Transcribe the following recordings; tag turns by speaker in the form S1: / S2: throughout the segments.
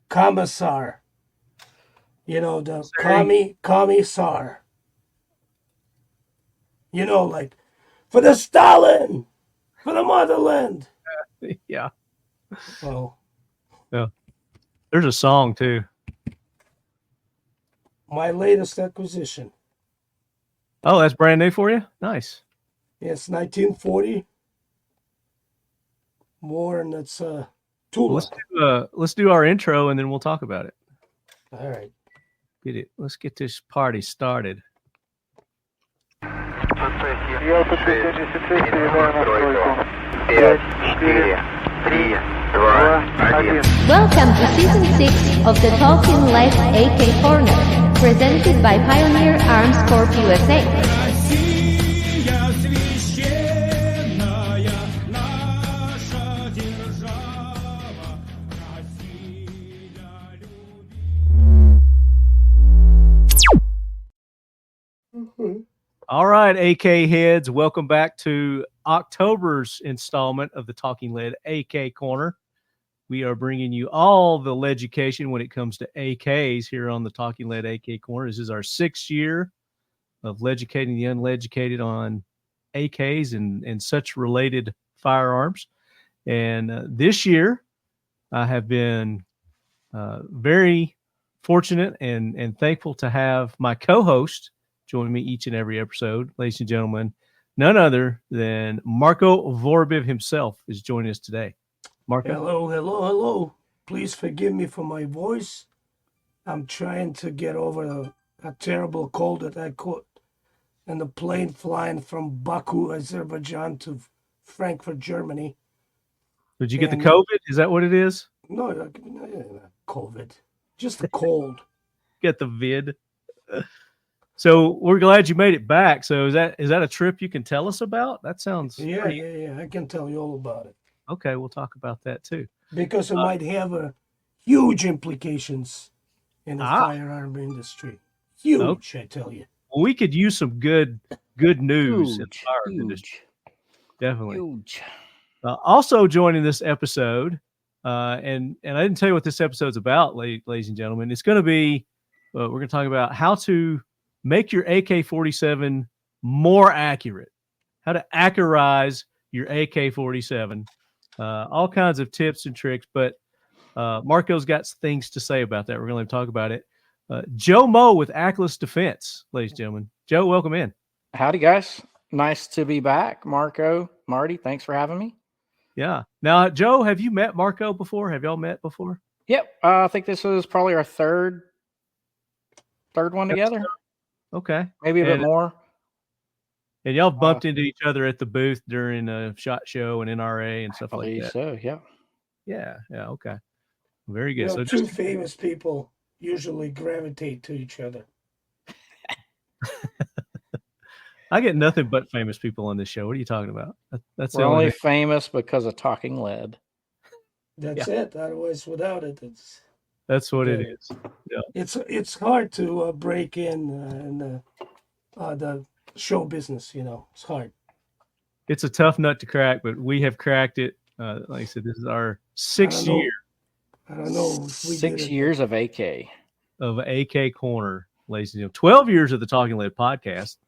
S1: commissar. You know, the commissar. You know, like, for the Stalin, for the motherland.
S2: Yeah.
S1: Oh,
S2: Yeah. There's a song too.
S1: my latest acquisition.
S2: Oh, that's brand new for you? Nice.
S1: It's 1940. More, and it's Tula.
S2: Let's do our intro and then we'll talk about it.
S1: All right.
S2: Let's get this party started.
S3: Welcome to Season 6 of the Talking Lead AK Corner, presented by Pioneer Arms Corp USA.
S2: All right, AK heads, welcome back to October's installment of the Talking Lead AK Corner. We are bringing you all the leducation when it comes to AKs here on the Talking Lead AK Corner. This is our 6th year of leducating the unleducated on AKs and such related firearms. And this year, I have been very fortunate and thankful to have my co-host join me each and every episode. Ladies and gentlemen, none other than Marco Vorobiev himself is joining us today. Marco?
S1: Hello. Please forgive me for my voice. I'm trying to get over a terrible cold that I caught in the plane flying from Baku, Azerbaijan to Frankfurt, Germany.
S2: Did you get the COVID? Is that what it is?
S1: No, not COVID. Just the cold.
S2: Get the vid. So we're glad you made it back. So is that a trip you can tell us about? That sounds
S1: yeah. I can tell you all about it.
S2: Okay, we'll talk about that too.
S1: Because it might have huge implications in the firearm industry. Huge, I tell you.
S2: Well, we could use some good news in the firearm industry. Definitely.
S4: Huge.
S2: Also joining this episode, and I didn't tell you what this episode's about, ladies and gentlemen. It's going to be, we're going to talk about how to make your AK-47 more accurate, how to Accurize your AK-47, all kinds of tips and tricks. But Marco's got things to say about that. We're going to talk about it. Joe Meaux with AKLYS Defense, ladies and gentlemen. Joe, welcome in.
S4: Howdy, guys. Nice to be back. Marco, Marty, thanks for having me.
S2: Yeah. Now, Joe, have you met Marco before? Have y'all met before?
S4: Yep. I think this was probably our third one together.
S2: Okay.
S4: Maybe a bit more.
S2: And y'all bumped into each other at the booth during a SHOT Show and NRA and stuff like that.
S4: So, yeah.
S2: Yeah. Okay. Very good.
S1: So two famous people usually gravitate to each other.
S2: I get nothing but famous people on this show. What are you talking about?
S4: We're only famous because of Talking Lead.
S1: That's it. Otherwise, without it,
S2: that's what it is. Yeah.
S1: It's hard to break in the show business. You know, it's hard.
S2: It's a tough nut to crack, but we have cracked it. Like I said, this is our 6th year.
S1: I don't know.
S4: 6 years of AK.
S2: Of AK Corner, ladies and gentlemen. 12 years of the Talking Lead podcast.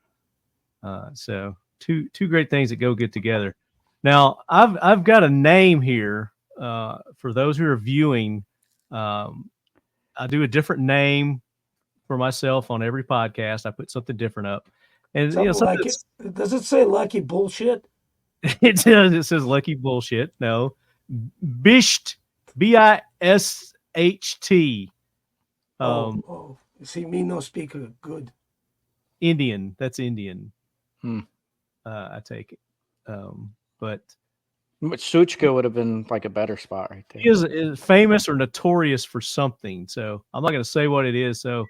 S2: So two great things that go get together. Now I've got a name here for those who are viewing. I do a different name for myself on every podcast. I put something different up, and
S1: does it say Lucky Bullshit?
S2: It does. It says Lucky Bullshit. No, Bisht, BISHT.
S1: See, me no speak good.
S2: Indian. That's Indian. I take it. But
S4: Suchka would have been like a better spot right there.
S2: He is famous or notorious for something. So I'm not going to say what it is. So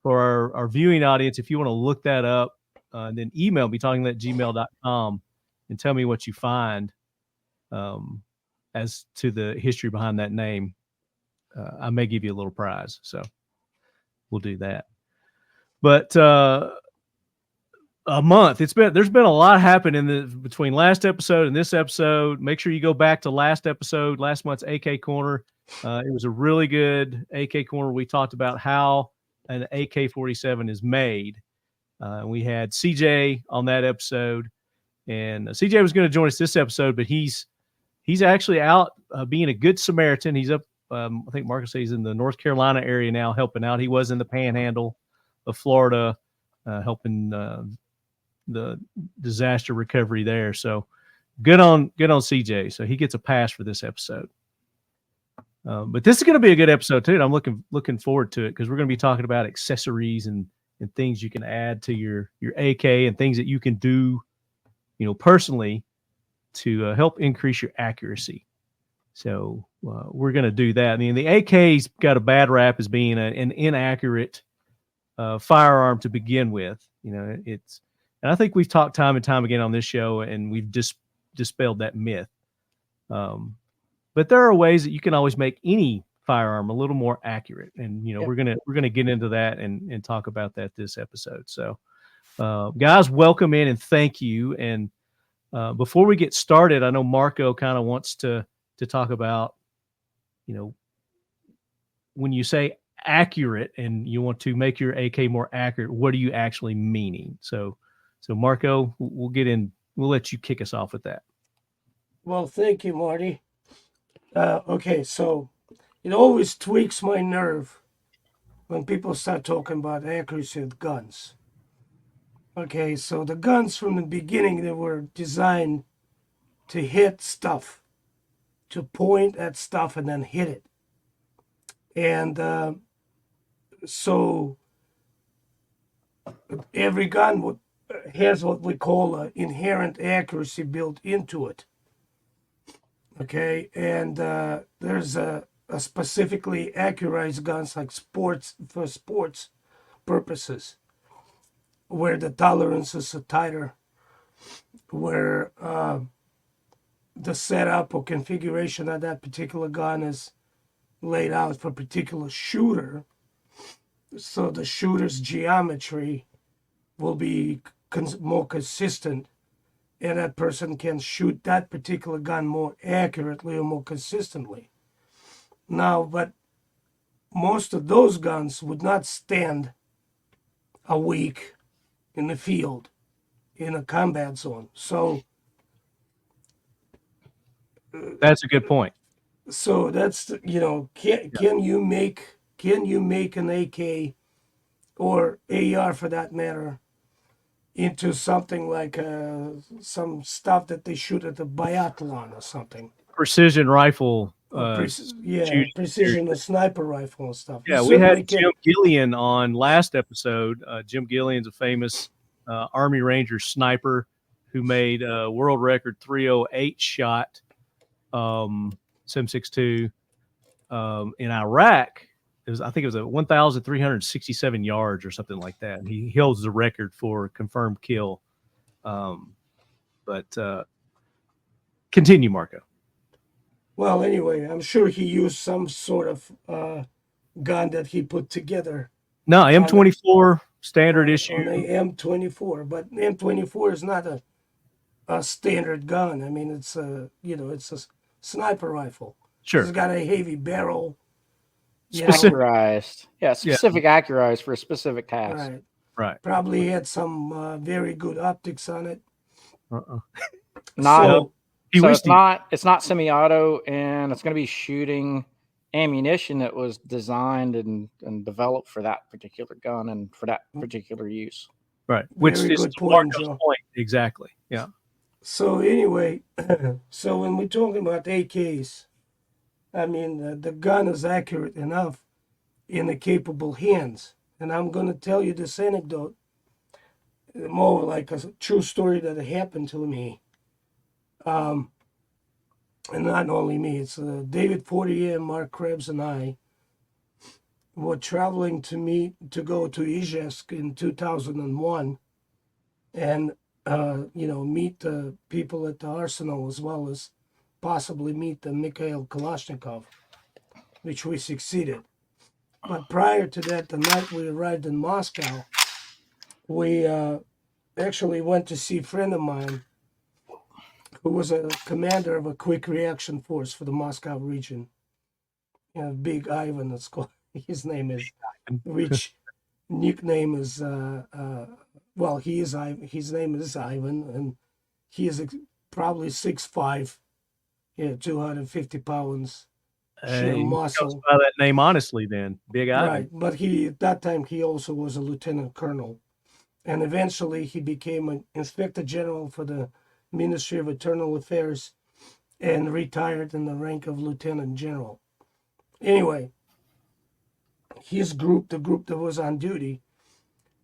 S2: for our viewing audience, if you want to look that up, then email me, talkinglead@gmail.com, and tell me what you find as to the history behind that name. I may give you a little prize. So we'll do that. But a month. There's been a lot happening between last episode and this episode. Make sure you go back to last month's AK Corner. It was a really good AK corner. We talked about how an AK-47 is made. We had CJ on that episode, and CJ was going to join us this episode, but he's actually out being a good Samaritan. He's up, I think Marcus says he's in the North Carolina area now helping out. He was in the Panhandle of Florida helping the disaster recovery there. So good on CJ. So he gets a pass for this episode. But this is going to be a good episode too. And I'm looking forward to it because we're going to be talking about accessories and things you can add to your AK and things that you can do, personally to help increase your accuracy. So we're going to do that. I mean, the AK's got a bad rap as being an inaccurate firearm to begin with. And I think we've talked time and time again on this show, and we've dispelled that myth. But there are ways that you can always make any firearm a little more accurate, and we're gonna get into that and talk about that this episode. So, guys, welcome in and thank you. And before we get started, I know Marco kind of wants to talk about, when you say accurate and you want to make your AK more accurate, what are you actually meaning? So Marco, we'll let you kick us off with that.
S1: Well, thank you, Marty. Okay, so it always tweaks my nerve when people start talking about accuracy of guns. Okay, so the guns from the beginning, they were designed to hit stuff, to point at stuff and then hit it. And so every gun has what we call an inherent accuracy built into it. Okay, and there's a specifically accurized guns like for sports purposes, where the tolerances are tighter, where the setup or configuration of that particular gun is laid out for a particular shooter, so the shooter's geometry will be more consistent, and that person can shoot that particular gun more accurately or more consistently. Now, but most of those guns would not stand a week in the field, in a combat zone. So
S2: that's a good point.
S1: So that's, can you make an AK or AR for that matter into something like some stuff that they shoot at the biathlon or something?
S2: Precision rifle.
S1: Precision and sniper rifle and stuff.
S2: Yeah, we had Jim Gillian on last episode. Jim Gillian's a famous Army Ranger sniper who made a world record 308 shot 7.62 in Iraq. I think it was 1,367 yards or something like that. And he holds the record for confirmed kill. But continue, Marco.
S1: Well, anyway, I'm sure he used some sort of gun that he put together.
S2: No, M24 standard issue.
S1: On the M24, but M24 is not a standard gun. I mean, it's a sniper rifle.
S2: Sure.
S1: It's got a heavy barrel.
S4: Accurized. Yeah, specific accurized for a specific task.
S1: Right. Probably had some very good optics on it.
S4: It's not semi-auto, and it's going to be shooting ammunition that was designed and developed for that particular gun and for that particular use.
S2: Right. Which is Marco's point. Exactly. Yeah.
S1: So anyway, so when we're talking about AKs, I mean, the gun is accurate enough in the capable hands. And I'm going to tell you this anecdote, more like a true story that happened to me. And not only me, it's David Fortier, Mark Krebs, and I were traveling to go to Izhevsk in 2001 and, meet the people at the arsenal as well as possibly meet the Mikhail Kalashnikov, which we succeeded. But prior to that, the night we arrived in Moscow, we actually went to see a friend of mine who was a commander of a quick reaction force for the Moscow region. Big Ivan. It's called. His name is, which nickname is well, he is Ivan. His name is Ivan, and he is probably 6'5", 250 pounds, sheer
S2: He comes
S1: muscle.
S2: by that name honestly then, Big Ivan.
S1: Right, but he at that time he also was a lieutenant colonel, and eventually he became an inspector general for the Ministry of Internal Affairs, and retired in the rank of lieutenant general. Anyway, his group, the group that was on duty,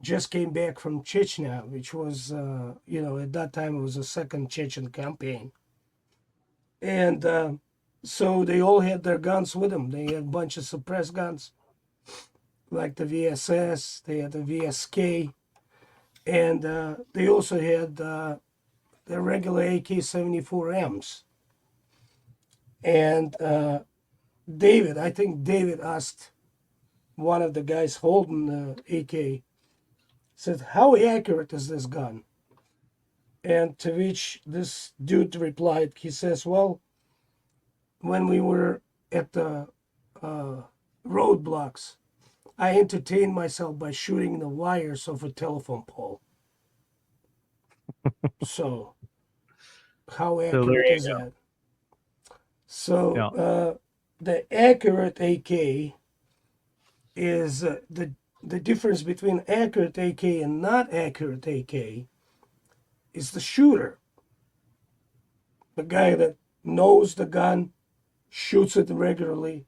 S1: just came back from Chechnya, which was, at that time it was the second Chechen campaign. And so they all had their guns with them. They had a bunch of suppressed guns, like the VSS, they had the VSK, and they also had the regular AK-74Ms. And I think David asked one of the guys holding the AK, said, "How accurate is this gun?" And to which this dude replied, he says, "Well, when we were at the roadblocks, I entertained myself by shooting the wires of a telephone pole." So how accurate is that? So the accurate AK is the difference between accurate AK and not accurate AK is the shooter. The guy that knows the gun, shoots it regularly,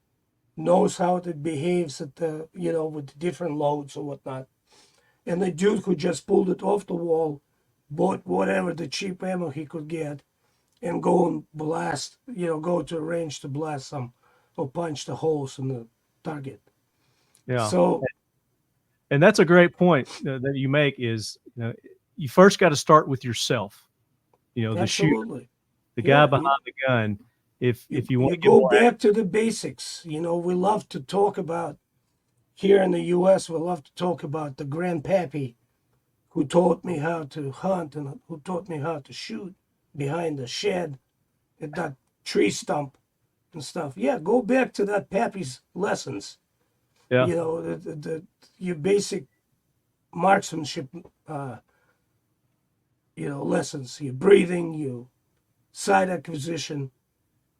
S1: knows how it behaves at the, with the different loads or whatnot. And the dude who just pulled it off the wall, bought whatever the cheap ammo he could get, and go and blast, go to a range to blast some or punch the holes in the target.
S2: Yeah.
S1: So,
S2: and that's a great point that you make is, you first got to start with yourself. The shooter, the guy behind the gun. If you want to
S1: go back to the basics, we love to talk about here in the U.S. We love to talk about the grandpappy who taught me how to hunt and who taught me how to shoot behind the shed at that tree stump and stuff. Yeah, go back to that pappy's lessons.
S2: Yeah.
S1: Your basic marksmanship, lessons. Your breathing, your sight acquisition,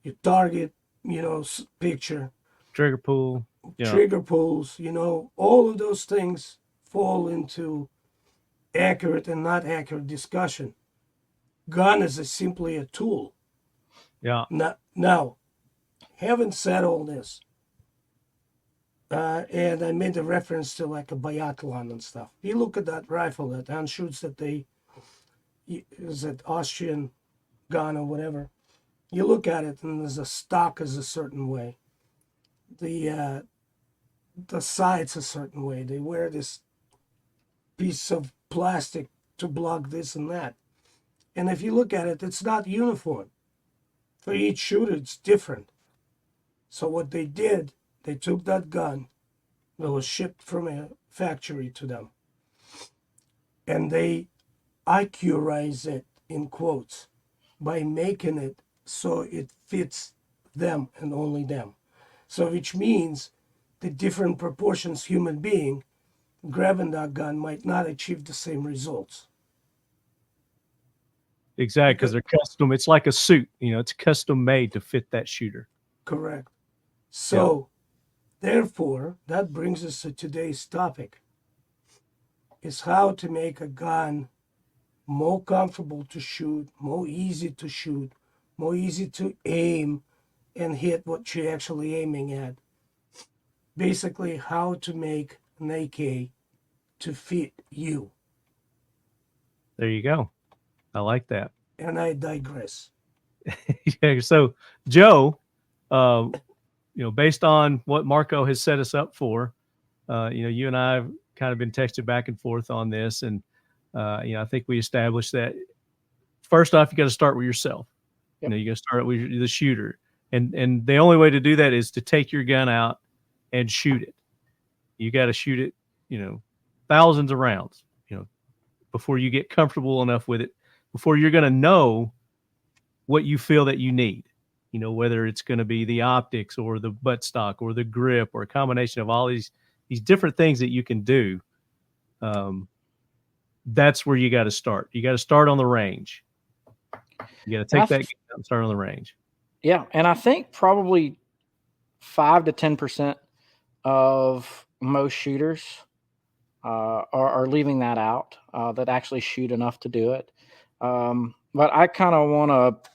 S1: your target, picture,
S2: trigger pull,
S1: trigger pulls. All of those things fall into accurate and not accurate discussion. Gun is simply a tool.
S2: Yeah.
S1: Now, having said all this, and I made a reference to like a biathlon and stuff. You look at that rifle, that Anschutz that is it Austrian gun or whatever. You look at it and there's a stock is a certain way. The sights a certain way. They wear this piece of plastic to block this and that. And if you look at it, it's not uniform. For each shooter, it's different. So what they did, they took that gun that was shipped from a factory to them, and they Accurize it, in quotes, by making it so it fits them and only them. So which means the different proportions human being grabbing that gun might not achieve the same results.
S2: Exactly, because they're custom. It's like a suit, it's custom made to fit that shooter.
S1: Correct. So, therefore, that brings us to today's topic, is how to make a gun more comfortable to shoot, more easy to shoot, more easy to aim and hit what you're actually aiming at. Basically, how to make an AK to fit you.
S2: There you go. I like that.
S1: And I digress.
S2: Yeah. So, Joe, based on what Marco has set us up for, you and I have kind of been texted back and forth on this, and I think we established that first off, you got to start with yourself.
S4: Yep.
S2: You got to start with the shooter, and the only way to do that is to take your gun out and shoot it. You got to shoot it, thousands of rounds, before you get comfortable enough with it, before you're going to know what you feel that you need. You know, whether it's going to be the optics or the buttstock or the grip or a combination of all these different things that you can do. That's where you got to start. You got to start on the range. You got to take that out and start on the range.
S4: Yeah, and I think probably 5 to 10% of most shooters are leaving that out, that actually shoot enough to do it. But I kind of want to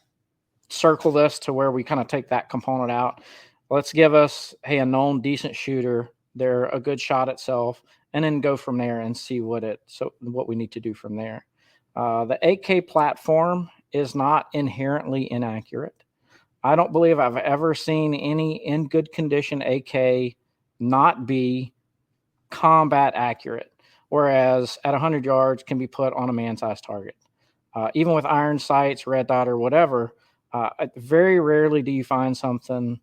S4: circle this to where we kind of take that component out. Let's give us, hey, a known decent shooter. They're a good shot itself, and then go from there and see what we need to do from there. The AK platform is not inherently inaccurate. I don't believe I've ever seen any in good condition AK not be combat accurate, whereas at 100 yards can be put on a man-sized target. Even with iron sights, red dot, or whatever, very rarely do you find something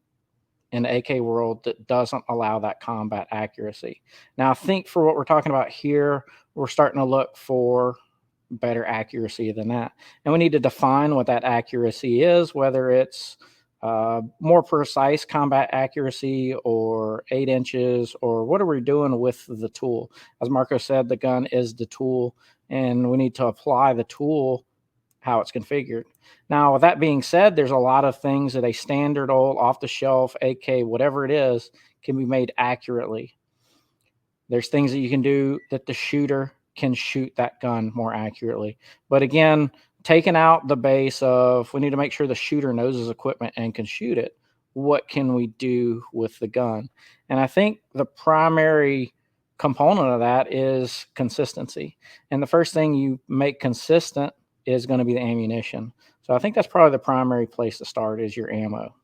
S4: in the AK world that doesn't allow that combat accuracy. Now, I think for what we're talking about here, we're starting to look for better accuracy than that. And we need to define what that accuracy is, whether it's more precise combat accuracy or 8 inches, or what are we doing with the tool? As Marco said, the gun is the tool, and we need to apply the tool how it's configured. Now, with that being said, there's a lot of things that a standard old off-the-shelf AK, whatever it is, can be made accurately. There's things that you can do that the shooter can shoot that gun more accurately. But again, taking out the base of we need to make sure the shooter knows his equipment and can shoot it, what can we do with the gun? And I think the primary component of that is consistency. And the first thing you make consistent is going to be the ammunition. So I think that's probably the primary place to start is your ammo.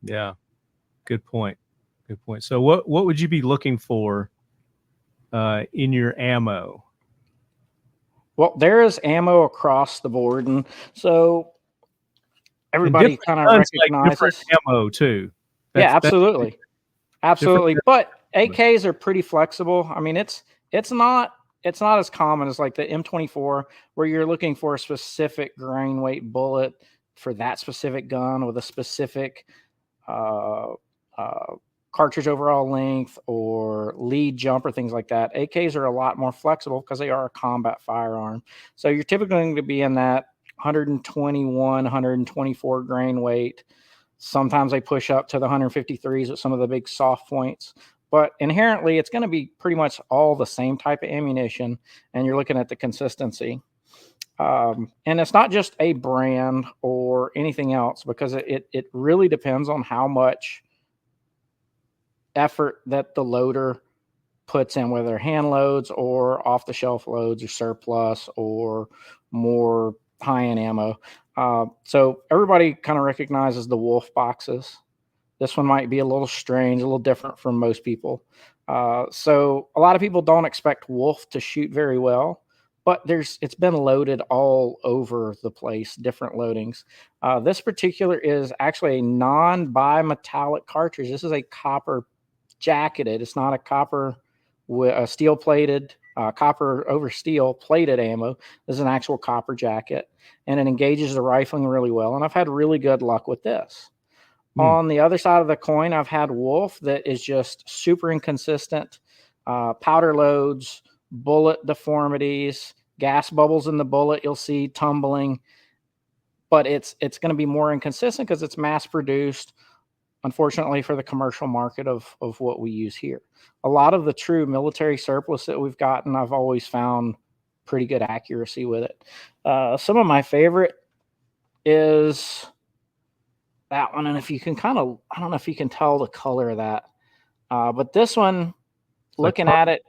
S2: Yeah. Good point. Good point. So what would you be looking for in your ammo?
S4: Well, there is ammo across the board. And so everybody kind of recognizes
S2: like ammo too.
S4: Yeah, absolutely. Absolutely. But AKs are pretty flexible. I mean, it's not as common as like the M24 where you're looking for a specific grain weight bullet for that specific gun with a specific cartridge overall length or lead jump or things like that. AKs are a lot more flexible because they are a combat firearm. So you're typically going to be in that 121, 124 grain weight. Sometimes they push up to the 153s with some of the big soft points. But inherently, it's going to be pretty much all the same type of ammunition, and you're looking at the consistency. And it's not just a brand or anything else, because it really depends on how much effort that the loader puts in, whether hand loads or off-the-shelf loads or surplus or more high-end ammo. So everybody kind of recognizes the Wolf boxes. This one might be a little strange, a little different from most people. So a lot of people don't expect Wolf to shoot very well, but it's been loaded all over the place, different loadings. This particular is actually a non-bimetallic cartridge. This is a copper jacketed. It's not a copper with a steel plated, copper over steel plated ammo. This is an actual copper jacket, and it engages the rifling really well. And I've had really good luck with this. On the other side of the coin, I've had Wolf that is just super inconsistent. Powder loads, bullet deformities, gas bubbles in the bullet you'll see tumbling. But it's going to be more inconsistent because it's mass produced, unfortunately, for the commercial market of what we use here. A lot of the true military surplus that we've gotten, I've always found pretty good accuracy with it. Some of my favorite is that one, and if you can I don't know if you can tell the color of that, but this one, looking at it,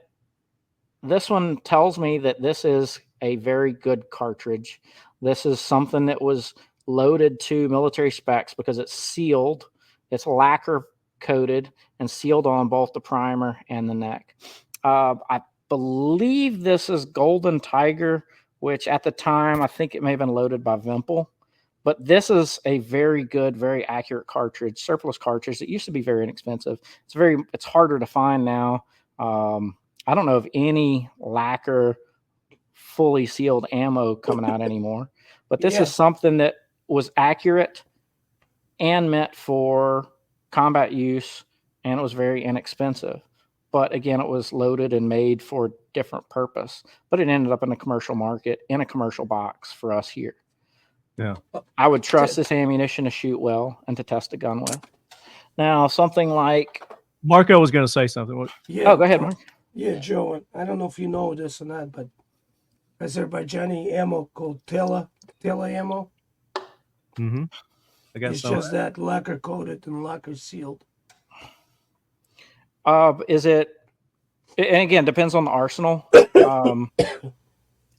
S4: this one tells me that this is a very good cartridge. This is something that was loaded to military specs because it's sealed, it's lacquer coated and sealed on both the primer and the neck. I believe this is Golden Tiger, which at the time I think it may have been loaded by Vimple. But this is a very good, very accurate cartridge, surplus cartridge. It used to be very inexpensive. It's harder to find now. I don't know of any lacquer fully sealed ammo coming out anymore. But this is something that was accurate and meant for combat use, and it was very inexpensive. But again, it was loaded and made for a different purpose. But it ended up in the commercial market in a commercial box for us here.
S2: Yeah.
S4: I would trust this ammunition to shoot well and to test a gun with. Now, something like
S2: Marco was going to say something.
S1: Yeah.
S4: Oh, go ahead, Mark.
S1: Yeah, Joe. I don't know if you know this or not, but Azerbaijani ammo called Tela ammo.
S2: Mm-hmm. I got
S1: It's
S2: some.
S1: just that lacquer coated and lacquer sealed.
S4: Is it? And again, depends on the arsenal.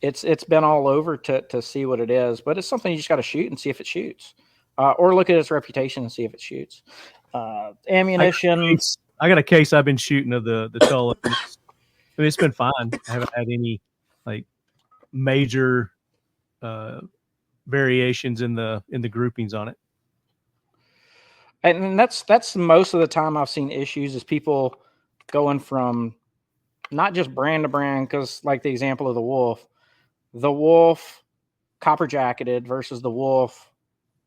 S4: It's been all over to see what it is, but it's something you just got to shoot and see if it shoots, or look at its reputation and see if it shoots. Ammunition.
S2: I got a case I've been shooting of the Tola. I mean, it's been fine. I haven't had any like major variations in the groupings on it.
S4: And that's most of the time I've seen issues is people going from not just brand to brand, because like the example of the Wolf copper jacketed versus the Wolf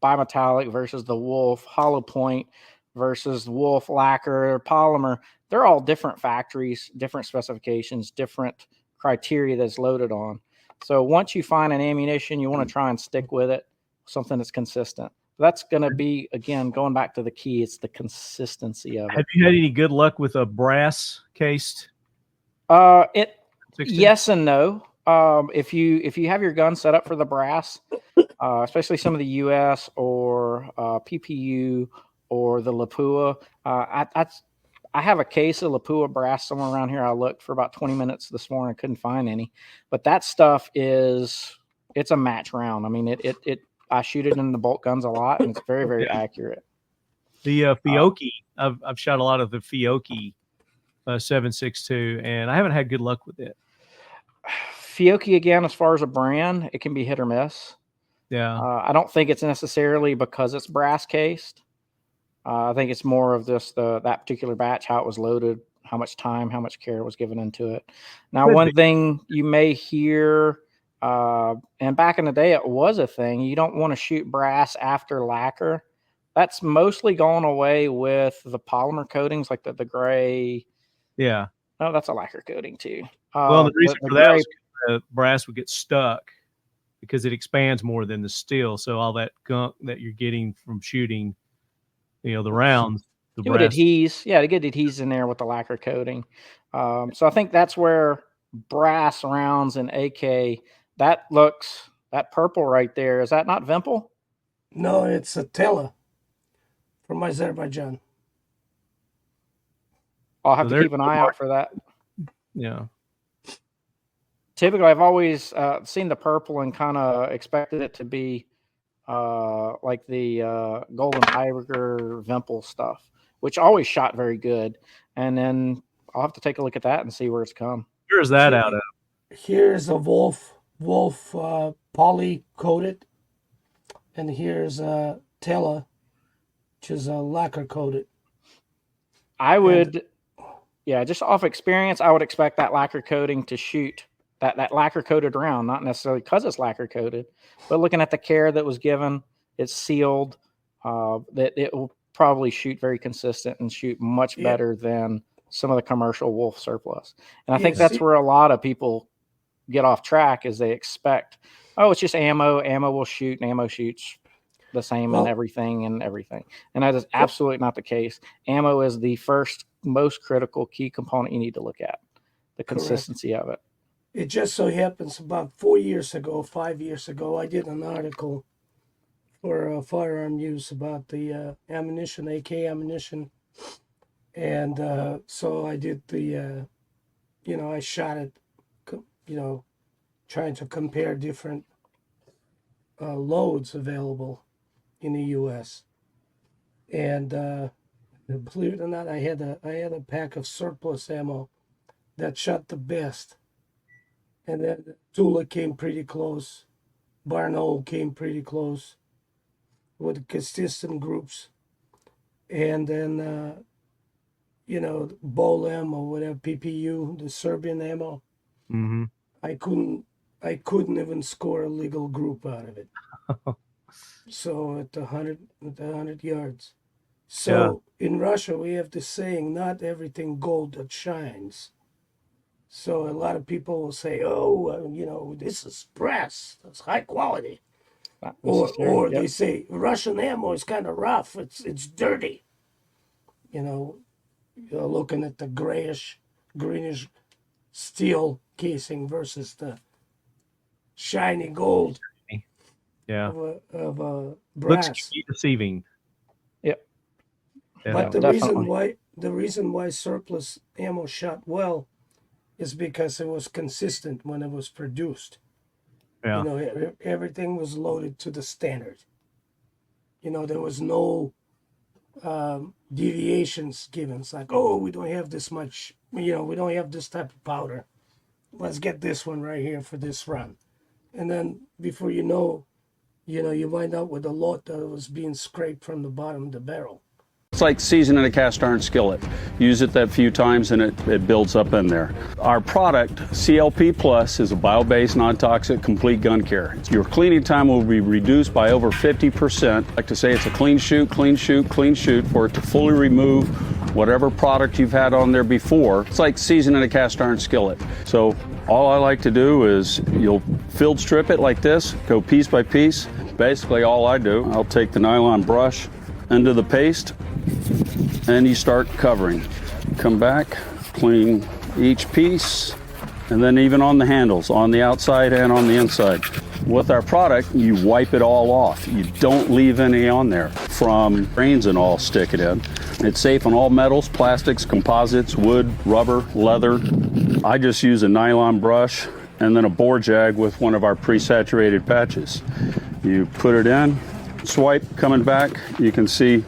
S4: bimetallic versus the Wolf hollow point versus Wolf lacquer polymer. They're all different factories, different specifications, different criteria that's loaded on. So once you find an ammunition, you want to try and stick with it, something that's consistent. That's going to be, again, going back to the key, it's the consistency of it.
S2: Have you had any good luck with a brass cased?
S4: Yes and no. If you have your gun set up for the brass, especially some of the US or PPU or the Lapua, I have a case of Lapua brass somewhere around here. I looked for about 20 minutes this morning. I couldn't find any, but that stuff it's a match round. I mean, I shoot it in the bolt guns a lot, and it's very, very accurate.
S2: The Fiocchi, I've shot a lot of the Fiocchi 7.62, and I haven't had good luck with it.
S4: Fiocchi, again, as far as a brand, it can be hit or miss.
S2: Yeah.
S4: I don't think it's necessarily because it's brass cased. I think it's more of just that particular batch, how it was loaded, how much time, how much care was given into it. Now, one thing you may hear, and back in the day, it was a thing. You don't want to shoot brass after lacquer. That's mostly gone away with the polymer coatings, like the gray.
S2: Yeah.
S4: Oh, that's a lacquer coating too.
S2: Well, the reason for that is the brass would get stuck because it expands more than the steel. So all that gunk that you're getting from shooting, the rounds, the brass.
S4: Would adhese. Yeah, to get adhese in there with the lacquer coating. So I think that's where brass rounds and AK, that purple right there, is that not Vimple?
S1: No, it's a Tela from Azerbaijan.
S4: I'll have to keep an eye out for that.
S2: Yeah.
S4: Typically, I've always seen the purple and kind of expected it to be like the Golden Tiger Vimple stuff, which always shot very good. And then I'll have to take a look at that and see where it's come.
S2: Where is that out of?
S1: Here's a Wolf poly coated, and here's a Tela, which is a lacquer coated.
S4: I would, just off experience, I would expect that lacquer coating to shoot that lacquer coated round, not necessarily because it's lacquer coated, but looking at the care that was given, it's sealed, that it will probably shoot very consistent and shoot much better than some of the commercial Wolf surplus. And I think that's where a lot of people get off track, is they expect, it's just ammo. Ammo will shoot, and ammo shoots the same in everything. And that is absolutely not the case. Ammo is the first most critical key component you need to look at, the consistency of it.
S1: It just so happens about 5 years ago, I did an article for firearm use about the ammunition, AK ammunition. And so I did the, I shot it, trying to compare different loads available in the U.S. And believe it or not, I had a pack of surplus ammo that shot the best. And then Tula came pretty close. Barnaul came pretty close with consistent groups. And then, Bolem or whatever, PPU, the Serbian ammo.
S2: Mm-hmm.
S1: I couldn't even score a legal group out of it. So at the 100 yards. So in Russia, we have this saying, not everything gold that shines. So a lot of people will say, oh, this is brass. That's high quality.
S4: Not
S1: Or
S4: necessarily.
S1: they
S4: Yep.
S1: say Russian ammo is kind of rough. It's dirty. You know, you're looking at the greenish steel casing versus the shiny gold
S2: Yeah.
S1: of a
S2: Looks
S1: brass.
S2: can be deceiving.
S4: Yep.
S2: Yeah.
S1: But
S4: Definitely.
S1: the reason why surplus ammo shot well is because it was consistent when it was produced.
S2: Yeah.
S1: You know, everything was loaded to the standard. You know, there was no deviations given. It's like, oh, we don't have this much. You know, we don't have this type of powder. Let's get this one right here for this run. And then before you know, you wind up with a lot that was being scraped from the bottom of the barrel.
S5: It's like seasoning a cast iron skillet. Use it that few times and it builds up in there. Our product, CLP Plus, is a bio-based, non-toxic, complete gun care. Your cleaning time will be reduced by over 50%. I like to say it's a clean shoot, clean shoot, clean shoot for it to fully remove whatever product you've had on there before. It's like seasoning a cast iron skillet. So all I like to do is you'll field strip it like this, go piece by piece. Basically all I do, I'll take the nylon brush into the paste, and you start covering. Come back, clean each piece, and then even on the handles, on the outside and on the inside. With our product, you wipe it all off. You don't leave any on there. From grains and all, stick it in. It's safe on all metals, plastics, composites, wood, rubber, leather. I just use a nylon brush and then a bore jag with one of our pre-saturated patches. You put it in, swipe, coming back, you can see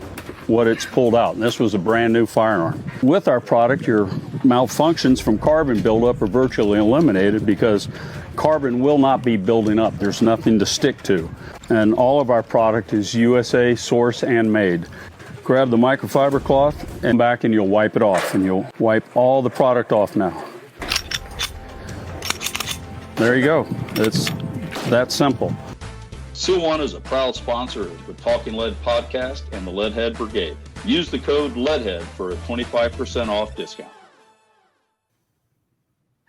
S5: what it's pulled out. And this was a brand new firearm. With our product, your malfunctions from carbon buildup are virtually eliminated because carbon will not be building up. There's nothing to stick to. And all of our product is USA source and made. Grab the microfiber cloth and back and you'll wipe it off. And you'll wipe all the product off now. There you go. It's that simple.
S6: Seal One is a proud sponsor of the Talking Lead podcast and the Leadhead Brigade. Use the code LEADHEAD for a 25% off discount.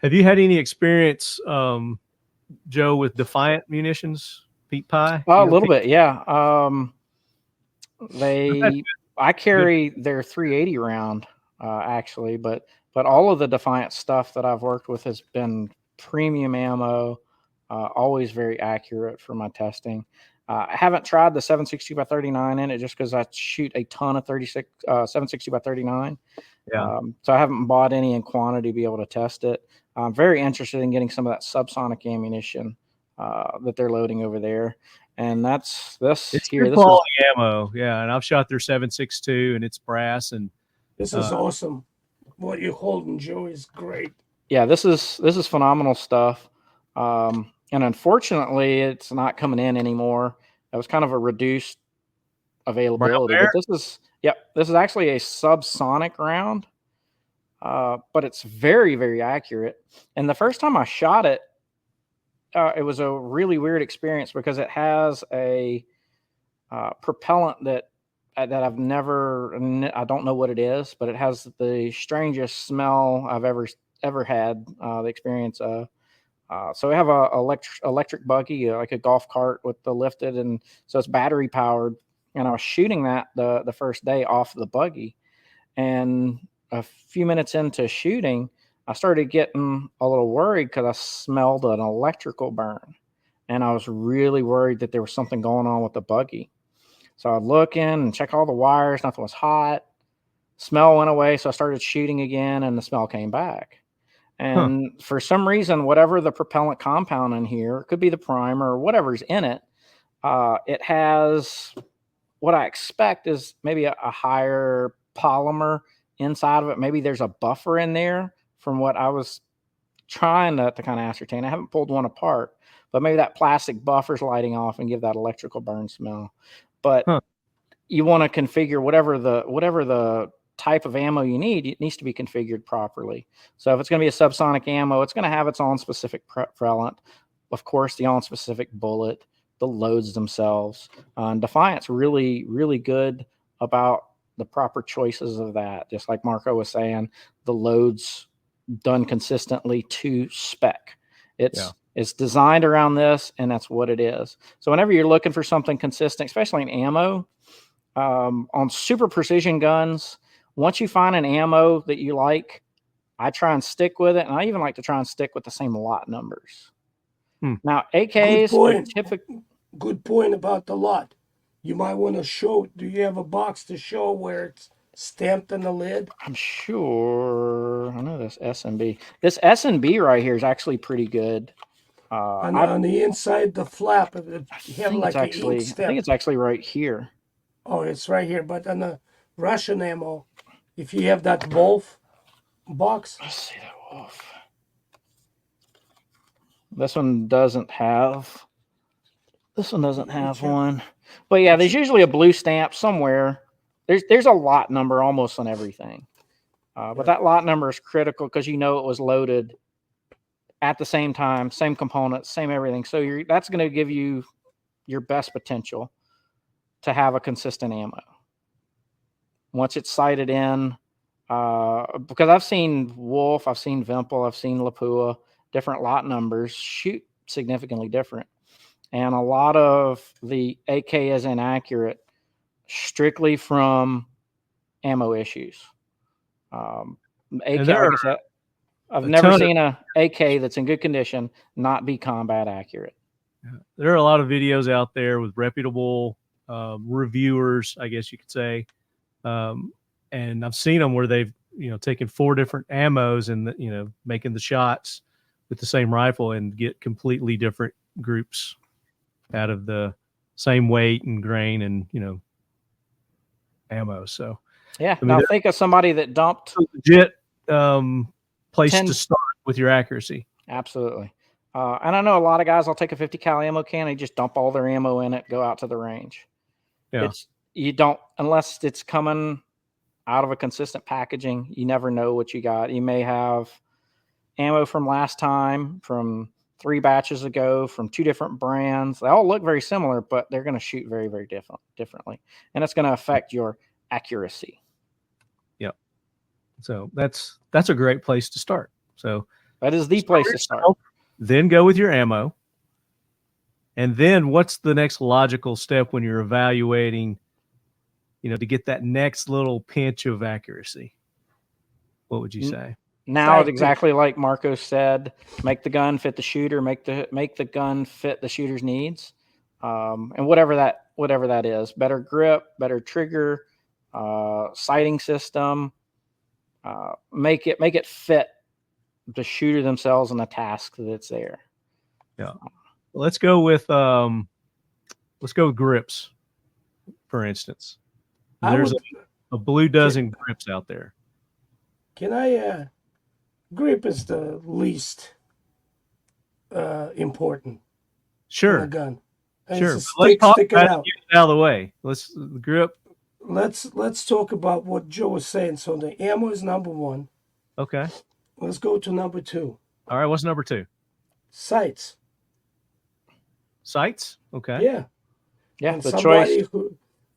S2: Have you had any experience, Joe, with Defiant munitions, Pete Pie?
S4: A little bit, yeah. I carry their 380 round actually, but all of the Defiant stuff that I've worked with has been premium ammo. Always very accurate for my testing. I haven't tried the 7.62 by 39 in it just because I shoot a ton of 7.62 by 39.
S2: Yeah.
S4: So I haven't bought any in quantity to be able to test it. I'm very interested in getting some of that subsonic ammunition that they're loading over there. And that's this
S2: It's
S4: here.
S2: good quality ammo. Yeah. And I've shot their 7.62 and it's brass. And
S1: this is awesome. What you're holding, Joe, is great.
S4: Yeah, this is phenomenal stuff. And unfortunately, it's not coming in anymore. It was kind of a reduced availability. But this is actually a subsonic round, but it's very, very accurate. And the first time I shot it, it was a really weird experience because it has a propellant that I've never, I don't know what it is, but it has the strangest smell I've ever had the experience of. So we have a electric buggy, like a golf cart with the lifted, and so it's battery powered. And I was shooting that the first day off the buggy, and a few minutes into shooting, I started getting a little worried because I smelled an electrical burn, and I was really worried that there was something going on with the buggy. So I'd look in and check all the wires. Nothing was hot. Smell went away, so I started shooting again, and the smell came back. And for some reason, whatever the propellant compound in here, it could be the primer or whatever's in it, it has what I expect is maybe a higher polymer inside of it. Maybe there's a buffer in there from what I was trying to kind of ascertain. I haven't pulled one apart, but maybe that plastic buffer's lighting off and give that electrical burn smell. But you want to configure whatever the type of ammo you need, it needs to be configured properly. So if it's going to be a subsonic ammo, it's going to have its own specific propellant, of course, the own specific bullet, the loads themselves. And Defiant's really, really good about the proper choices of that. Just like Marco was saying, the loads done consistently to spec. It's designed around this, and that's what it is. So whenever you're looking for something consistent, especially in ammo, on super precision guns, once you find an ammo that you like, I try and stick with it, and I even like to try and stick with the same lot numbers. Now, AKs typically...
S1: Good point about the lot. You might want to show. Do you have a box to show where it's stamped on the lid?
S4: I'm sure. I know this S&B. This S&B right here is actually pretty good.
S1: On the inside, the flap, you have like an ink stamp.
S4: I think it's actually right here.
S1: Oh, it's right here. But on the Russian ammo, if you have that Wolf box.
S4: Let's see that Wolf. This one doesn't have. This one doesn't have one. But yeah, there's usually a blue stamp somewhere. There's a lot number almost on everything. But that lot number is critical because you know it was loaded at the same time, same components, same everything. So that's going to give you your best potential to have a consistent ammo. Once it's sighted in, because I've seen Wolf, I've seen Vimple, I've seen Lapua, different lot numbers shoot significantly different. And a lot of the AK is inaccurate strictly from ammo issues. AK, like I said, I've never seen a AK that's in good condition not be combat accurate.
S2: There are a lot of videos out there with reputable reviewers, I guess you could say. And I've seen them where they've, taken 4 different ammos and, making the shots with the same rifle and get completely different groups out of the same weight and grain and, ammo. So,
S4: yeah. Now think of somebody that dumped
S2: legit place to start with your accuracy.
S4: Absolutely. And I know a lot of guys will take a 50 cal ammo can and just dump all their ammo in it, go out to the range.
S2: Yeah.
S4: You don't, unless it's coming out of a consistent packaging, you never know what you got. You may have ammo from last time, from 3 batches ago, from 2 different brands. They all look very similar, but they're going to shoot very, very differently. And it's going to affect your accuracy.
S2: Yep. So that's a great place to start. So
S4: that is the place to start.
S2: Then go with your ammo. And then what's the next logical step when you're evaluating, to get that next little pinch of accuracy? What would you say?
S4: Now it's exactly like Marco said, make the gun fit the shooter, make the gun fit the shooter's needs. And whatever that is, better grip, better trigger, sighting system, make it fit the shooter themselves and the task that's there.
S2: Yeah. Let's go with grips, for instance. There's a blue dozen grips out there.
S1: Can I grip is the least important.
S2: Sure.
S1: In a gun. And
S2: sure.
S1: Let's talk about
S2: out of the way. Let's grip.
S1: Let's talk about what Joe was saying. So the ammo is number 1.
S2: Okay.
S1: Let's go to number 2.
S2: All right. What's number 2?
S1: Sights.
S2: Sights? Okay.
S1: Yeah.
S4: Yeah.
S1: And
S4: the
S1: somebody
S4: choice.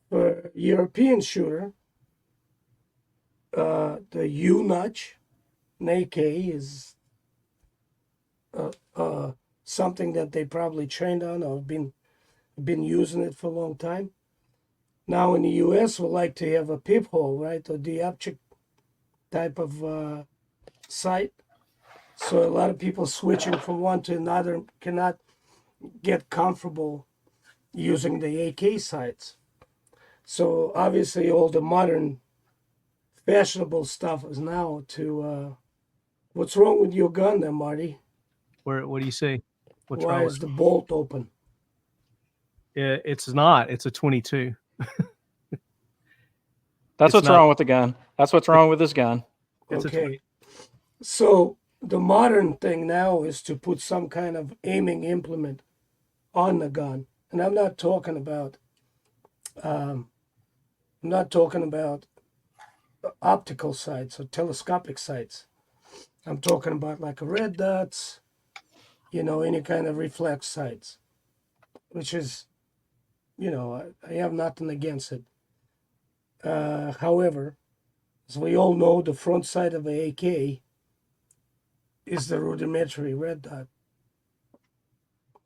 S1: For European shooter, the U-notch, an AK is something that they probably trained on or been using it for a long time. Now in the U.S., we like to have a peephole, right, or dioptric type of sight. So a lot of people switching from one to another cannot get comfortable using the AK sights. So obviously all the modern fashionable stuff is now to what's wrong with your gun there, Marty?
S2: What do you see?
S1: Why is the bolt open?
S2: It's not. It's a 22.
S4: That's what's wrong with the gun. That's what's wrong with this gun.
S1: Okay. So the modern thing now is to put some kind of aiming implement on the gun. And I'm not talking about optical sights or telescopic sights. I'm talking about like red dots, any kind of reflex sights. which is, I have nothing against it. However, as we all know, the front side of an AK is the rudimentary red dot,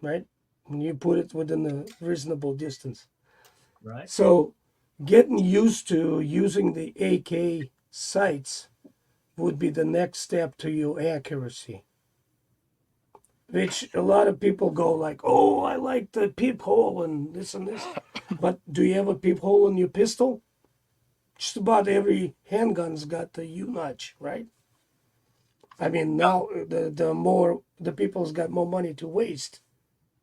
S1: right? When you put it within a reasonable distance.
S2: Right.
S1: So getting used to using the AK sights would be the next step to your accuracy. Which a lot of people go like, oh, I like the peephole and this and this. But do you have a peephole in your pistol? Just about every handgun's got the U-notch, right? I mean, now the people's got more money to waste.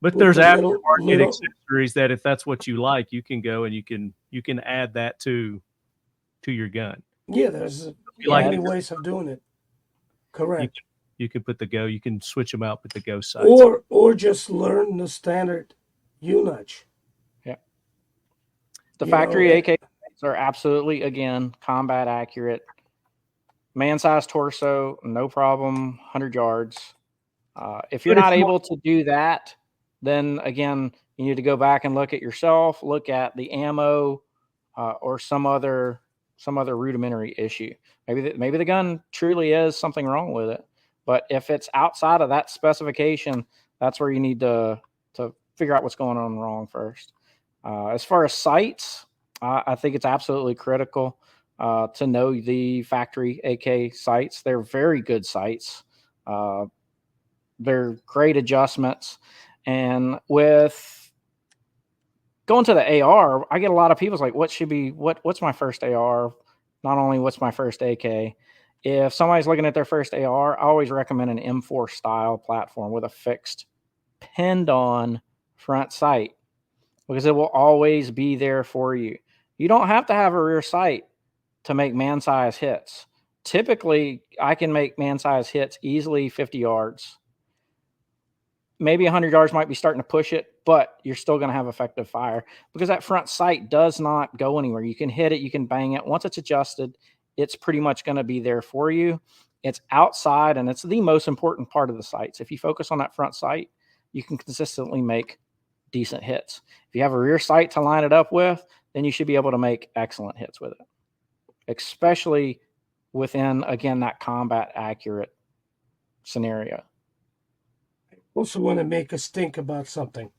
S2: But
S1: with
S2: there's
S1: the
S2: aftermarket accessories that if that's what you like, you can go and you can add that to your gun.
S1: Yeah, there's
S2: like
S1: many ways of doing it. Correct.
S2: You can put the go. You can switch them out with the go sights.
S1: Or just learn the standard U-notch.
S4: Yeah. The factory AK are absolutely, again, combat accurate. Man-sized torso, no problem, 100 yards. If you're not able to do that, then again, you need to go back and look at yourself, look at the ammo, or some other rudimentary issue. Maybe the gun truly is something wrong with it. But if it's outside of that specification, that's where you need to figure out what's going on wrong first. As far as sights, I think it's absolutely critical to know the factory AK sights. They're very good sights. They're great adjustments. And with going to the AR, I get a lot of people's like, what's my first AR? Not only what's my first AK. If somebody's looking at their first AR, I always recommend an M4 style platform with a fixed pinned on front sight, because it will always be there for you. You don't have to have a rear sight to make man-size hits. Typically, I can make man-size hits easily 50 yards. Maybe 100 yards might be starting to push it, but you're still going to have effective fire because that front sight does not go anywhere. You can hit it, you can bang it. Once it's adjusted, it's pretty much going to be there for you. It's outside, and it's the most important part of the sights. If you focus on that front sight, you can consistently make decent hits. If you have a rear sight to line it up with, then you should be able to make excellent hits with it, especially within, again, that combat accurate scenario.
S1: Also want to make us think about something.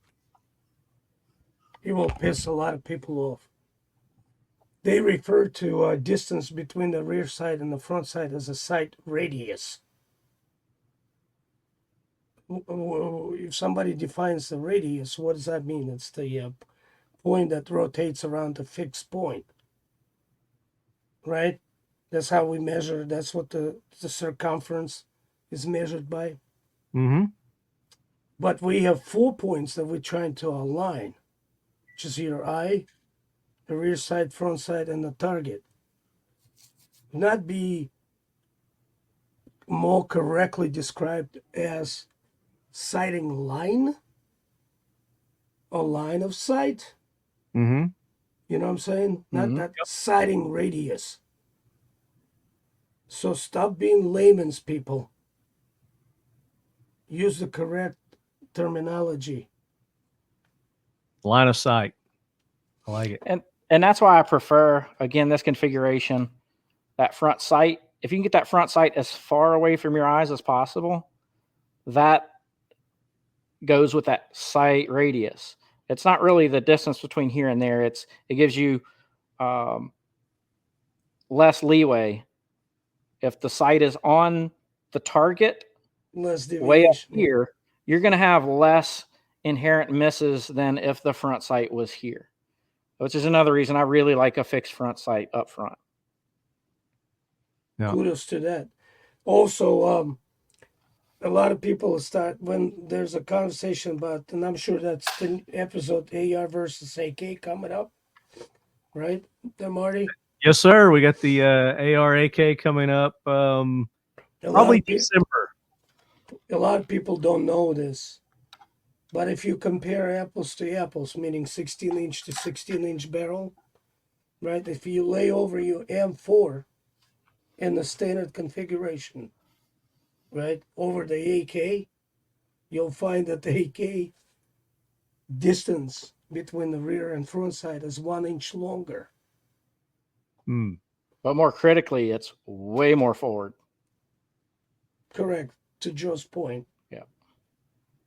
S1: It will piss a lot of people off. They refer to a distance between the rear sight and the front sight as a sight radius. If somebody defines the radius, what does that mean? It's the point that rotates around a fixed point, right? That's how we measure. That's what the circumference is measured by.
S2: Mm-hmm.
S1: But we have 4 points that we're trying to align, which is your eye, the rear sight, front sight, and the target. Not be more correctly described as sighting line, a line of sight.
S2: Mm-hmm.
S1: You know what I'm saying? Not that sighting radius. So stop being layman's people. Use the correct terminology.
S2: Line of sight. I like it.
S4: And that's why I prefer, again, this configuration, that front sight. If you can get that front sight as far away from your eyes as possible, that goes with that sight radius. It's not really the distance between here and there. It gives you less leeway. If the sight is on the target,
S1: Less deviation.
S4: way up here, you're going to have less inherent misses than if the front sight was here, which is another reason I really like a fixed front sight up front.
S2: Yeah.
S1: Kudos to that. Also, a lot of people start when there's a conversation about, and I'm sure that's the episode AR versus AK coming up, right? There, Marty?
S2: Yes, sir. We got the AR-AK coming up probably December.
S1: A lot of people don't know this, but if you compare apples to apples, meaning 16-inch to 16-inch barrel, right? If you lay over your M4 in the standard configuration, right, over the AK, you'll find that the AK distance between the rear and front sight is 1 inch longer.
S4: But more critically, it's way more forward.
S1: Correct, to Joe's point.
S4: Yeah.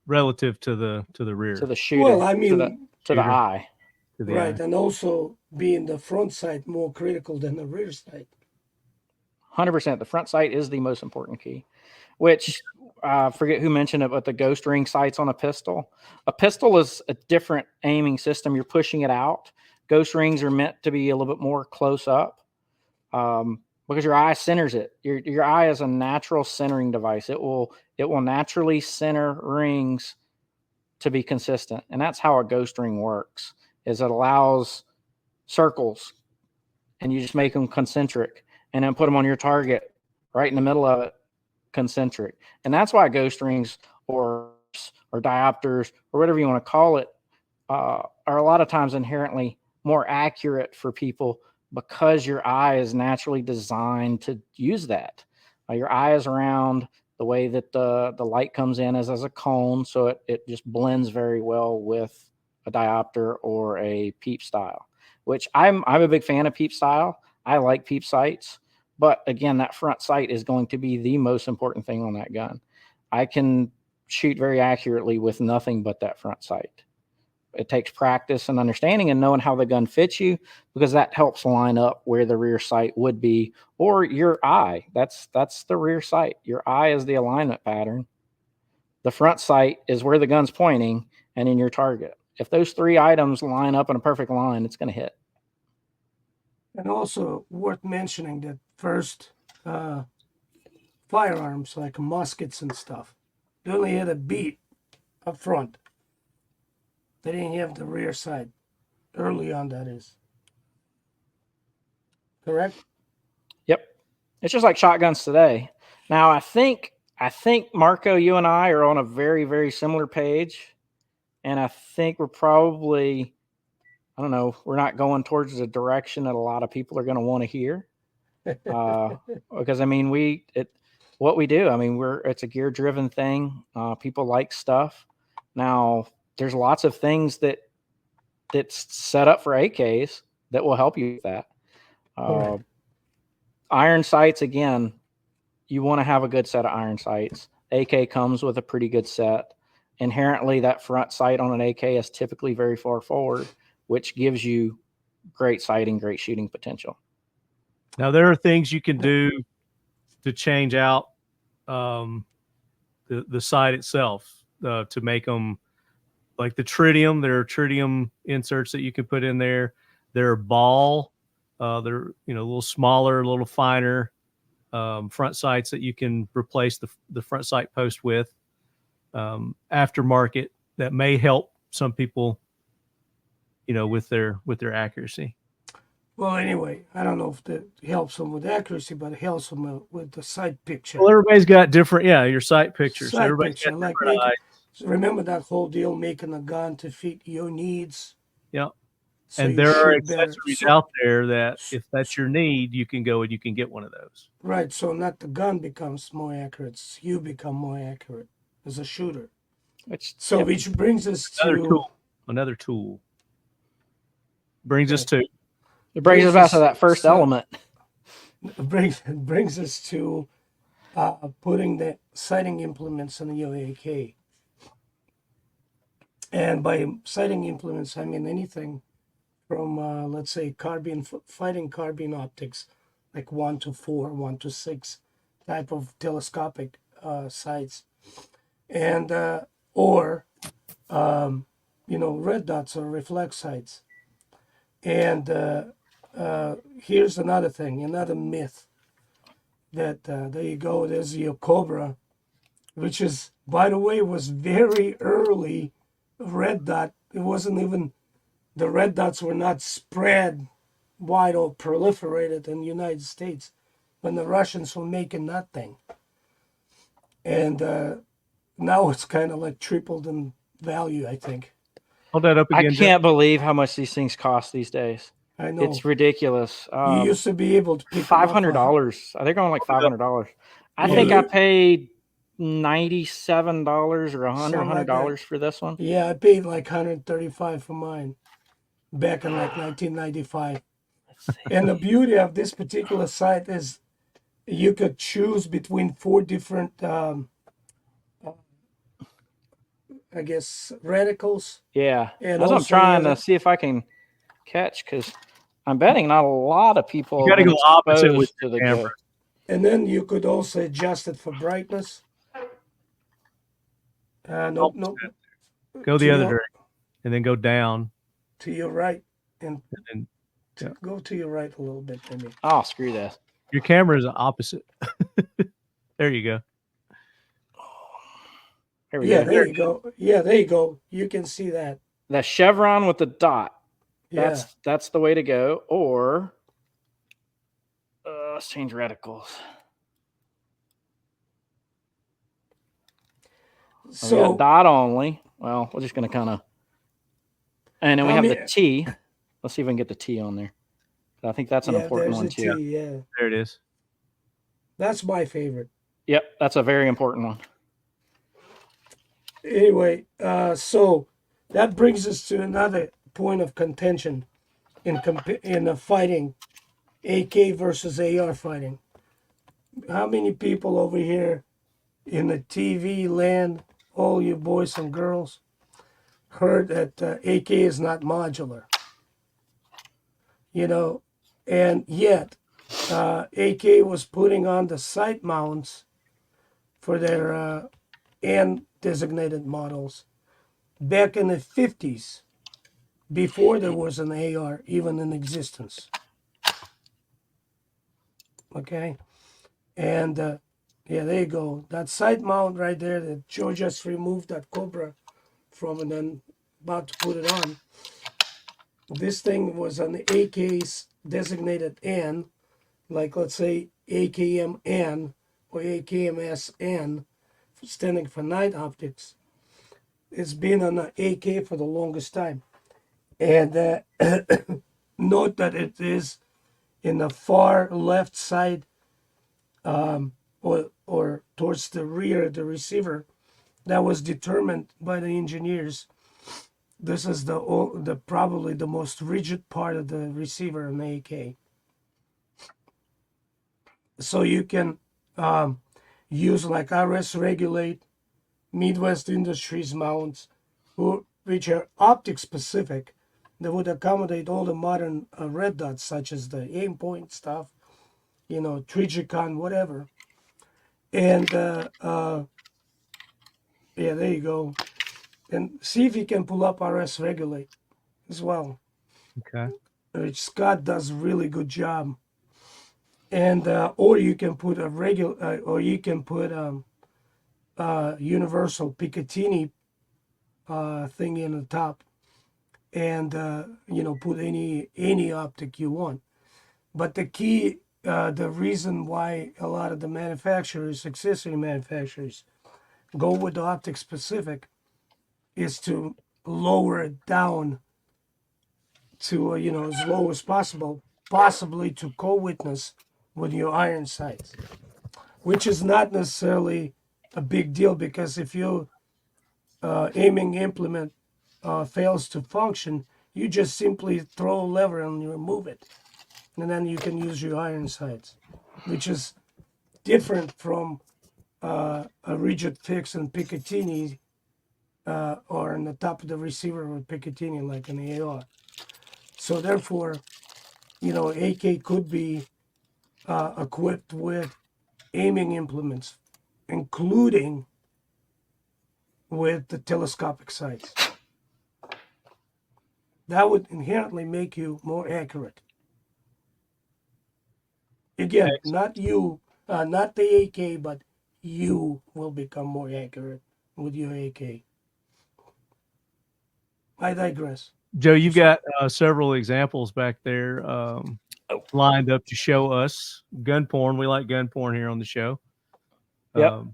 S2: Relative to the rear.
S4: To the shooter.
S1: Well, I mean,
S4: to the eye.
S2: To the
S1: right,
S2: eye.
S1: and also being the front sight more critical than the rear sight.
S4: 100%. The front sight is the most important key, which I forget who mentioned it, but the ghost ring sights on a pistol. A pistol is a different aiming system. You're pushing it out. Ghost rings are meant to be a little bit more close up because your eye centers it. Your eye is a natural centering device. It will naturally center rings to be consistent. And that's how a ghost ring works, is it allows circles and you just make them concentric and then put them on your target right in the middle of it, concentric. And that's why ghost rings or diopters or whatever you want to call it are a lot of times inherently more accurate for people because your eye is naturally designed to use that. Your eye is around, the way that the light comes in is as a cone, so it just blends very well with a diopter or a peep style, which I'm a big fan of peep style. I like peep sights, but again, that front sight is going to be the most important thing on that gun. I can shoot very accurately with nothing but that front sight. It takes practice and understanding and knowing how the gun fits you, because that helps line up where the rear sight would be, or your eye. That's the rear sight. Your eye is the alignment pattern. The front sight is where the gun's pointing and in your target. If those three items line up in a perfect line, it's going to hit.
S1: And also worth mentioning that first firearms like muskets and stuff, they only had a beat up front. They didn't have the rear sight early on, that is. Correct?
S4: Yep. It's just like shotguns today. Now, I think Marco, you and I are on a very, very similar page. And I think we're probably, I don't know, we're not going towards the direction that a lot of people are going to want to hear. Because I mean, what we do, I mean, it's a gear driven thing. People like stuff. Now, there's lots of things that's set up for AKs that will help you with that.
S1: Right.
S4: Iron sights, again, you want to have a good set of iron sights. AK comes with a pretty good set. Inherently, that front sight on an AK is typically very far forward, which gives you great sighting, great shooting potential.
S2: Now, there are things you can do to change out the sight itself to make them like the tritium. There are tritium inserts that you can put in there. They're ball. They're a little smaller, a little finer front sights that you can replace the front sight post with. Aftermarket that may help some people, with their accuracy.
S1: Well, anyway, I don't know if that helps them with accuracy, but it helps them with the sight picture.
S2: Well, everybody's got different, your sight pictures.
S1: Sight
S2: Everybody's
S1: picture,
S2: got
S1: like
S2: different eyes.
S1: remember that whole deal, making a gun to fit your needs.
S2: Yeah.
S1: So
S2: and
S1: you
S2: there are
S1: shoot better.
S2: accessories out there that if that's your need, you can go and you can get one of those.
S1: Right. So not the gun becomes more accurate, it's you become more accurate as a shooter. Which brings us to
S2: another tool. Brings us to.
S4: It brings us back to that first element.
S1: It brings us to putting the sighting implements on your AK. And by sighting implements, I mean anything from, let's say, fighting carbine optics, like 1-4, 1-6 type of telescopic sights, and or red dots or reflex sights. And here's another thing, another myth that there you go, there's your Cobra, which is, by the way, was very early red dot. It wasn't even, the red dots were not spread wide or proliferated in the United States when the Russians were making that thing. And now it's kind of like tripled in value, I think.
S2: Hold that up again.
S4: I can't believe how much these things cost these days.
S1: I know.
S4: It's ridiculous.
S1: You used to be able to pick
S4: $500. They're going like $500. I think I paid $97 or
S1: Something like
S4: $100
S1: that.
S4: for this one.
S1: Yeah, I paid like 135 for mine back in like 1995.
S4: Let's see.
S1: And the beauty of this particular sight is you could choose between 4 different, I guess, reticles.
S4: Yeah,
S1: And
S4: that's what I'm
S1: also
S4: trying
S1: you
S4: to
S1: have
S4: see if I can catch, because I'm betting not a lot of people
S2: You
S4: have
S2: got to
S4: been
S2: go opposite with
S4: exposed to
S2: your
S4: the
S2: camera.
S4: go.
S1: and then you could also adjust it for brightness. Nope, nope.
S2: Go the
S1: To
S2: other
S1: your-
S2: direction, and then go down,
S1: To your right, and
S2: and yeah.
S1: go to your right a little bit, maybe.
S4: Oh, screw this.
S2: your camera is opposite. There you go.
S4: Here we
S1: Yeah,
S4: go.
S1: there you go. Yeah, there you go. You can see that.
S4: The chevron with the dot.
S1: Yeah.
S4: That's the way to go. Or let's change reticles. So we got
S1: So
S4: dot only. Well, we're just gonna kind of, and then we
S1: I
S4: have
S1: mean-
S4: the T. Let's see if we can get the T on there. I think that's an
S1: yeah,
S4: important
S1: there's
S4: one
S1: a
S4: too.
S1: T. Yeah,
S2: There it is.
S1: that's my favorite.
S4: Yep, that's a very important one.
S1: Anyway, so that brings us to another point of contention in the fighting, AK versus AR fighting. How many people over here in the TV land, all you boys and girls, heard that AK is not modular? You know, and yet AK was putting on the sight mounts for their and designated models back in the 50s, before there was an AR even in existence. Okay, and yeah, there you go. That sight mount right there that Joe just removed that Cobra from and then about to put it on. This thing was an AK's designated N, like let's say AKMN or AKMSN, standing for night optics. It's been on the AK for the longest time. And note that it is in the far left side, or towards the rear of the receiver. That was determined by the engineers. This is the probably the most rigid part of the receiver in the AK. So you can use like RS Regulate, Midwest Industries mounts, which are optic specific, that would accommodate all the modern red dots, such as the aim point stuff, Trigicon, whatever. And yeah, there you go. And see if you can pull up RS Regulate as well,
S2: Okay.
S1: which Scott does a really good job. And or you can put a regular, or you can put universal Picatinny thing in the top, and put any optic you want. But the key, the reason why a lot of the manufacturers, accessory manufacturers, go with the optic specific is to lower it down to as low as possible, possibly to co-witness with your iron sights, which is not necessarily a big deal, because if your aiming implement fails to function, you just simply throw a lever and you remove it, and then you can use your iron sights, which is different from a rigid fix and Picatinny, or on the top of the receiver with Picatinny like an AR. So therefore, AK could be equipped with aiming implements, including with the telescopic sights. That would inherently make you more accurate. Again, not you, not the AK, but you will become more accurate with your AK. I digress.
S2: Joe, you've got several examples back there lined up to show us gun porn. We like gun porn here on the show.
S4: Yep.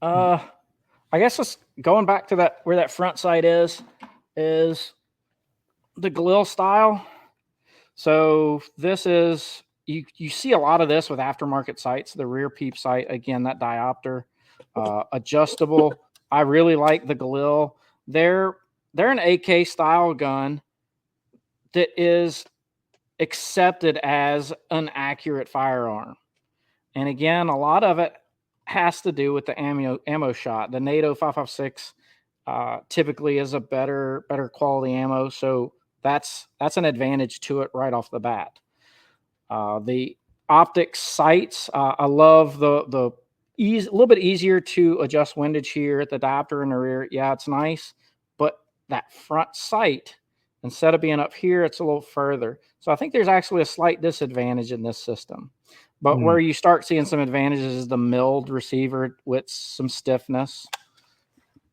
S4: I guess let's going back to that where that front sight is the Galil style. So this is you see a lot of this with aftermarket sights. The rear peep sight, again, that diopter. adjustable. I really like the Galil. They're an AK style gun that is accepted as an accurate firearm. And again, a lot of it has to do with the ammo shot. The NATO 5.56 typically is a better quality ammo, so that's an advantage to it right off the bat. The optic sights, I love the a little bit easier to adjust windage here at the diopter in the rear. Yeah, it's nice, but that front sight, instead of being up here, it's a little further. So I think there's actually a slight disadvantage in this system. But where you start seeing some advantages is the milled receiver with some stiffness.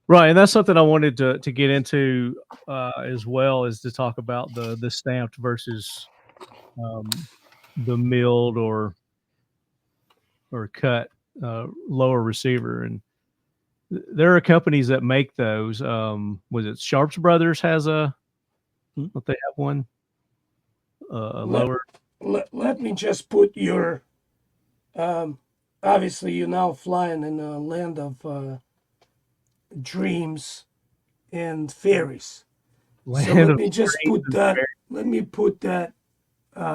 S2: Right, and that's something I wanted to get into as well, is to talk about the stamped versus the milled or cut lower receiver. And there are companies that make those. Was it Sharps Brothers has a? What they have one? Lower.
S1: Let me just put your. Obviously, you're now flying in a land of dreams and fairies. So let me just put that. Let me put that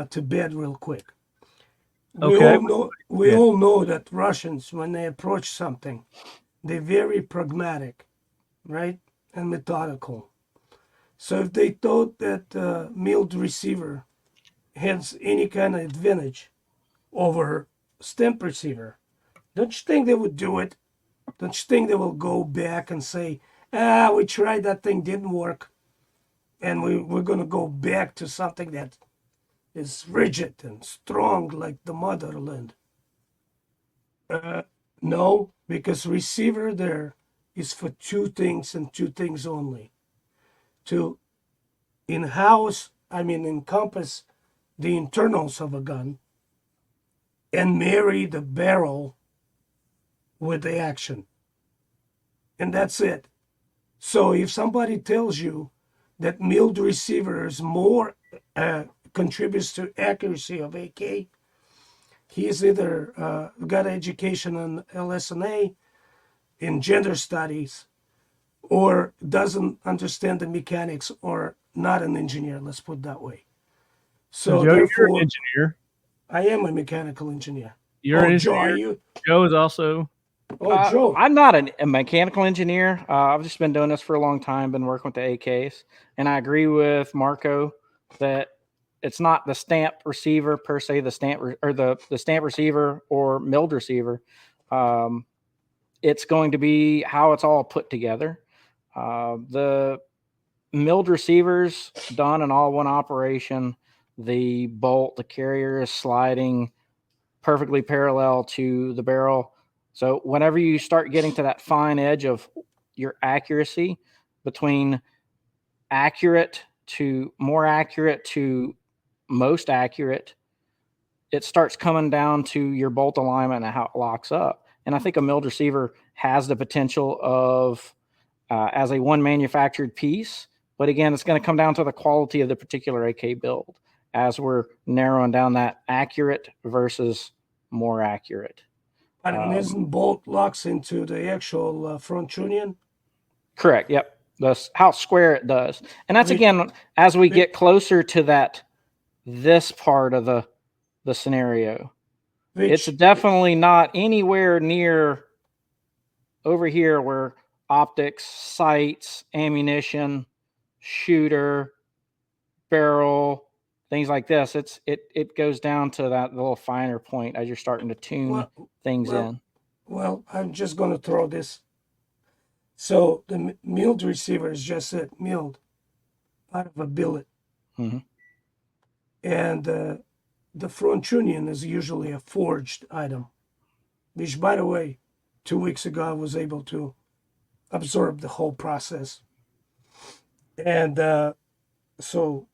S1: to bed real quick. We all know that Russians, when they approach something, they're very pragmatic, right, and methodical. So if they thought that milled receiver has any kind of advantage over stamp receiver, don't you think they would do it? Don't you think they will go back and say, we tried, that thing didn't work, and we're going to go back to something that is rigid and strong like the motherland? No, because receiver there is for two things and two things only. To encompass the internals of a gun and marry the barrel with the action. And that's it. So if somebody tells you that milled receiver is more, contributes to accuracy of AK, he's either got education in LS&A, in gender studies, or doesn't understand the mechanics, or not an engineer, let's put it that way. So
S2: Joe,
S1: therefore,
S2: you're an engineer.
S1: I am a mechanical engineer.
S2: You're an engineer.
S1: Joe, are you?
S2: Joe is also.
S1: Joe.
S4: I'm not a mechanical engineer. I've just been doing this for a long time, been working with the AKs. And I agree with Marco that it's not the stamp receiver per se, the stamp receiver or milled receiver. It's going to be how it's all put together. The milled receivers done in all one operation. The bolt, the carrier is sliding perfectly parallel to the barrel. So whenever you start getting to that fine edge of your accuracy between accurate to more accurate to most accurate, it starts coming down to your bolt alignment and how it locks up. And I think a milled receiver has the potential of as a one manufactured piece. But again, it's going to come down to the quality of the particular AK build as we're narrowing down that accurate versus more accurate.
S1: And isn't bolt locks into the actual front trunnion?
S4: Correct. Yep. That's how square it does. And that's again, as we get closer to this part of the scenario, it's definitely not anywhere near over here where optics, sights, ammunition, shooter, barrel, things like this. It goes down to that little finer point as you're starting to tune things in.
S1: Well, I'm just going to throw this. So the milled receiver is just milled out of a billet.
S4: Mm-hmm.
S1: And the front trunnion is usually a forged item, which, by the way, 2 weeks ago I was able to absorb the whole process. And so,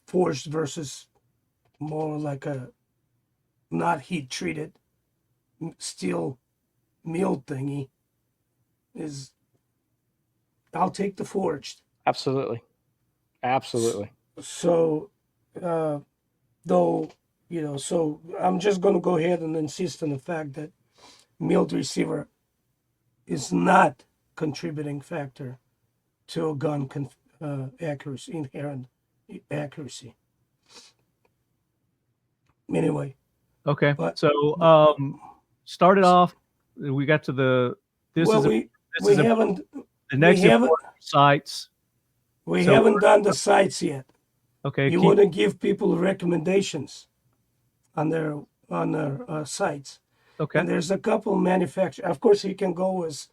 S1: forged versus more like a not heat treated steel milled thingy is, I'll take the forged.
S4: Absolutely.
S1: So, though, so I'm just going to go ahead and insist on the fact that milled receiver is not contributing factor to a gun accuracy, inherent accuracy. Anyway,
S2: Okay.
S1: but
S2: So started off, we got to the this
S1: well,
S2: is
S1: we haven't
S2: the next important sites.
S1: we
S2: So-
S1: haven't done the sites yet.
S2: Okay.
S1: You want to give people recommendations on their sites.
S2: Okay.
S1: And there's a couple manufacturers. Of course, you can go as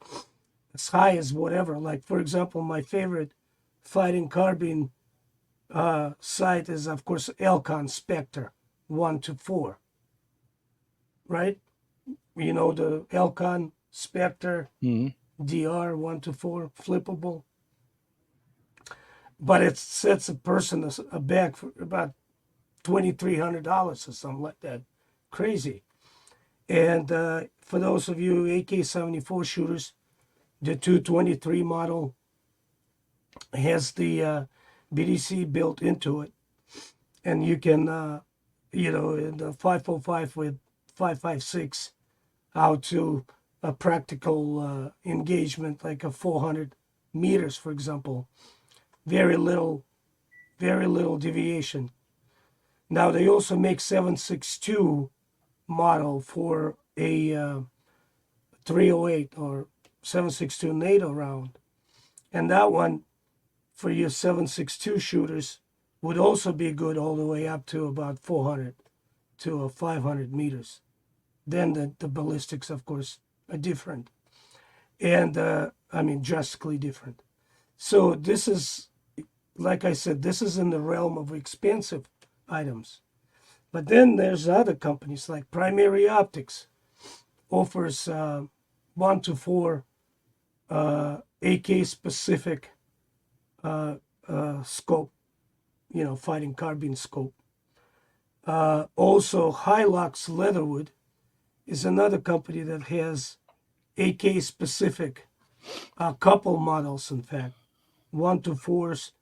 S1: high as whatever. Like, for example, my favorite fighting carbine sight is, of course, Elcon Spectre 1 to 4. Right? You know, the Elcon Spectre DR 1 to 4, flippable. But it sets a person back for about $2,300 or something like that. Crazy. And for those of you AK-74 shooters, the 223 model has the BDC built into it. And you can, in the 505 with 5.56 out to a practical engagement, like a 400 meters, for example. Very little deviation. Now, they also make 7.62 model for a 308 or 7.62 NATO round. And that one, for your 7.62 shooters, would also be good all the way up to about 400 to 500 meters. Then the ballistics, of course, are different. And, drastically different. So this is, like I said, this is in the realm of expensive items. But then there's other companies like Primary Optics offers 1 to 4 AK specific scope, fighting carbine scope. Also, Hilux Leatherwood is another company that has AK specific, a couple models, in fact, 1 to 4s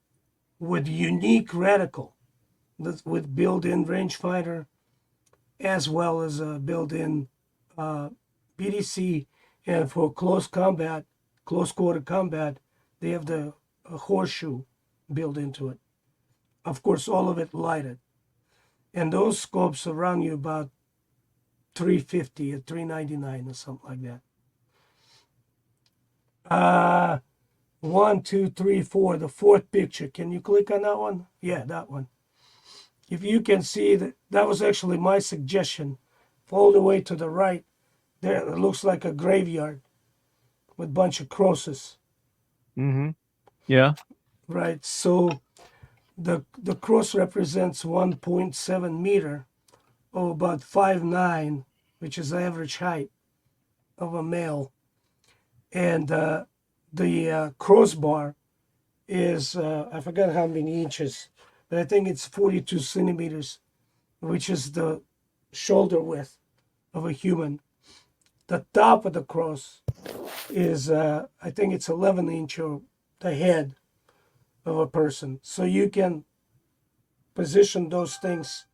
S1: with unique reticle, with built-in rangefinder, as well as a built-in BDC. And for close quarter combat, they have the horseshoe built into it. Of course, all of it lighted. And those scopes run you about $350 or $399 or something like that. 1, 2, 3, 4, the fourth picture. Can you click on that one? Yeah, that one. If you can see that was actually my suggestion. All the way to the right, there it looks like a graveyard with a bunch of crosses.
S2: Mm-hmm. Yeah.
S1: Right. So the cross represents 1.7 meter, or about 5'9", which is the average height of a male. And the crossbar is, I forgot how many inches, but I think it's 42 centimeters, which is the shoulder width of a human. The top of the cross is, I think it's 11 inch, or the head of a person. So you can position those things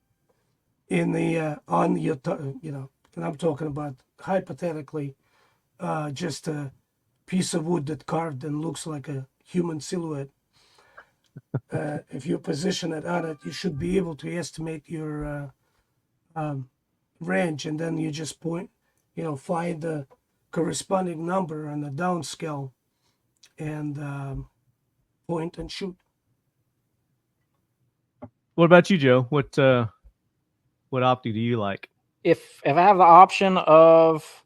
S1: in the, on your, and I'm talking about hypothetically, just a piece of wood that carved and looks like a human silhouette. If you position it on it, you should be able to estimate your range, and then you just point, find the corresponding number on the down scale and point and shoot.
S2: What about you, Joe? What optic do you like?
S4: If I have the option of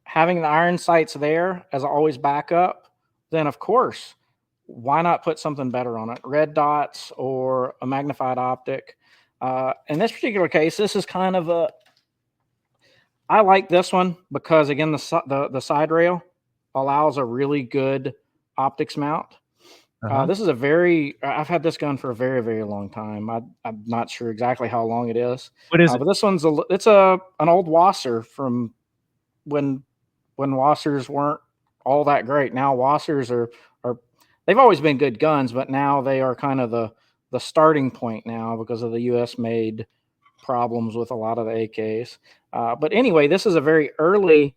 S4: having the iron sights there as always backup, then of course, why not put something better on it? Red dots or a magnified optic. In this particular case, this is kind of I like this one because, again, the side rail allows a really good optics mount. This is I've had this gun for a very, very long time. I'm not sure exactly how long it is.
S2: What is it?
S4: But this one's an old Wasser from when Wassers weren't all that great. Now Wassers are they've always been good guns, but now they are kind of the starting point now because of the U.S. made problems with a lot of the AKs. But anyway, this is a very early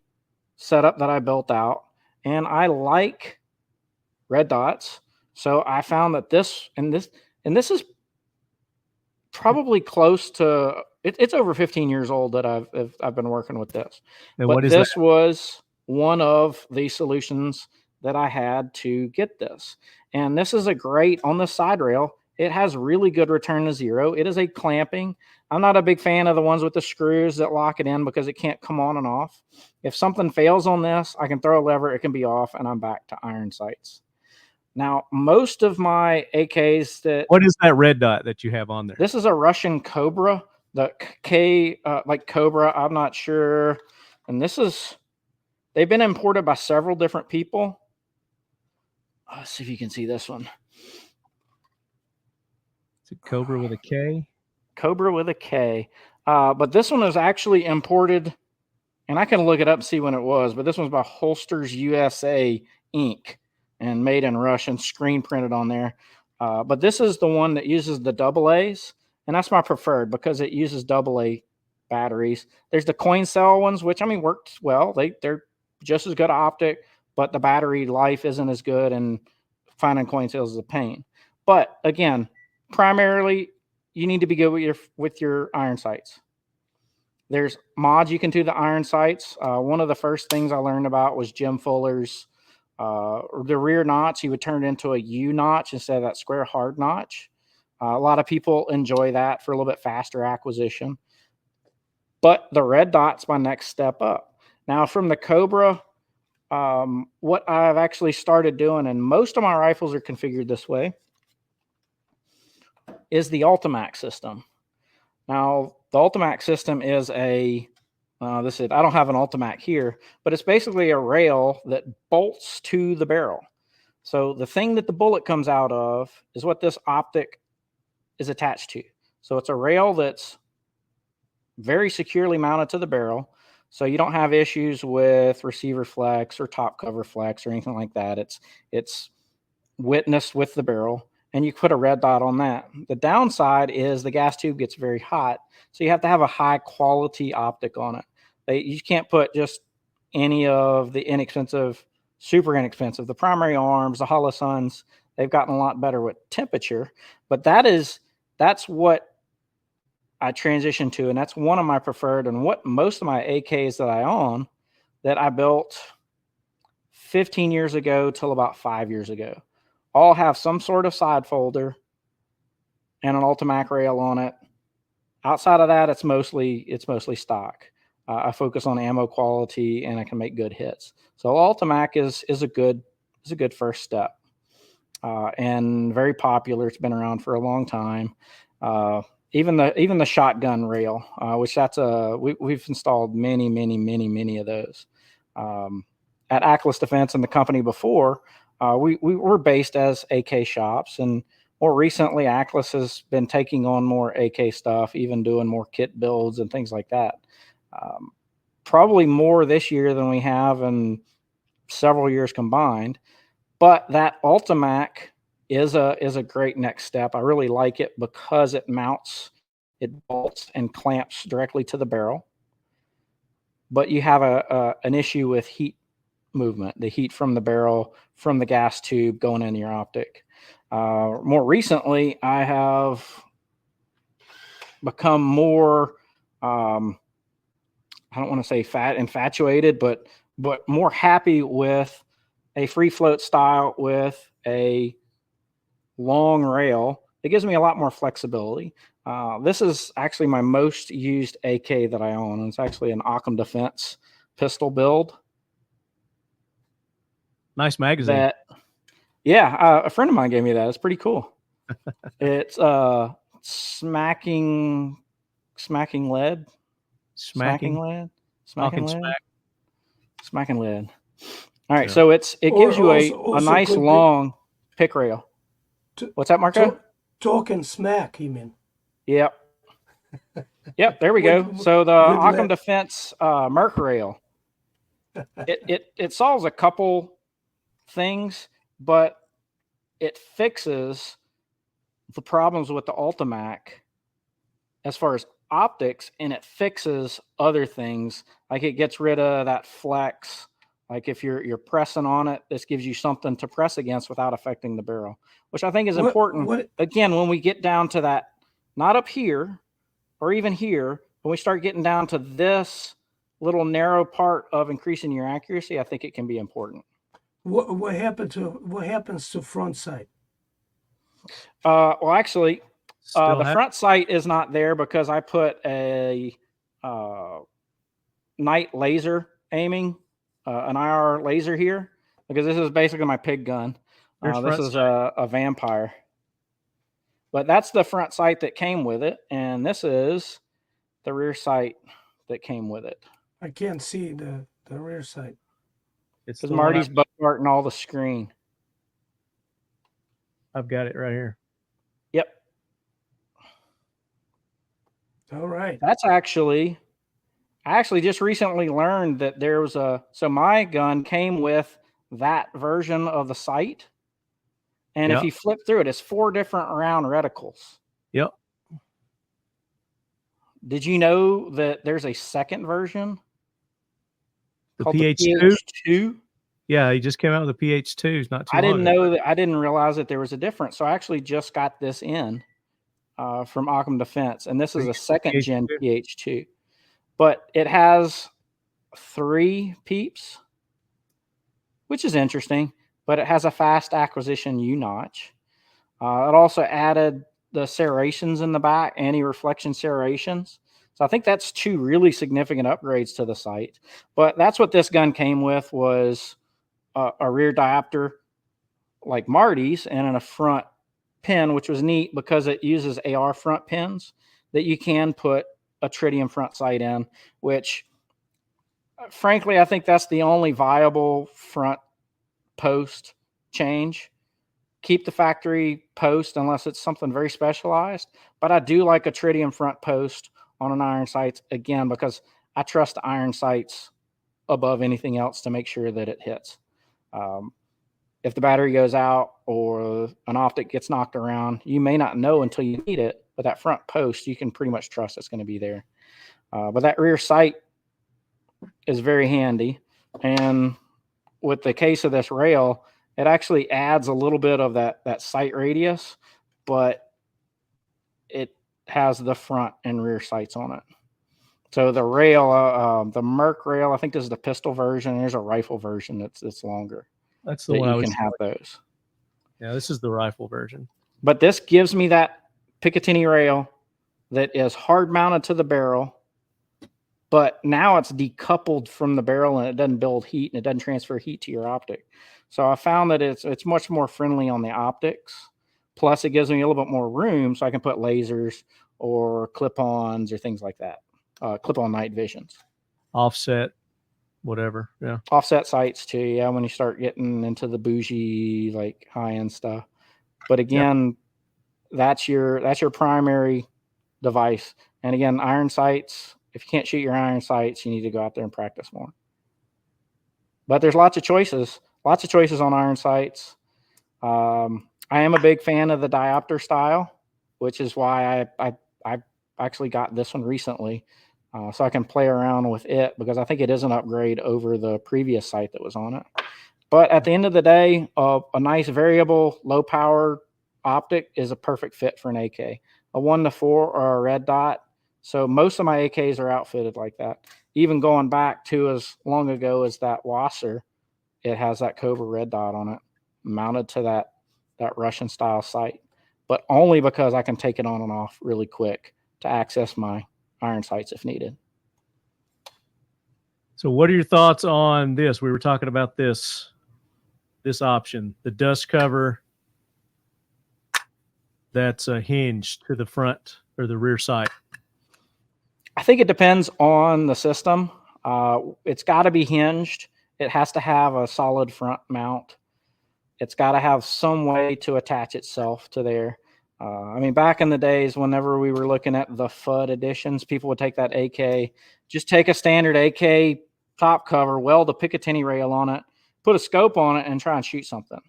S4: setup that I built out, and I like red dots. So I found that this is probably close to it's over 15 years old that I've been working with this.
S2: And
S4: but
S2: what is
S4: this
S2: that?
S4: was one of the solutions that I had to get this. And this is a great on the side rail. It has really good return to zero. It is a clamping. I'm not a big fan of the ones with the screws that lock it in because it can't come on and off. If something fails on this, I can throw a lever, it can be off, and I'm back to iron sights. Now, most of my AKs that...
S2: What is that red dot that you have on there?
S4: This is a Russian Cobra, the K, like Cobra, I'm not sure. And they've been imported by several different people. Let's see if you can see this one.
S2: It's a Cobra with a K.
S4: Cobra with a K. But this one was actually imported, and I can look it up and see when it was, but this one's by Holsters USA Inc. and made in Russian, screen printed on there. But this is the one that uses the AA's, and that's my preferred because it uses AA batteries. There's the coin cell ones, which, I mean, worked well. They're just as good optic, but the battery life isn't as good, and finding coin cells is a pain. But again, primarily, you need to be good with your iron sights. There's mods you can do the iron sights. One of the first things I learned about was Jim Fuller's the rear notch. He would turn it into a U notch instead of that square hard notch. A lot of people enjoy that for a little bit faster acquisition. But the red dot's my next step up. Now, from the Cobra, what I've actually started doing, and most of my rifles are configured this way, is the Ultimac system. Now, the Ultimac system is I don't have an Ultimac here, but it's basically a rail that bolts to the barrel. So the thing that the bullet comes out of is what this optic is attached to. So it's a rail that's very securely mounted to the barrel. So you don't have issues with receiver flex or top cover flex or anything like that. It's witnessed with the barrel, and you put a red dot on that. The downside is the gas tube gets very hot, so you have to have a high quality optic on it. You can't put just any of the inexpensive, super inexpensive, the primary arms, the Holosons. They've gotten a lot better with temperature, but that's what I transitioned to, and that's one of my preferred, and what most of my AKs that I own that I built 15 years ago till about 5 years ago all have some sort of side folder and an Ultimac rail on it. Outside of that, it's mostly stock. I focus on ammo quality, and I can make good hits. So Ultimac is a good first step, and very popular. It's been around for a long time. Even the shotgun rail, which we've installed many of those. At AKLYS Defense and the company before, we were based as AK shops, and more recently, AKLYS has been taking on more AK stuff, even doing more kit builds and things like that. Probably more this year than we have in several years combined. But that Ultimac is a great next step. I really like it because it mounts, it bolts and clamps directly to the barrel. But you have an issue with heat movement, the heat from the barrel, from the gas tube going into your optic. More recently, I have become more, I don't want to say infatuated, but more happy with a free float style with a long rail. It gives me a lot more flexibility. This is actually my most used AK that I own. It's actually an AKLYS Defense pistol build.
S2: Nice magazine.
S4: A friend of mine gave me that. It's pretty cool. It's smacking lead. Smacking lead. All right, so it gives you a nice long pick rail. What's that, Marco?
S1: Talking smack, he mean.
S4: Yep. Yep, there we go. So the AKLYS Defense Merc rail. It solves a couple things, but it fixes the problems with the Ultimac as far as optics, and it fixes other things. Like it gets rid of that flex. Like if you're pressing on it, this gives you something to press against without affecting the barrel, which I think is important. Again, when we get down to that, not up here or even here, when we start getting down to this little narrow part of increasing your accuracy, I think it can be important.
S1: What happens to front sight?
S4: Well, actually, the front sight is not there because I put a night laser aiming, an IR laser here, because this is basically my pig gun. This is a Vampire. But that's the front sight that came with it, and this is the rear sight that came with it.
S1: I can't see the rear sight.
S4: It's because Marty's bogarting all the screen.
S2: I've got it right here.
S4: Yep.
S1: All right.
S4: That's actually, I actually just recently learned that there was so my gun came with that version of the sight. And if you flip through it, it's 4 different round reticles.
S2: Yep.
S4: Did you know that there's a second version?
S2: The PH2? Yeah, he just came out with the PH2s not too long ago.
S4: I didn't know that. I didn't realize that there was a difference. So I actually just got this in from AKLYS Defense, and this is a second gen PH2. But it has 3 peeps, which is interesting. But it has a fast acquisition U-notch. It also added the serrations in the back, anti-reflection serrations. So I think that's 2 really significant upgrades to the sight. But that's what this gun came with, was a rear diopter like Marty's and a front pin, which was neat because it uses AR front pins that you can put a tritium front sight in, which frankly, I think that's the only viable front post change. Keep the factory post unless it's something very specialized, but I do like a tritium front post on an iron sights, again, because I trust the iron sights above anything else to make sure that it hits. If the battery goes out or an optic gets knocked around, you may not know until you need it, but that front post, you can pretty much trust it's going to be there. But that rear sight is very handy. And with the case of this rail, it actually adds a little bit of that sight radius, but it has the front and rear sights on it. So the rail, the Merc rail, I think this is the pistol version. There's a rifle version that's longer.
S2: That's the one
S4: you can have those.
S2: Yeah, this is the rifle version.
S4: But this gives me that Picatinny rail that is hard mounted to the barrel, but now it's decoupled from the barrel and it doesn't build heat and it doesn't transfer heat to your optic. So I found that it's much more friendly on the optics. Plus it gives me a little bit more room so I can put lasers or clip-ons or things like that. Clip-on night visions.
S2: Offset, whatever. Yeah.
S4: Offset sights too. Yeah. When you start getting into the bougie, like high-end stuff. But again, that's your primary device. And again, iron sights, if you can't shoot your iron sights, you need to go out there and practice more. But there's lots of choices on iron sights. I am a big fan of the diopter style, which is why I actually got this one recently, so I can play around with it because I think it is an upgrade over the previous sight that was on it. But at the end of the day, a nice variable low power optic is a perfect fit for an AK. A 1-4 or a red dot. So most of my AKs are outfitted like that. Even going back to as long ago as that Wasser, it has that Cobra red dot on it, mounted to that Russian style sight, but only because I can take it on and off really quick to access my iron sights if needed.
S2: So what are your thoughts on this? We were talking about this option, the dust cover that's a hinge to the front or the rear sight.
S4: I think it depends on the system. It's got to be hinged. It has to have a solid front mount. It's got to have some way to attach itself to there. I mean, back in the days, whenever we were looking at the FUD editions, people would take that AK, just take a standard AK top cover, weld a Picatinny rail on it, put a scope on it, and try and shoot something.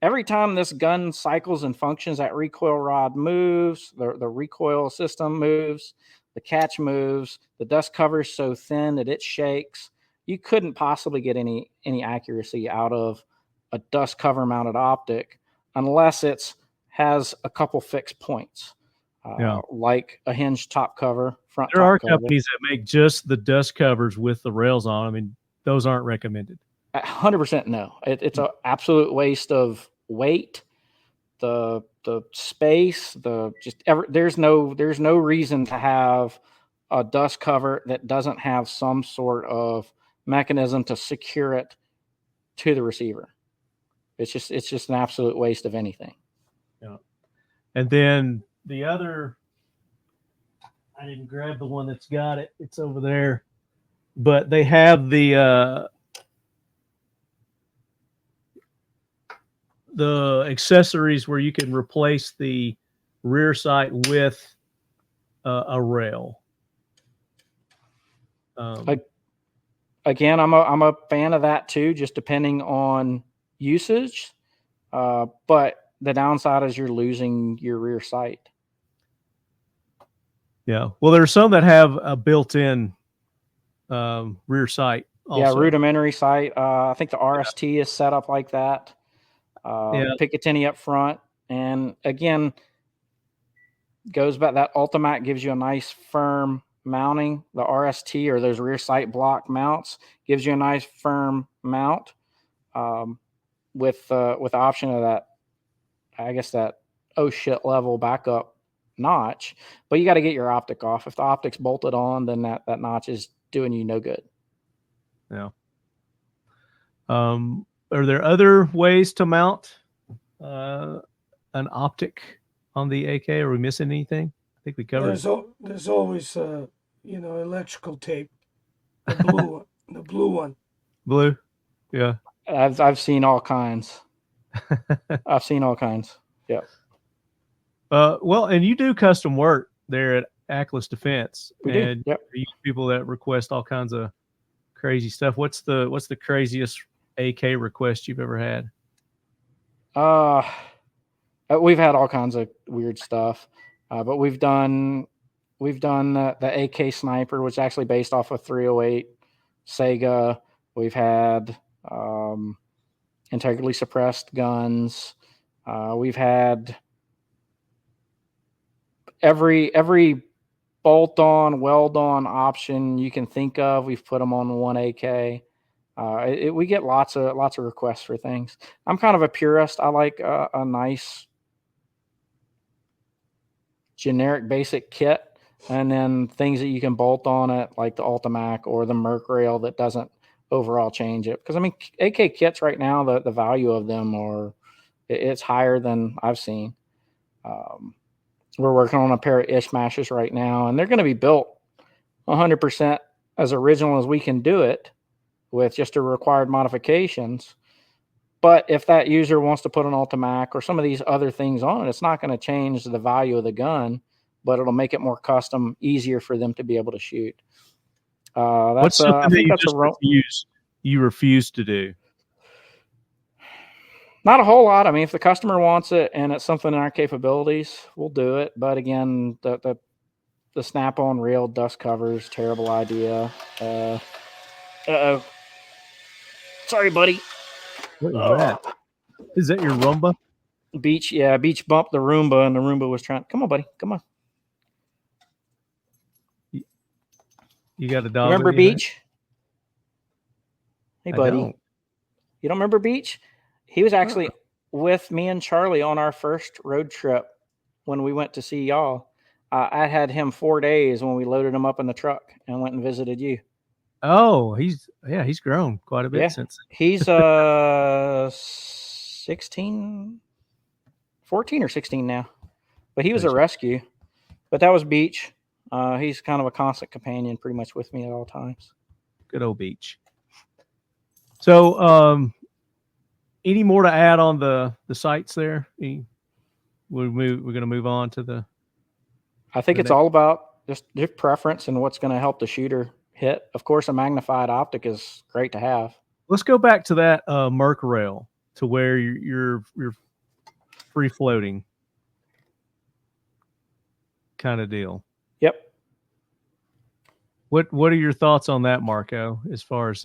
S4: Every time this gun cycles and functions, that recoil rod moves, the recoil system moves, the catch moves, the dust cover is so thin that it shakes. You couldn't possibly get any accuracy out of a dust cover mounted optic unless it's has a couple fixed points, like a hinged top cover, front
S2: There
S4: top
S2: are
S4: cover.
S2: companies that make just the dust covers with the rails on. I mean, those aren't recommended.
S4: 100% no. It's an absolute waste of weight, the space, there's no reason to have a dust cover that doesn't have some sort of mechanism to secure it to the receiver. It's just an absolute waste of anything.
S2: Yeah. And then the other, I didn't grab the one that's got it. It's over there. But they have the accessories where you can replace the rear sight with a rail.
S4: Again, I'm a fan of that too, just depending on usage. But the downside is you're losing your rear sight.
S2: Yeah. Well, there's some that have a built-in rear sight also.
S4: Yeah, rudimentary sight. I think the RST is set up like that. Picatinny up front. And again, goes back, that Ultimac gives you a nice firm mounting. The RST, or those rear sight block mounts, gives you a nice firm mount with the option of that, I guess, that oh shit level backup notch. But you got to get your optic off. If the optic's bolted on, then that notch is doing you no good.
S2: Yeah. Are there other ways to mount an optic on the AK? Are we missing anything? I think we covered.
S1: There's always electrical tape, the blue one, the blue one.
S2: Blue, yeah.
S4: I've seen all kinds. I've seen all kinds. Yeah.
S2: Well, and you do custom work there at AKLYS Defense.
S4: We do. Yep.
S2: People that request all kinds of crazy stuff. What's the craziest AK request you've ever had?
S4: We've had all kinds of weird stuff, but we've done the AK Sniper, which is actually based off of 308 Sega. We've had integrally suppressed guns. We've had every bolt-on, weld-on option you can think of. We've put them on one AK. We get lots of requests for things. I'm kind of a purist. I like a nice generic basic kit, and then things that you can bolt on it, like the Ultimac or the Merc rail, that doesn't overall change it. Because I mean, AK kits right now, the value of them it's higher than I've seen. We're working on a pair of Ishmashes right now, and they're going to be built 100% as original as we can do it, with just the required modifications. But if that user wants to put an Ultimac or some of these other things on it, it's not going to change the value of the gun, but it'll make it more custom, easier for them to be able to shoot.
S2: What's something that you refuse to do?
S4: Not a whole lot. I mean, if the customer wants it and it's something in our capabilities, we'll do it. But again, the snap-on reel dust covers, terrible idea. Uh-oh. Sorry, buddy.
S2: What is that? Is that your Roomba?
S4: Beach bumped the Roomba, and the Roomba was trying. Come on, buddy. Come on.
S2: You got a dog?
S4: Remember Beach? Hey, buddy.
S2: You
S4: don't remember Beach? He was actually with me and Charlie on our first road trip when we went to see y'all. I had him 4 days when we loaded him up in the truck and went and visited you.
S2: Oh, he's grown quite a bit since.
S4: He's 16, 14 or 16 now. But he was a rescue. But that was Beach. He's kind of a constant companion, pretty much with me at all times.
S2: Good old Beach. So, any more to add on the sights there? We're going to move on to the.
S4: I think it's all about just your preference and what's going to help the shooter hit. Of course, a magnified optic is great to have.
S2: Let's go back to that Merc rail, to where you're free floating kind of deal.
S4: Yep.
S2: What are your thoughts on that, Marco, as far as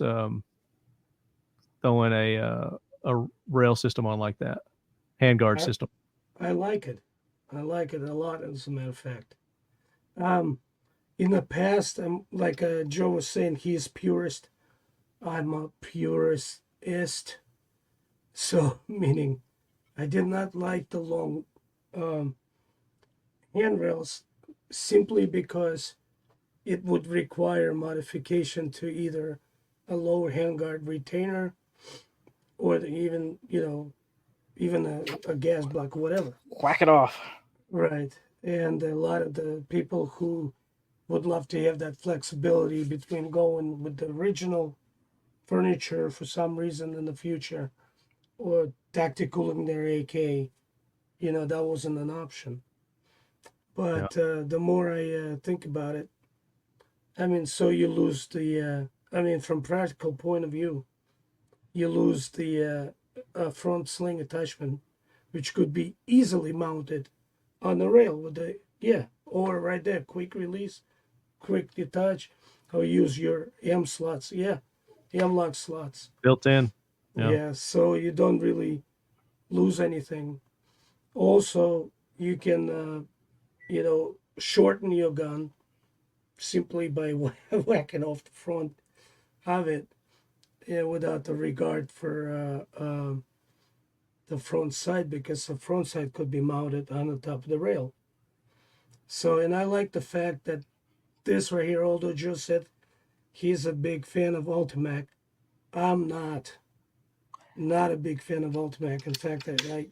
S2: throwing a rail system on like that, handguard system?
S1: I like it. I like it a lot, as a matter of fact. In the past, like Joe was saying, he's purist. I'm a purist. So, meaning I did not like the long handrails simply because it would require modification to either a lower handguard retainer or even a gas block or whatever.
S4: Whack it off.
S1: Right. And a lot of the people who would love to have that flexibility between going with the original furniture for some reason in the future or tacticaling their AK, that wasn't an option. But the more I think about it, so you lose the, from practical point of view, you lose the front sling attachment, which could be easily mounted on the rail with or right there, quick release, quick detach, or use your M slots. Yeah, M-lock slots.
S2: Built in.
S1: Yeah, so you don't really lose anything. Also, you can, shorten your gun simply by whacking off the front of it without the regard for the front side, because the front side could be mounted on the top of the rail. So, and I like the fact that this right here, although Joe said he's a big fan of Ultimac, I'm not a big fan of Ultimac. In fact, I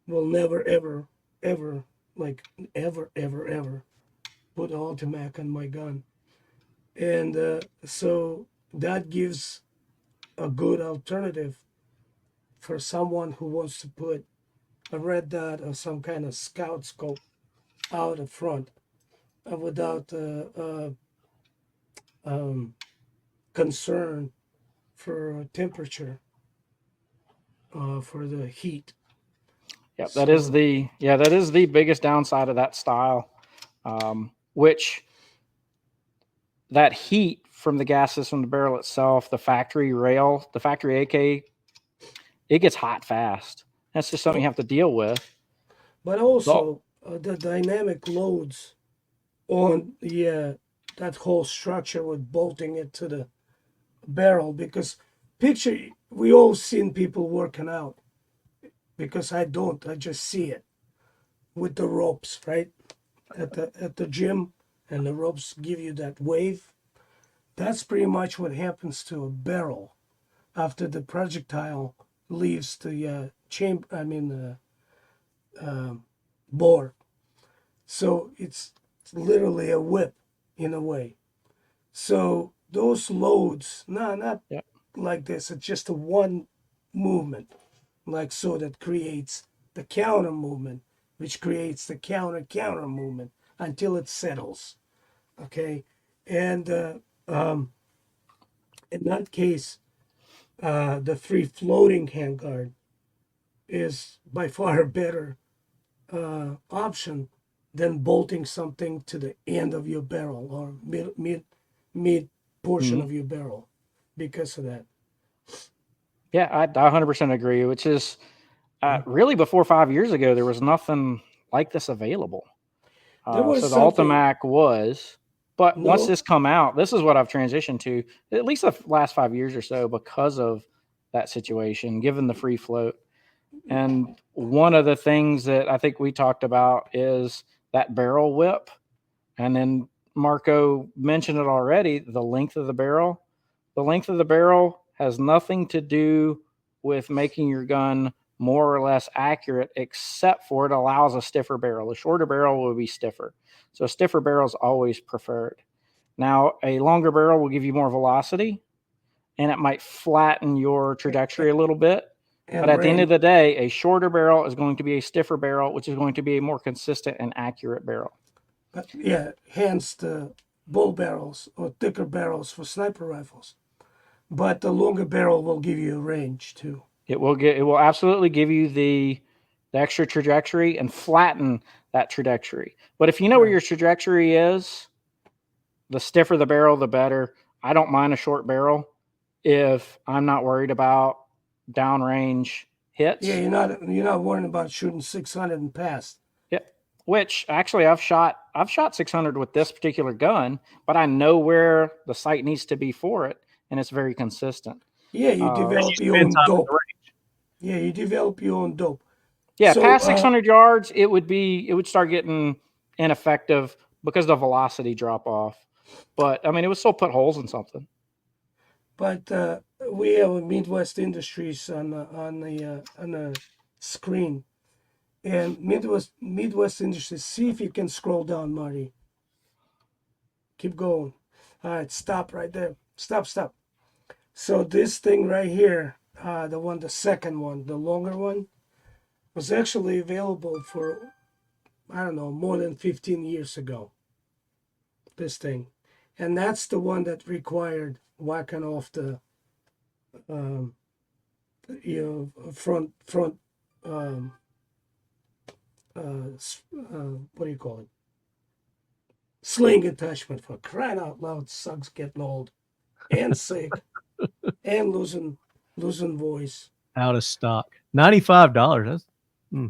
S1: will never, ever, ever, like ever, ever, ever put Ultimac on my gun. And so that gives a good alternative for someone who wants to put a red dot or some kind of scout scope out the front without concern for temperature, for the heat.
S4: Yeah, that is the biggest downside of that style, which that heat from the gas system, the barrel itself, the factory rail, the factory AK, it gets hot fast. That's just something you have to deal with.
S1: But also the dynamic loads on that whole structure with bolting it to the barrel, because we all seen people working out, because I don't, I just see it with the ropes, right, at the gym, and the ropes give you that wave. That's pretty much what happens to a barrel after the projectile leaves the bore. So it's literally a whip in a way. So those loads, not like this, it's just a one movement, like so, that creates the counter movement, which creates the counter movement until it settles. Okay, and in that case, the free floating handguard is by far a better option than bolting something to the end of your barrel or mid portion of your barrel, because of that.
S4: Yeah, I 100% agree, which is really before 5 years ago, there was nothing like this available. So the Ultimac was, but once this come out, this is what I've transitioned to, at least the last 5 years or so, because of that situation, given the free float. And one of the things that I think we talked about is that barrel whip. And then Marco mentioned it already, the length of the barrel. The length of the barrel has nothing to do with making your gun more or less accurate, except for it allows a stiffer barrel. A shorter barrel will be stiffer. So a stiffer barrel is always preferred. Now, a longer barrel will give you more velocity, and it might flatten your trajectory a little bit. But at the end of the day, a shorter barrel is going to be a stiffer barrel, which is going to be a more consistent and accurate barrel.
S1: Hence the bull barrels or thicker barrels for sniper rifles. But the longer barrel will give you a range too.
S4: It will absolutely give you the extra trajectory and flatten that trajectory. But if you know where your trajectory is, the stiffer the barrel, the better. I don't mind a short barrel if I'm not worried about downrange hits.
S1: Yeah, you're not worrying about shooting 600 and past.
S4: Yeah, which actually I've shot 600 with this particular gun, but I know where the sight needs to be for it, and it's very consistent.
S1: Yeah, you develop your own dope. Yeah, you develop your own dope.
S4: Yeah,
S1: So,
S4: past 600 yards, it would start getting ineffective because of the velocity drop off. But I mean, it would still put holes in something.
S1: But we have Midwest Industries on the screen, and Midwest Industries. See if you can scroll down, Marty. Keep going. All right, stop right there. Stop. So this thing right here, the second one, the longer one, was actually available for, I don't know, more than 15 years ago. This thing, and that's the one that required whacking off the front what do you call it, sling attachment. For crying out loud, sucks getting old and sick and losing voice.
S2: Out of stock. $95.
S1: Yeah.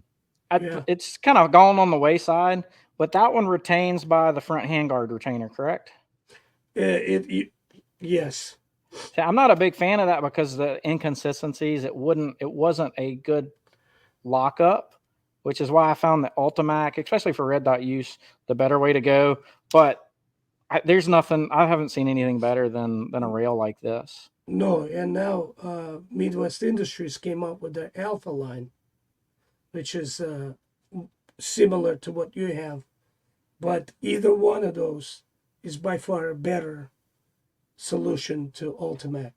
S4: It's kind of gone on the wayside, but that one retains by the front handguard retainer, correct?
S1: Yes.
S4: See, I'm not a big fan of that because of the inconsistencies. It wasn't a good lockup, which is why I found the Ultimac, especially for red dot use, the better way to go. But I haven't seen anything better than a rail like this.
S1: No, and now Midwest Industries came up with the Alpha line, which is similar to what you have, but either one of those is by far a better solution to Ultimac.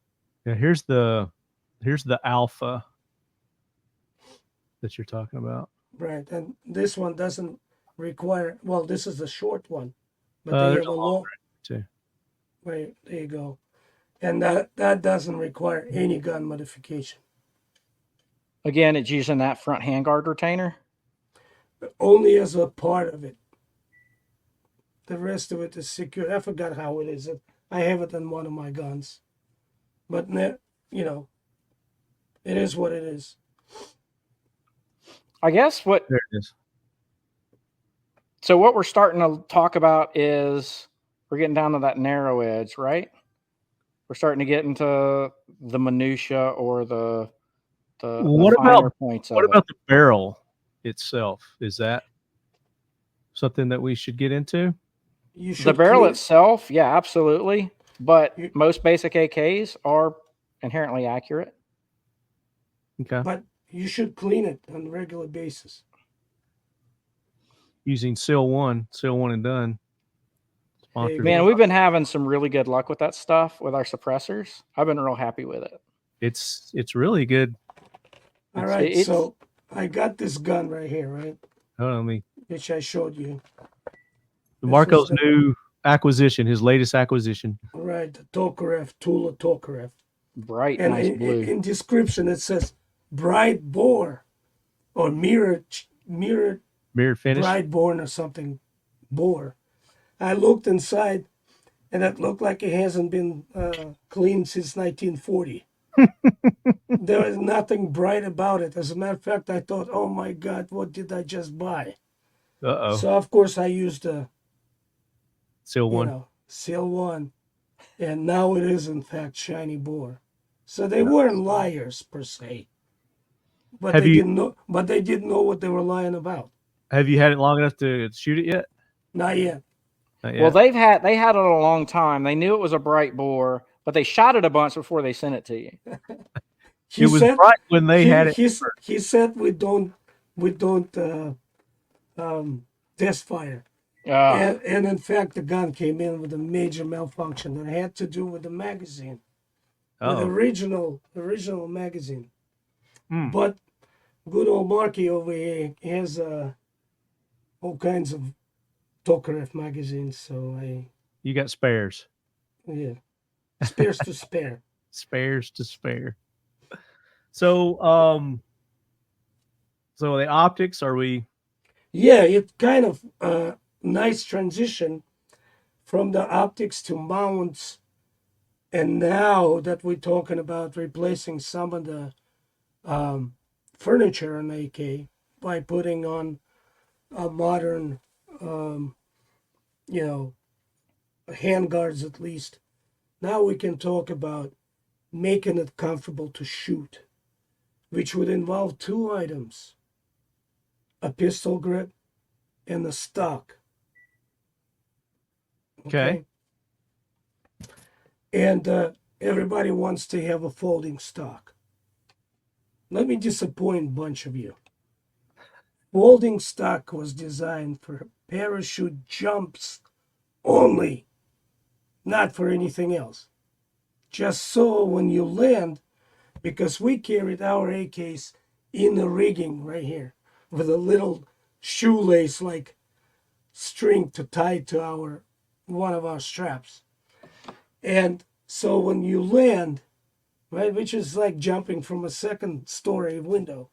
S2: Yeah, here's the Alpha that you're talking about.
S1: Right, and this one doesn't require. Well, this is the short one, but they
S2: There's
S1: have a long
S2: too.
S1: Right, there you go, and that doesn't require any gun modification.
S4: Again, it's using that front handguard retainer.
S1: Only as a part of it. The rest of it is secure. I forgot how it is. I have it on one of my guns, but you know, it is what it is.
S4: I guess
S2: There it is.
S4: So what we're starting to talk about is we're getting down to that narrow edge, right? We're starting to get into the minutia or the finer points.
S2: What about the barrel itself? Is that something that we should get into?
S4: The barrel itself, yeah, absolutely. But most basic AKs are inherently accurate.
S2: Okay.
S1: But you should clean it on a regular basis.
S2: Using Seal 1 and done.
S4: Man, we've been having some really good luck with that stuff with our suppressors. I've been real happy with it.
S2: It's really good.
S1: All right, so I got this gun right here, right?
S2: Hold on,
S1: which I showed you.
S2: Marco's new acquisition, his latest acquisition.
S1: Right, the Tokarev, Tula Tokarev.
S4: Bright, and nice blue.
S1: In description, it says bright bore or mirrored
S2: finish,
S1: bright born or something, bore. I looked inside, and it looked like it hasn't been cleaned since 1940. There was nothing bright about it. As a matter of fact, I thought, oh my God, what did I just buy?
S2: Uh-oh.
S1: So, of course, I used the
S2: Seal 1.
S1: Seal 1. And now it is, in fact, shiny bore. So they weren't liars, per se. But they didn't know what they were lying about.
S2: Have you had it long enough to shoot it yet?
S1: Not yet.
S4: Well, they had it a long time. They knew it was a bright bore, but they shot it a bunch before they sent it to you.
S2: It was bright when they had it.
S1: He said we don't test fire. And in fact, the gun came in with a major malfunction that had to do with the magazine, the original magazine. But good old Marky over here has all kinds of Tokarev magazines, so
S2: you got spares.
S1: Yeah, spares to spare.
S2: Spares to spare. So, so the optics, are we?
S1: Yeah, it's kind of nice transition from the optics to mounts, and now that we're talking about replacing some of the furniture on AK by putting on a modern, handguards at least, now we can talk about making it comfortable to shoot, which would involve two items: a pistol grip and a stock.
S2: Okay.
S1: And everybody wants to have a folding stock. Let me disappoint a bunch of you. Folding stock was designed for parachute jumps only, not for anything else. Just so when you land, because we carried our AKs in the rigging right here with a little shoelace like string to tie to one of our straps. And so when you land, right, which is like jumping from a second story window,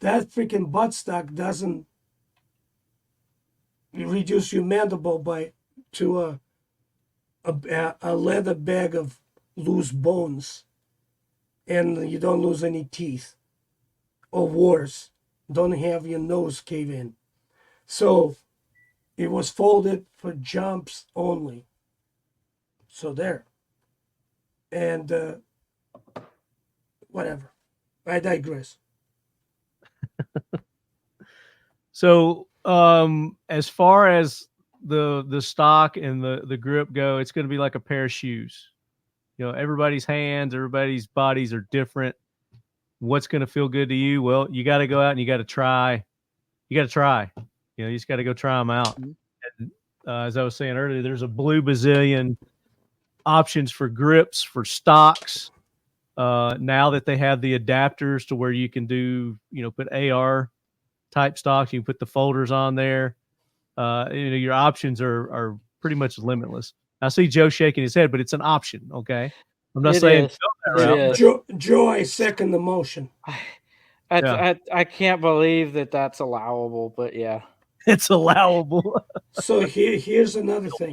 S1: that freaking buttstock doesn't reduce your mandible to a leather bag of loose bones, and you don't lose any teeth, or worse, don't have your nose cave in. So it was folded for jumps only. So there. And whatever. I digress.
S2: So, as far as the stock and the grip go, it's going to be like a pair of shoes. Everybody's hands, everybody's bodies are different. What's going to feel good to you? Well, you got to go out and you got to try. You just got to go try them out. And, as I was saying earlier, there's a blue bazillion options for grips, for stocks. Now that they have the adapters to where you can do, put AR type stocks, you can put the folders on there. Your options are pretty much limitless. I see Joe shaking his head, but it's an option. Okay. I'm not saying
S1: Joe, I second the motion.
S4: I can't believe that's allowable, but yeah.
S2: It's allowable.
S1: So here's another thing: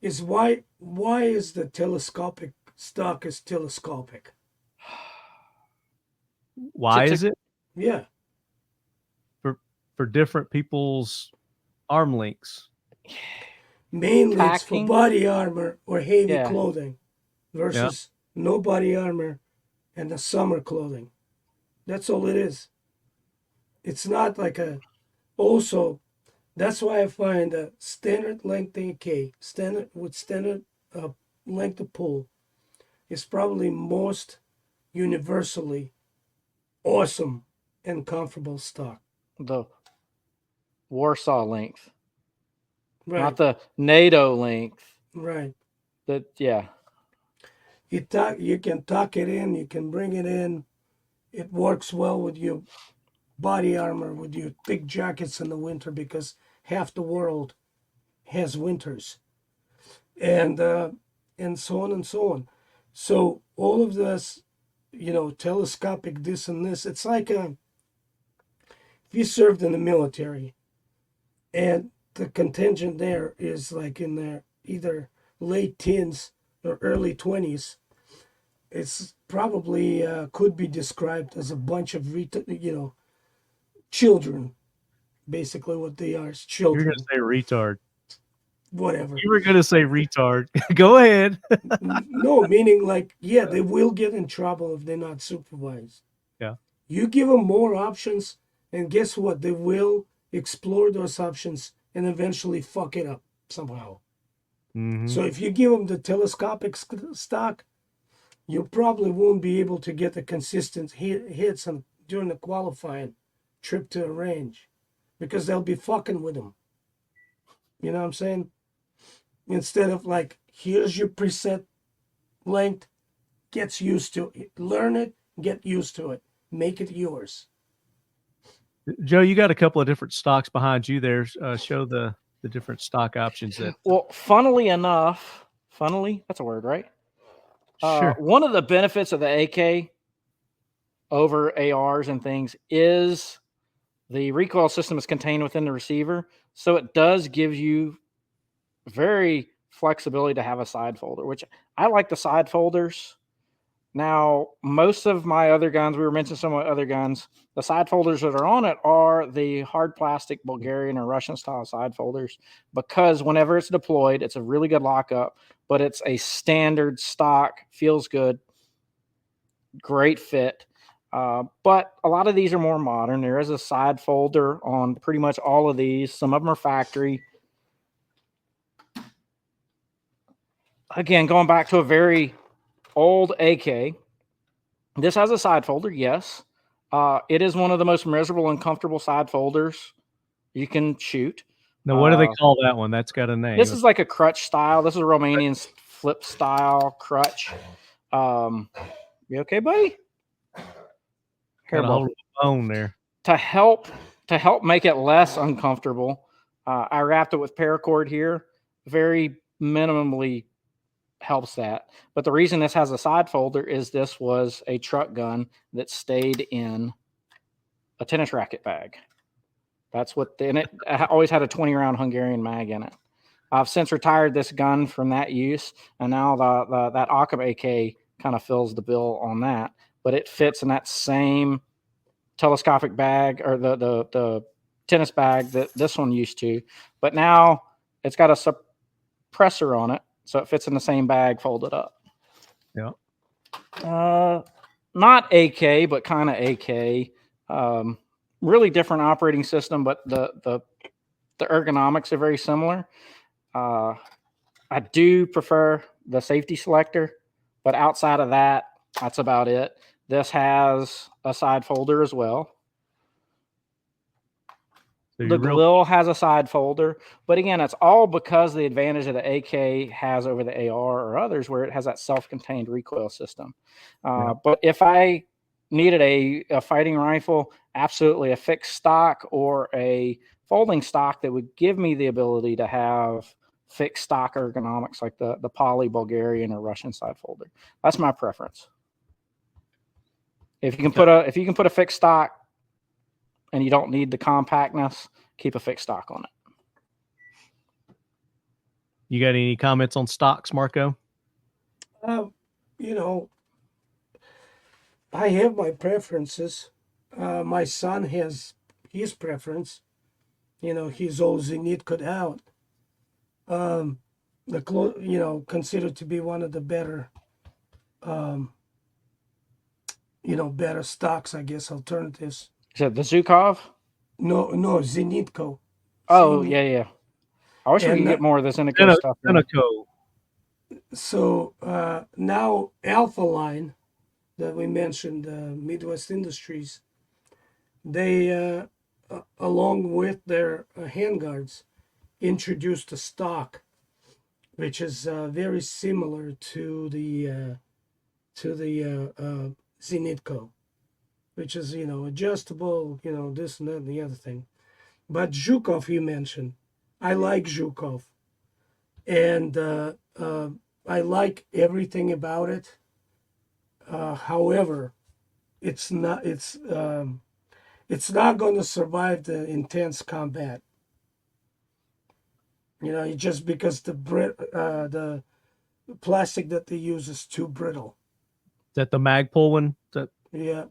S1: is why is the telescopic stock is telescopic?
S2: Why is it?
S1: Yeah.
S2: For different people's arm lengths.
S1: Mainly it's for body armor or heavy clothing versus no body armor and the summer clothing. That's all it is. It's not like also, that's why I find a standard length AK, standard length of pull, is probably most universally awesome and comfortable stock.
S4: The Warsaw length.
S1: Right.
S4: Not the NATO length.
S1: Right.
S4: Yeah.
S1: You can tuck it in, you can bring it in. It works well with your body armor, with your thick jackets in the winter, because half the world has winters. And so on and so on. So all of this, telescopic this and this, it's like if you served in the military and the contingent there is like in their either late teens or early 20s, it's probably could be described as a bunch of children. Basically what they are is children.
S2: You're going to say retard.
S1: Whatever.
S2: You were going to say retard. Go ahead.
S1: No, meaning like, they will get in trouble if they're not supervised.
S2: Yeah.
S1: You give them more options, and guess what? They will explore those options and eventually fuck it up somehow.
S2: Mm-hmm.
S1: So if you give them the telescopic stock, you probably won't be able to get the consistent hits during the qualifying trip to a range, because they'll be fucking with them. You know what I'm saying? Instead of like, here's your preset length, gets used to it. Learn it, get used to it, make it yours.
S2: Joe, you got a couple of different stocks behind you there. Show the different stock options.
S4: Well, funnily enough, that's a word, right?
S2: Sure.
S4: One of the benefits of the AK over ARs and things is the recoil system is contained within the receiver. So it does give you very flexibility to have a side folder, which I like the side folders. Now, most of my other guns, we were mentioning some of my other guns, the side folders that are on it are the hard plastic Bulgarian or Russian style side folders, because whenever it's deployed, it's a really good lockup, but it's a standard stock, feels good, great fit. But a lot of these are more modern. There is a side folder on pretty much all of these. Some of them are factory. Again, going back to a very old AK, this has a side folder, yes. It is one of the most miserable and comfortable side folders you can shoot.
S2: Now, what do they call that one? That's got a name.
S4: This is like a crutch style. This is a Romanian flip style crutch. You okay, buddy?
S2: Got a hold of the bone there.
S4: To help make it less uncomfortable, I wrapped it with paracord here. Very minimally helps that. But the reason this has a side folder is this was a truck gun that stayed in a tennis racket bag. That's what, and it always had a 20-round Hungarian mag in it. I've since retired this gun from that use, and now that Occam AK kind of fills the bill on that. But it fits in that same telescopic bag, or the tennis bag that this one used to. But now it's got a suppressor on it, so it fits in the same bag folded up.
S2: Yeah.
S4: Not AK, but kind of AK. Really different operating system, but the ergonomics are very similar. I do prefer the safety selector, but outside of that, that's about it. This has a side folder as well.
S2: So
S4: The Glil has a side folder, but again, it's all because the advantage of the AK has over the AR or others, where it has that self-contained recoil system. But if I needed a fighting rifle, absolutely a fixed stock or a folding stock that would give me the ability to have fixed stock ergonomics, like the poly Bulgarian or Russian side folder. That's my preference. If you can put a fixed stock and you don't need the compactness, keep a fixed stock on it.
S2: You got any comments on stocks, Marco?
S1: You know, I have my preferences. My son has his preference. You know, he's all Zenit cut out. Considered to be one of the better, better stocks, I guess, alternatives.
S4: Is it the Zukov?
S1: No, Zenitco.
S4: Oh, yeah. I wish we could get more of this Zenitco stuff.
S2: Zenitco.
S1: So now Alpha Line that we mentioned, Midwest Industries, they, along with their handguards, introduced a stock, which is very similar to the Zenitco, which is, adjustable, this and that and the other thing. But Zhukov, you mentioned, I like Zhukov, and I like everything about it. However, it's not going to survive the intense combat. Just because the plastic that they use is too brittle.
S2: Is that the Magpul one?
S1: Yeah.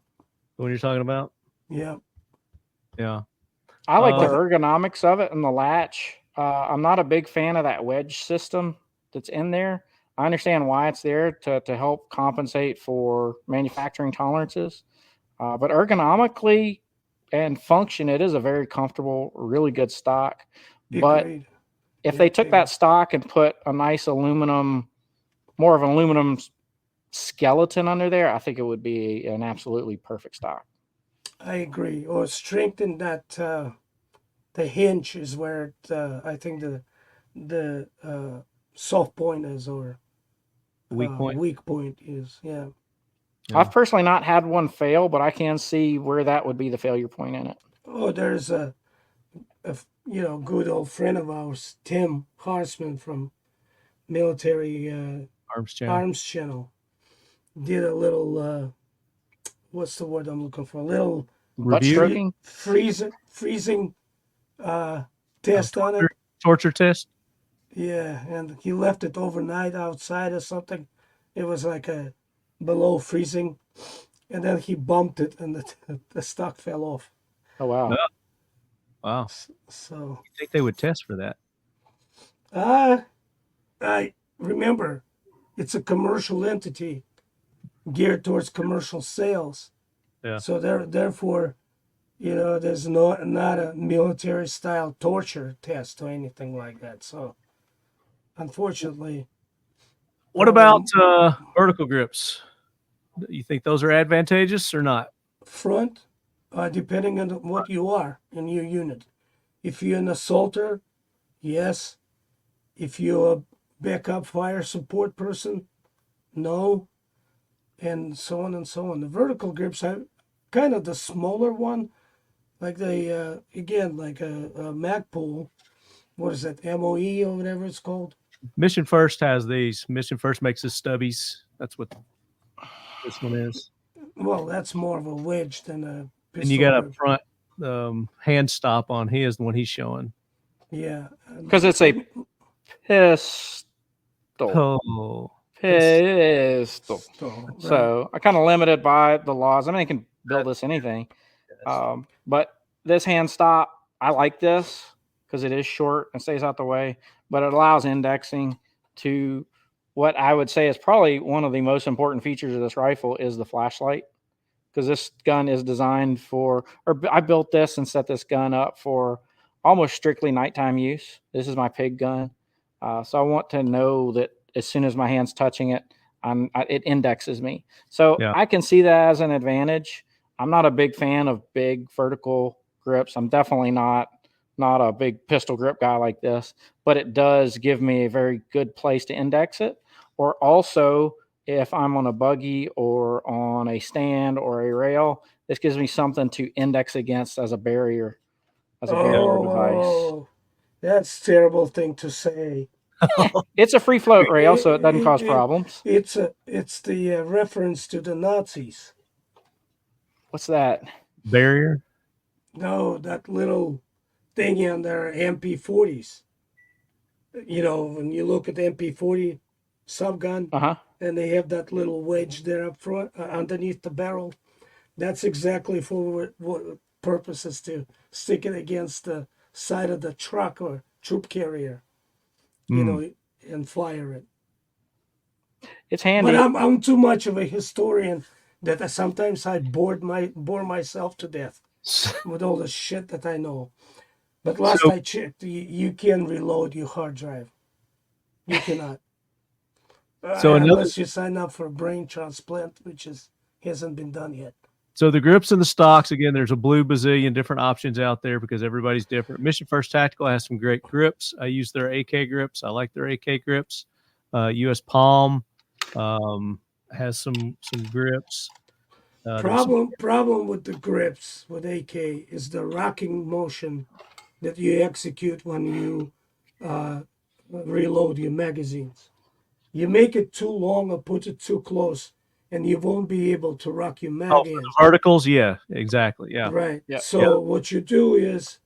S2: The one you're talking about?
S1: Yeah.
S2: Yeah.
S4: I like the ergonomics of it and the latch. I'm not a big fan of that wedge system that's in there. I understand why it's there to help compensate for manufacturing tolerances. But ergonomically and function, it is a very comfortable, really good stock. But if they took that stock and put a nice more of an aluminum skeleton under there, I think it would be an absolutely perfect stock.
S1: I agree. Or strengthen that, the hinge is where I think the soft point is, or
S2: weak
S1: point is. Yeah.
S4: I've personally not had one fail, but I can see where that would be the failure point in it.
S1: Oh, there's a good old friend of ours, Tim Harsman from Military Arms Channel, did a little what's the word I'm looking for? A little
S4: review,
S1: freezing test on it.
S2: Torture test.
S1: Yeah, and he left it overnight outside or something. It was like a below freezing, and then he bumped it, and the stock fell off.
S4: Oh wow.
S2: Wow.
S1: So
S2: I think they would test for that.
S1: I remember it's a commercial entity geared towards commercial sales.
S2: Yeah.
S1: So therefore, there's not a military style torture test or anything like that. So unfortunately,
S2: What about vertical grips? You think those are advantageous or not?
S1: front, depending on what you are in your unit. If you're an assaulter, yes. If you're a backup fire support person, no. And so on and so on. The vertical grips are kind of the smaller one, like again, like a Magpul. What is that, MOE or whatever it's called?
S2: Mission First has these. Mission First makes the stubbies. That's what this one is.
S1: Well, that's more of a wedge than a pistol
S2: And you got
S1: grip.
S2: a front hand stop on his, the one he's showing.
S1: Yeah.
S4: Because it's a pistol.
S2: Oh,
S4: Pistol.
S1: Right.
S4: So I kind of limited by the laws. I mean, I can build this anything. But this hand stop, I like this because it is short and stays out the way, but it allows indexing to what I would say is probably one of the most important features of this rifle is the flashlight. Because this gun is designed for, or I built this and set this gun up for almost strictly nighttime use. This is my pig gun. So I want to know that as soon as my hand's touching it, it indexes me. So
S2: Yeah.
S4: I can see that as an advantage. I'm not a big fan of big vertical grips. I'm definitely not a big pistol grip guy like this, but it does give me a very good place to index it. Or also, if I'm on a buggy or on a stand or a rail, this gives me something to index against as a barrier device.
S1: Oh, that's a terrible thing to say.
S4: It's a free float rail, so it doesn't cause problems.
S1: It's the reference to the Nazis.
S4: What's that?
S2: barrier.
S1: No, that little thingy on their MP40s. When you look at the MP40 subgun, and they have that little wedge there up front, underneath the barrel. That's exactly for what purposes to stick it against the side of the truck or troop carrier, and fire it.
S4: It's handy.
S1: But I'm too much of a historian that sometimes I bore myself to death with all the shit that I know. But last I checked, you can reload your hard drive. You cannot. Unless you sign up for a brain transplant, which hasn't been done yet.
S2: So the grips and the stocks, again, there's a blue bazillion different options out there because everybody's different. Mission First Tactical has some great grips. I use their AK grips. I like their AK grips. US Palm has some grips.
S1: Problem with the grips with AK is the rocking motion that you execute when you reload your magazines. You make it too long or put it too close, and you won't be able to rock your mag in.
S2: Verticals, yeah, exactly, yeah.
S1: Right. Yep. So what you do is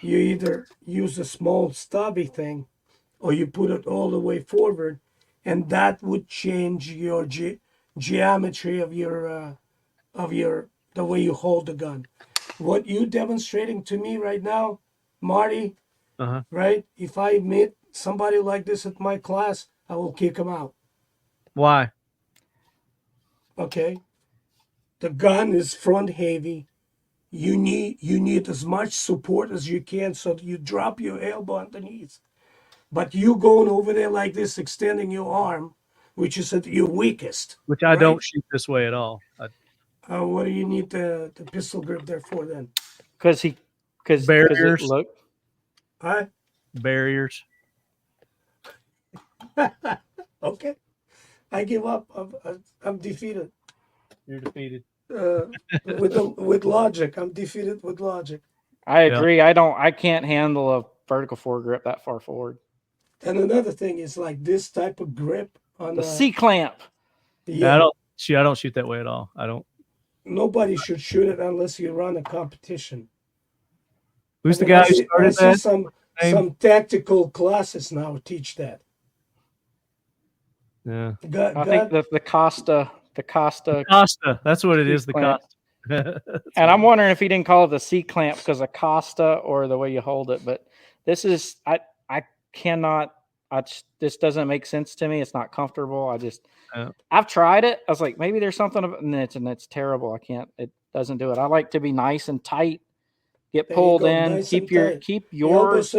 S1: you either use a small stubby thing, or you put it all the way forward, and that would change your geometry of the way you hold the gun. What you demonstrating to me right now, Marty, right? If I meet somebody like this at my class, I will kick him out.
S2: Why?
S1: Okay. The gun is front heavy. You need as much support as you can so that you drop your elbow underneath. But you going over there like this, extending your arm, which is at your weakest.
S2: Which I don't shoot this way at all.
S1: What do you need the pistol grip there for then?
S4: Because
S2: barriers.
S4: Look.
S1: Huh?
S2: Barriers.
S1: Okay. I give up. I'm defeated.
S2: You're defeated.
S1: With logic. I'm defeated with logic.
S4: I agree. Yeah. I can't handle a vertical foregrip that far forward.
S1: And another thing is like this type of grip on
S4: the C-clamp.
S2: Yeah. I don't shoot that way at all. I don't.
S1: Nobody should shoot it unless you run a competition.
S2: Who's the guy who started that? name?
S1: some tactical classes now teach that.
S2: Yeah.
S4: I think the Costa.
S2: Costa. That's what it is. The
S4: clamp.
S2: Costa.
S4: And I'm wondering if he didn't call it the C clamp because of Costa or the way you hold it. But this is I cannot. This doesn't make sense to me. It's not comfortable. I've tried it. I was like, maybe there's something about and it's terrible. I can't. It doesn't do it. I like to be nice and tight. Get pulled in.
S1: Nice
S4: keep
S1: and tight.
S4: yours.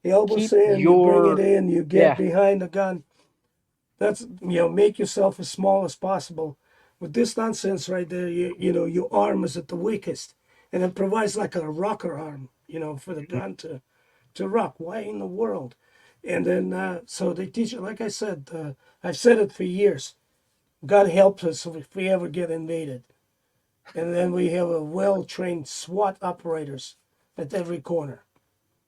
S1: Elbows in. You bring it in. You get behind the gun. That's make yourself as small as possible. With this nonsense right there, your arm is at the weakest, and it provides like a rocker arm, for the gun to rock. Why in the world? And then so they teach it. Like I said, I've said it for years. God helps us if we ever get invaded. And then we have a well-trained SWAT operators at every corner.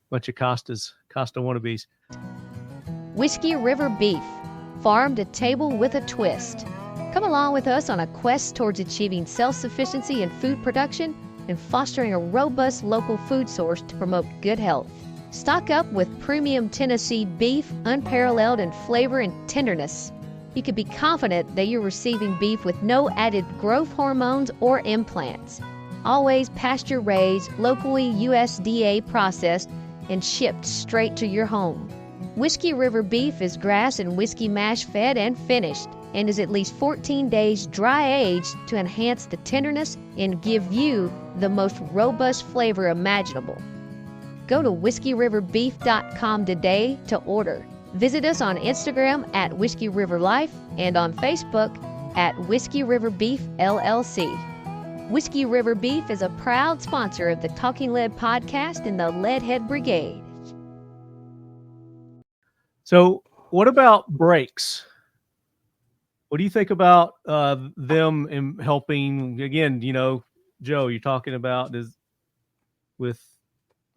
S2: Bunch of Costa wannabes.
S3: Whiskey River Beef, farm to table with a twist. Come along with us on a quest towards achieving self-sufficiency in food production and fostering a robust local food source to promote good health. Stock up with premium Tennessee beef, unparalleled in flavor and tenderness. You can be confident that you're receiving beef with no added growth hormones or implants. Always pasture-raised, locally USDA processed, and shipped straight to your home. Whiskey River Beef is grass and whiskey mash fed and finished, and is at least 14 days dry aged to enhance the tenderness and give you the most robust flavor imaginable. Go to whiskeyriverbeef.com today to order. Visit us on Instagram at Whiskey River Life and on Facebook at Whiskey River Beef LLC. Whiskey River Beef is a proud sponsor of the Talking Lead podcast and the Leadhead Brigade.
S2: So what about brakes? What do you think about them in helping? Again, Joe, you're talking about with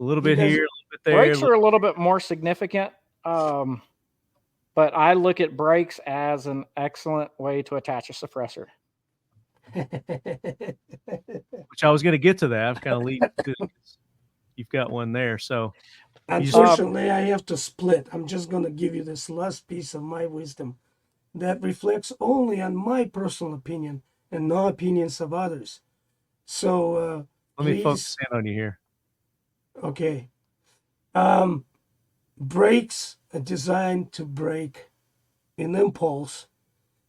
S2: a little bit here, a little bit there.
S4: Brakes are a little bit more significant, but I look at brakes as an excellent way to attach a suppressor.
S2: Which I was going to get to that. I'm kind of leading to you've got one there. So
S1: unfortunately, I have to split. I'm just going to give you this last piece of my wisdom that reflects only on my personal opinion and no opinions of others. So
S2: let me focus in on you here.
S1: Okay. Brakes are designed to brake in impulse.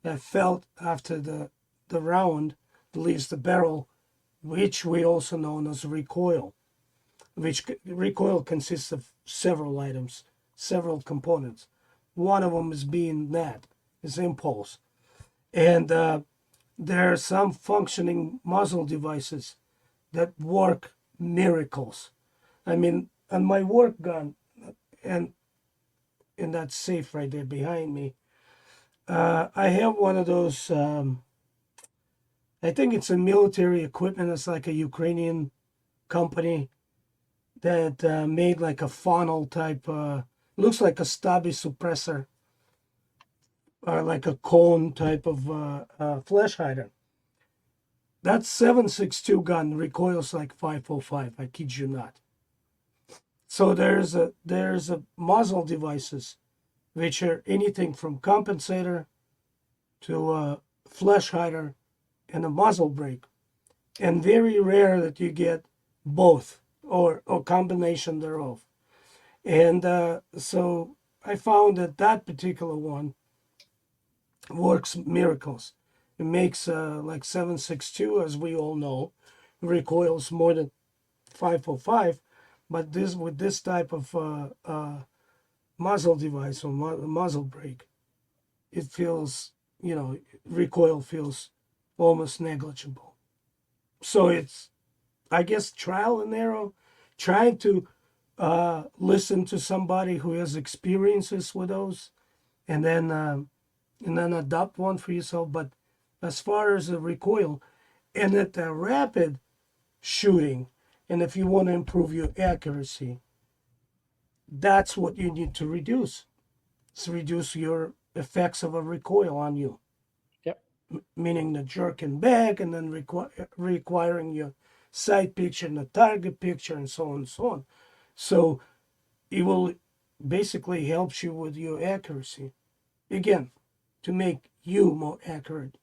S1: I felt after the round leaves the barrel, which we also know as recoil. Which recoil consists of several items, several components. One of them is impulse. And there are some functioning muzzle devices that work miracles. I mean, on my work gun, and in that safe right there behind me, I have one of those, I think it's a military equipment. It's like a Ukrainian company that made like a funnel type, looks like a stubby suppressor, or like a cone type of flash hider. That 7.62 gun recoils like 5.05. I kid you not. So there's a muzzle devices, which are anything from compensator to a flash hider and a muzzle brake, and very rare that you get both or combination thereof. And so I found that particular one works miracles. It makes like 7.62, as we all know, recoils more than 5.05. But with this type of muzzle device or muzzle brake, it feels, recoil feels almost negligible. So it's, I guess, trial and error, trying to listen to somebody who has experiences with those, and then adopt one for yourself. But as far as the recoil, and at the rapid shooting, and if you want to improve your accuracy, that's what you need to reduce. It's reduce your effects of a recoil on you.
S4: Yep.
S1: Meaning the jerking back, and then requiring your sight picture and the target picture, and so on and so on. So it will basically helps you with your accuracy. Again, to make you more accurate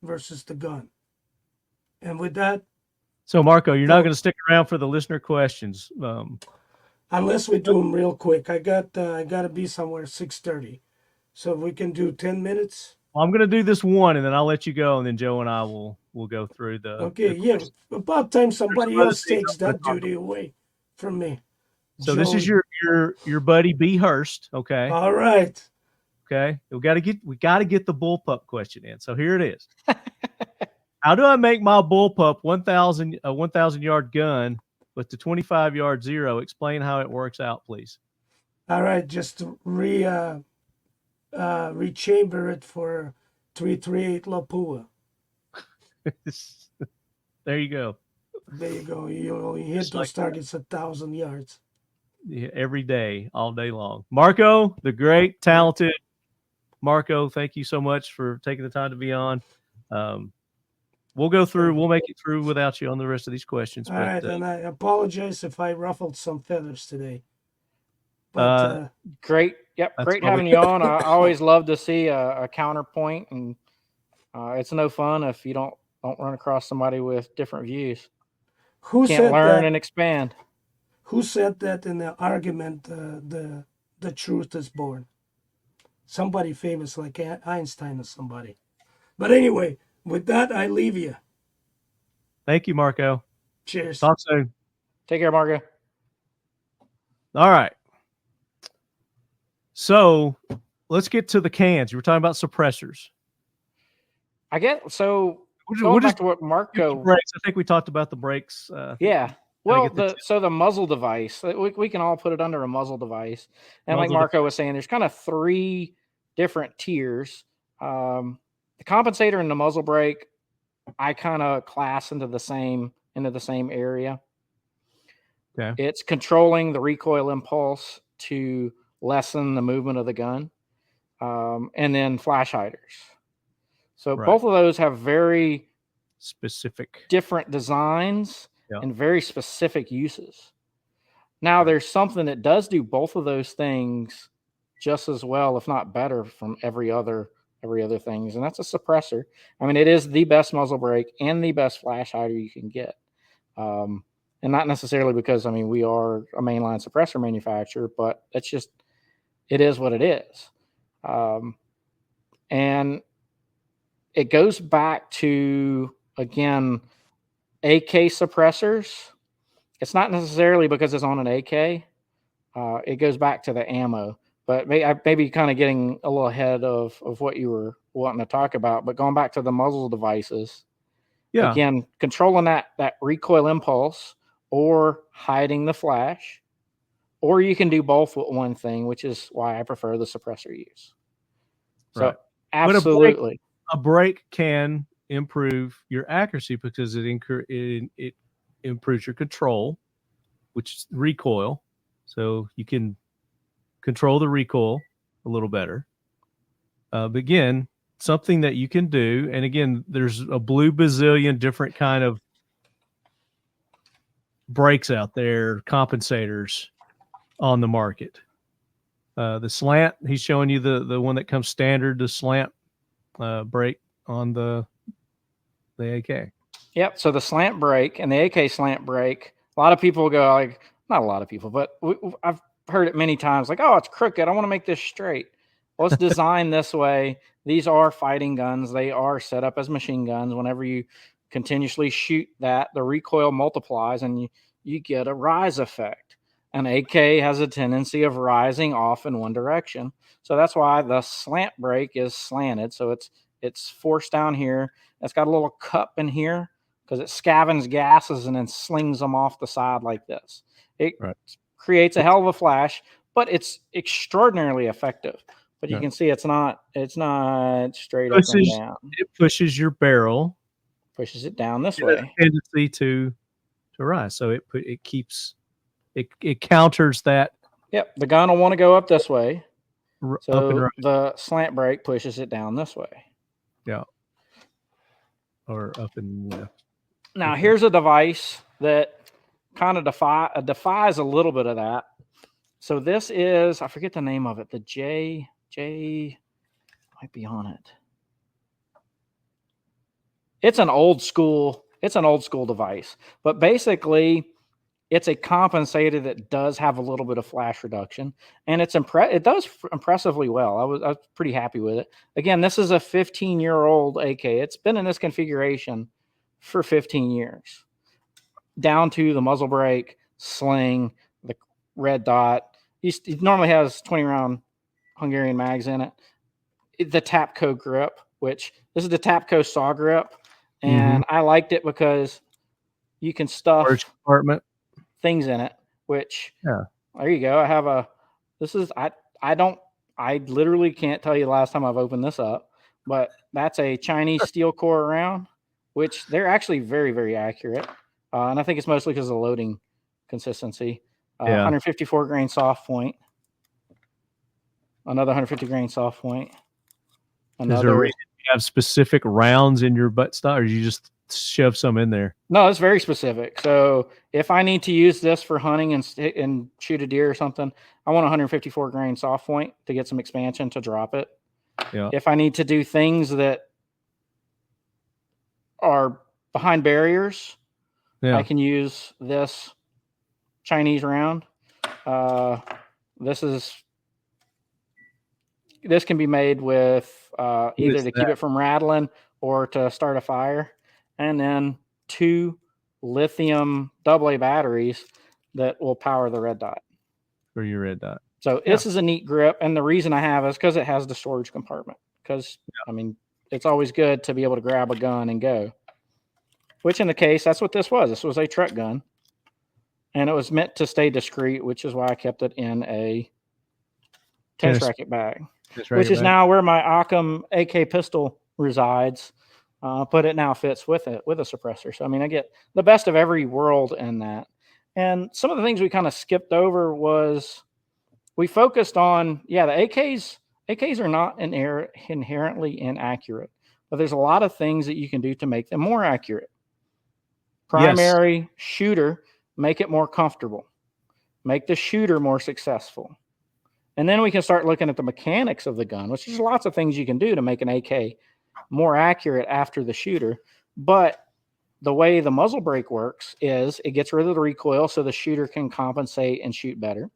S1: versus the gun. And with that,
S2: So, Marco, you're not going to stick around for the listener questions.
S1: Unless we do them real quick. I got to be somewhere 6:30. So if we can do 10 minutes.
S2: Well, I'm going to do this one, and then I'll let you go, and then Joe and I will go through the.
S1: Okay, yeah. About time somebody else takes that duty away from me.
S2: So this is your buddy B Hurst. Okay.
S1: All right.
S2: Okay. We got to get the bullpup question in. So here it is. How do I make my bullpup 1,000 yard gun with the 25-yard zero? Explain how it works out, please.
S1: All right, just rechamber it for 338 Lapua.
S2: There you go.
S1: There you go. You hit those targets 1,000 yards.
S2: Yeah, every day, all day long. Marco, the great, talented Marco, thank you so much for taking the time to be on. We'll go through. We'll make it through without you on the rest of these questions.
S1: All right, and I apologize if I ruffled some feathers today. But
S4: great. Yep, great having you on. I always love to see a counterpoint, and it's no fun if you don't run across somebody with different views.
S1: Who
S4: can't
S1: said
S4: learn
S1: that?
S4: And expand.
S1: Who said that in the argument? The truth is born. Somebody famous like Einstein or somebody. But anyway, with that, I leave you.
S2: Thank you, Marco.
S1: Cheers.
S2: Talk soon.
S4: Take care, Marco.
S2: All right. So let's get to the cans. You were talking about suppressors.
S4: I get so. Going back to what Marco.
S2: Brakes. I think we talked about the brakes.
S4: Yeah. Well, the muzzle device. We can all put it under a muzzle device. And like Marco was saying, there's kind of 3 different tiers. The compensator and the muzzle brake, I kind of class into the same area.
S2: Okay.
S4: It's controlling the recoil impulse to lessen the movement of the gun, and then flash hiders. So both of those have very
S2: specific,
S4: different designs and very specific uses. Now, there's something that does do both of those things just as well, if not better, from every other things, and that's a suppressor. I mean, it is the best muzzle brake and the best flash hider you can get. And not necessarily because, I mean, we are a mainline suppressor manufacturer, but it's just, it is what it is. And it goes back to, again, AK suppressors. It's not necessarily because it's on an AK. It goes back to the ammo. But maybe kind of getting a little ahead of what you were wanting to talk about. But going back to the muzzle devices, again, controlling that recoil impulse or hiding the flash, or you can do both with one thing, which is why I prefer the suppressor use. So absolutely.
S2: A brake can improve your accuracy because it improves your control, which is recoil. So you can control the recoil a little better. But again, something that you can do, and again, there's a blue bazillion different kind of brakes out there, compensators on the market. The slant, he's showing you the one that comes standard, the slant brake on the AK.
S4: Yep. So the slant brake and the AK slant brake, a lot of people go like, not a lot of people, but I've heard it many times, like, oh, it's crooked. I want to make this straight. Well, it's designed this way. These are fighting guns. They are set up as machine guns. Whenever you continuously shoot that, the recoil multiplies and you get a rise effect. An AK has a tendency of rising off in one direction. So that's why the slant brake is slanted. So it's forced down here. It's got a little cup in here because it scavens gases and then slings them off the side like this. It creates a hell of a flash, but it's extraordinarily effective. But you can see it's not straight up and down.
S2: It pushes your barrel,
S4: pushes it down this way.
S2: Tendency to rise. So it counters that.
S4: Yep, the gun will want to go up this way.
S2: So
S4: the slant brake pushes it down this way.
S2: Yeah. Or up and left.
S4: Now here's a device that kind of defies a little bit of that. So this is, I forget the name of it. The J might be on it. It's an old school device, but basically it's a compensator that does have a little bit of flash reduction, and it does impressively well. I was pretty happy with it. Again, this is a 15-year-old AK. It's been in this configuration for 15 years, down to the muzzle brake, sling, the red dot. It normally has 20-round Hungarian mags in it. The Tapco grip, which this is the Tapco saw grip, and I liked it because you can stuff
S2: Storage compartment
S4: things in it. Which
S2: Yeah.
S4: There you go. I have a. This is I literally can't tell you the last time I've opened this up, but that's a Chinese steel core round, which they're actually very, very accurate, and I think it's mostly because of the loading consistency. 154 grain soft point. Another 150 grain soft point.
S2: Is there a reason you have specific rounds in your butt stock, or you just shove some in there?
S4: No, it's very specific. So if I need to use this for hunting and shoot a deer or something, I want 154 grain soft point to get some expansion to drop it.
S2: Yeah.
S4: If I need to do things that are behind barriers, I can use this Chinese round. This can be made with either to keep it from rattling or to start a fire, and then 2 lithium AA batteries that will power the red dot.
S2: For your red dot.
S4: So this is a neat grip, and the reason I have is because it has the storage compartment. Because I mean, it's always good to be able to grab a gun and go. Which in the case, that's what this was. This was a truck gun, and it was meant to stay discreet, which is why I kept it in a tennis racket bag. Which is now where my Occam AK pistol resides, but it now fits with a suppressor. So I mean, I get the best of every world in that. And some of the things we kind of skipped over was we focused on the AKs are not inherently inaccurate, but there's a lot of things that you can do to make them more accurate. Primary shooter, make it more comfortable, make the shooter more successful. And then we can start looking at the mechanics of the gun, which is lots of things you can do to make an AK more accurate after the shooter. But the way the muzzle brake works is it gets rid of the recoil so the shooter can compensate and shoot better.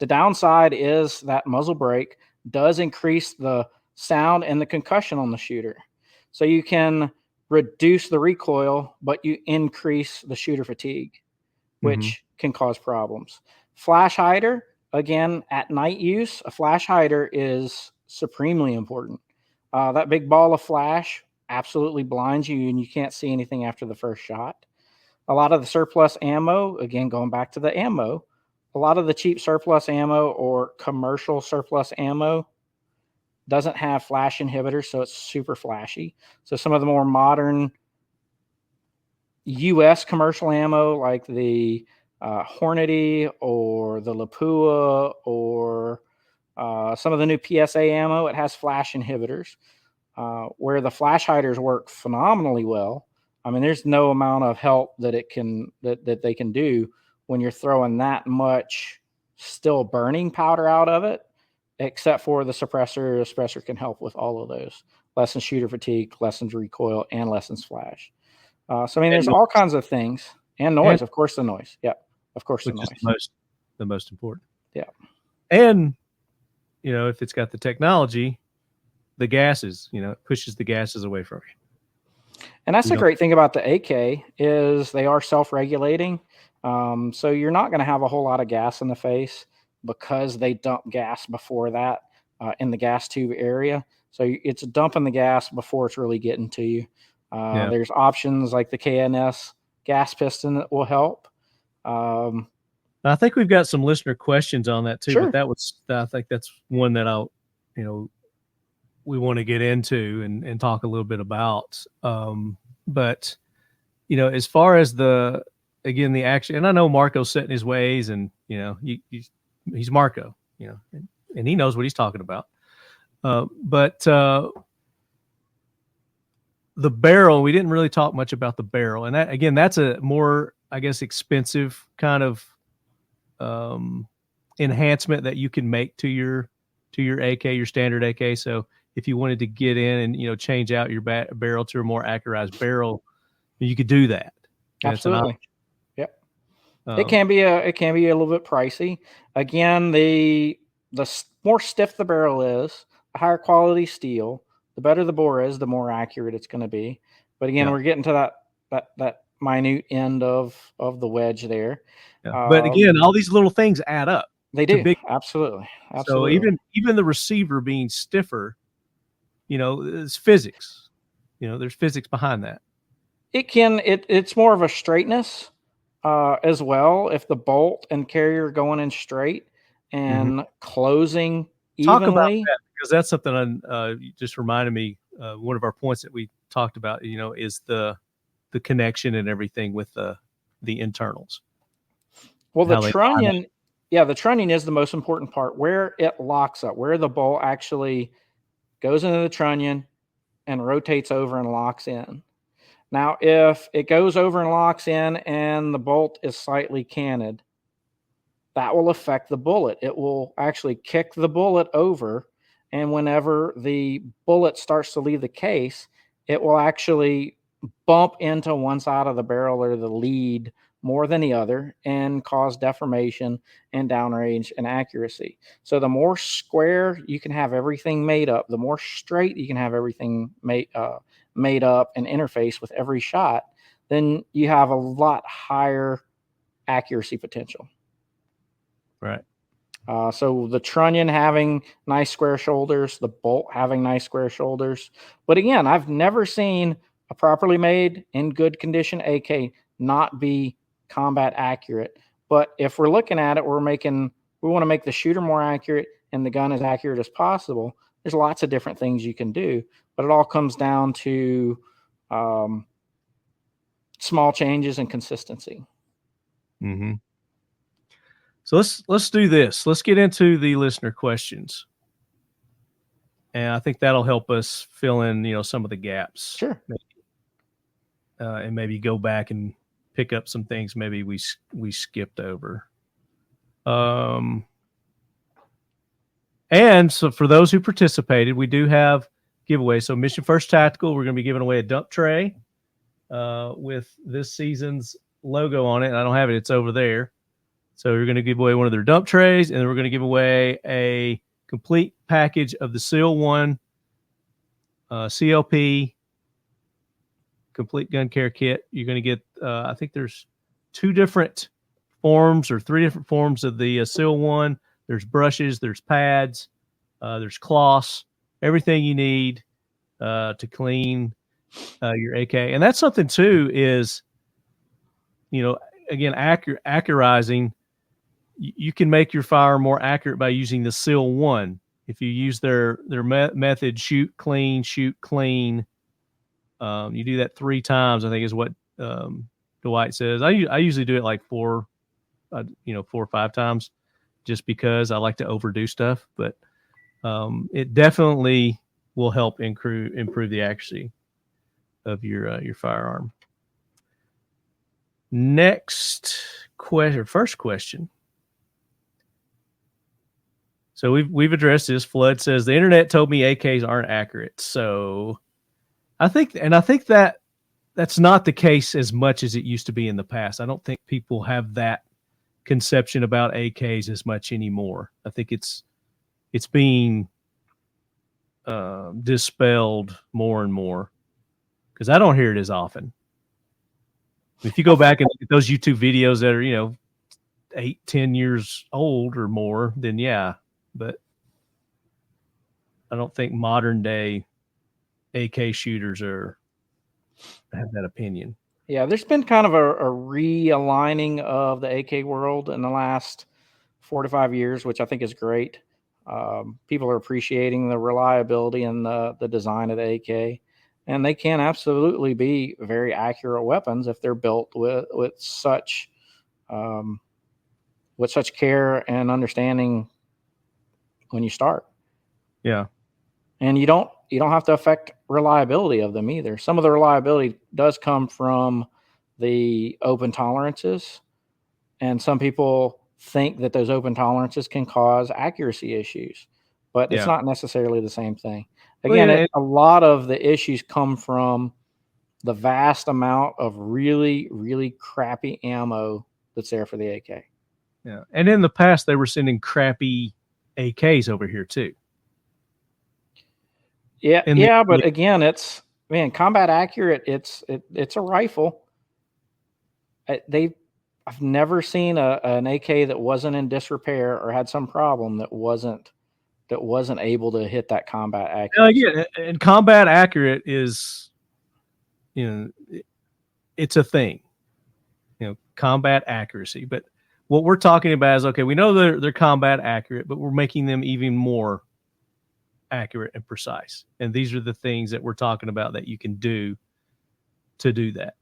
S4: The downside is that muzzle brake does increase the sound and the concussion on the shooter. So you can reduce the recoil, but you increase the shooter fatigue, which can cause problems. Flash hider. Again, at night use, a flash hider is supremely important. That big ball of flash absolutely blinds you and you can't see anything after the first shot. A lot of the surplus ammo, again, going back to the ammo, a lot of the cheap surplus ammo or commercial surplus ammo doesn't have flash inhibitors, so it's super flashy. So some of the more modern U.S. commercial ammo, like the Hornady or the Lapua or some of the new PSA ammo, it has flash inhibitors where the flash hiders work phenomenally well. I mean, there's no amount of help that that they can do when you're throwing that much still burning powder out of it, except for the suppressor. The suppressor can help with all of those. Lessens shooter fatigue, lessens recoil, and lessens flash. So I mean, there's all kinds of things, and noise, of course, the noise. Yeah. Of course,
S2: which is the most important.
S4: Yeah.
S2: And, if it's got the technology, the gases, it pushes the gases away from you.
S4: And that's the great thing about the AK is they are self-regulating. So you're not going to have a whole lot of gas in the face because they dump gas before that in the gas tube area. So it's dumping the gas before it's really getting to you. There's options like the KNS gas piston that will help.
S2: I think we've got some listener questions on that too,
S4: sure.
S2: But I think that's one that we want to get into and talk a little bit about. But as far as the action, and I know Marco's set in his ways, and he's Marco, and he knows what he's talking about. But the barrel, we didn't really talk much about the barrel, and that's a more, I guess, expensive kind of enhancement that you can make to your AK, your standard AK. So if you wanted to get in and, you know, change out your barrel to a more accurized barrel, you could do that. And
S4: Absolutely. Yep.
S2: It's
S4: It can be a little bit pricey. Again, the more stiff the barrel is, the higher quality steel, the better the bore is, the more accurate it's going to be. But again, we're getting to that minute end of the wedge there.
S2: But again, all these little things add up.
S4: They do. Absolutely.
S2: So even the receiver being stiffer, you know, it's physics. You know, there's physics behind that.
S4: It's more of a straightness as well. If the bolt and carrier are going in straight and closing
S2: Talk
S4: evenly.
S2: about that, because that's something just reminded me. One of our points that we talked about, you know, is the connection and everything with the internals.
S4: Well, the trunnion, the trunnion is the most important part, where it locks up, where the bolt actually goes into the trunnion and rotates over and locks in. Now, if it goes over and locks in and the bolt is slightly canted, that will affect the bullet. It will actually kick the bullet over, and whenever the bullet starts to leave the case, it will actually bump into one side of the barrel or the lead more than the other and cause deformation and downrange and accuracy. So the more square you can have everything made up, the more straight you can have everything made up and interface with every shot, then you have a lot higher accuracy potential.
S2: Right.
S4: So the trunnion having nice square shoulders, the bolt having nice square shoulders. But again, I've never seen a properly made, in good condition AK not be combat accurate. But if we're looking at it, we want to make the shooter more accurate and the gun as accurate as possible. There's lots of different things you can do, but it all comes down to small changes and consistency.
S2: Mm-hmm. So let's do this. Let's get into the listener questions, and I think that'll help us fill in, you know, some of the gaps.
S4: Sure.
S2: And maybe go back and pick up some things maybe we skipped over. And so for those who participated, we do have giveaways. So Mission First Tactical, we're going to be giving away a dump tray with this season's logo on it. And I don't have it. It's over there. So we're going to give away one of their dump trays, and then we're going to give away a complete package of the Seal 1 CLP complete gun care kit. You're going to get, I think there's 2 different forms or 3 different forms of the Seal 1. There's brushes, there's pads, there's cloths, everything you need to clean your AK. And that's something too is, you know, again, accurizing. You can make your fire more accurate by using the Seal 1. If you use their method, shoot, clean, you do that 3 times, I think is what Dwight says. I usually do it like 4 or 5 times, just because I like to overdo stuff. But it definitely will help improve the accuracy of your firearm. First question. So we've addressed this. Flood says the internet told me AKs aren't accurate. So I think that's not the case as much as it used to be in the past. I don't think people have that conception about AKs as much anymore. I think it's being dispelled more and more, because I don't hear it as often. If you go back and look at those YouTube videos that are, you know, 8-10 years old or more, then yeah. But I don't think modern day AK shooters have that opinion.
S4: Yeah, there's been kind of a realigning of the AK world in the last 4 to 5 years, which I think is great. People are appreciating the reliability and the design of the AK, and they can absolutely be very accurate weapons if they're built with such care and understanding when you start.
S2: Yeah.
S4: And you don't have to affect reliability of them either. Some of the reliability does come from the open tolerances, and some people think that those open tolerances can cause accuracy issues, but it's not necessarily the same thing. Again, a lot of the issues come from the vast amount of really, really crappy ammo that's there for the AK.
S2: Yeah. And in the past, they were sending crappy AKs over here too.
S4: Yeah. But again, it's, man, combat accurate. It's a rifle. I've never seen an AK that wasn't in disrepair or had some problem that wasn't able to hit that combat accurate.
S2: Yeah, and combat accurate is, it's a thing, combat accuracy. But what we're talking about is, okay, we know they're combat accurate, but we're making them even more accurate and precise. And these are the things that we're talking about that you can do to do that.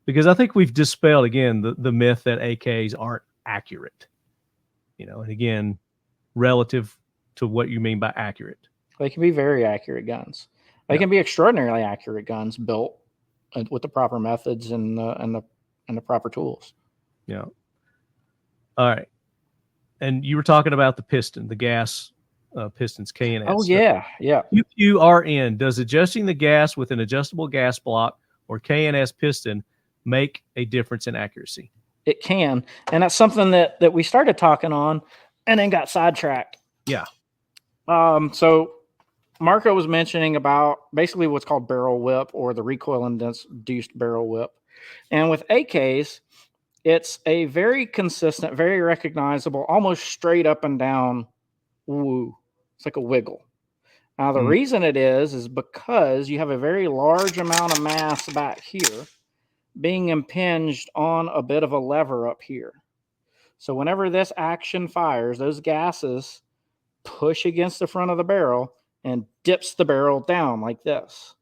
S2: Because I think we've dispelled, again, the myth that AKs aren't accurate. And again, relative to what you mean by accurate.
S4: They can be very accurate guns. They can be extraordinarily accurate guns built with the proper methods and the proper tools.
S2: Yeah. All right. And you were talking about the piston, the gas pistons, K&S.
S4: Oh, yeah.
S2: QRN, does adjusting the gas with an adjustable gas block or K&S piston make a difference in accuracy?
S4: It can. And that's something that we started talking on and then got sidetracked.
S2: Yeah.
S4: So Marco was mentioning about basically what's called barrel whip, or the recoil induced barrel whip. And with AKs, it's a very consistent, very recognizable, almost straight up and down woo. It's like a wiggle. Now, the reason it is because you have a very large amount of mass back here being impinged on a bit of a lever up here. So whenever this action fires, those gases push against the front of the barrel and dips the barrel down like this.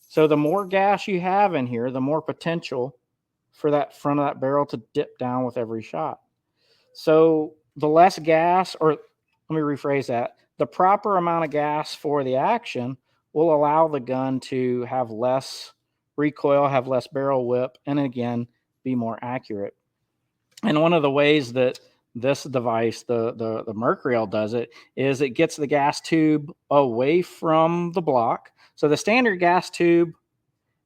S4: So the more gas you have in here, the more potential for that front of that barrel to dip down with every shot. So the less gas, or let me rephrase that, the proper amount of gas for the action will allow the gun to have less recoil, have less barrel whip, and again, be more accurate. And one of the ways that this device, the Merc-Rail, does it is it gets the gas tube away from the block. So the standard gas tube,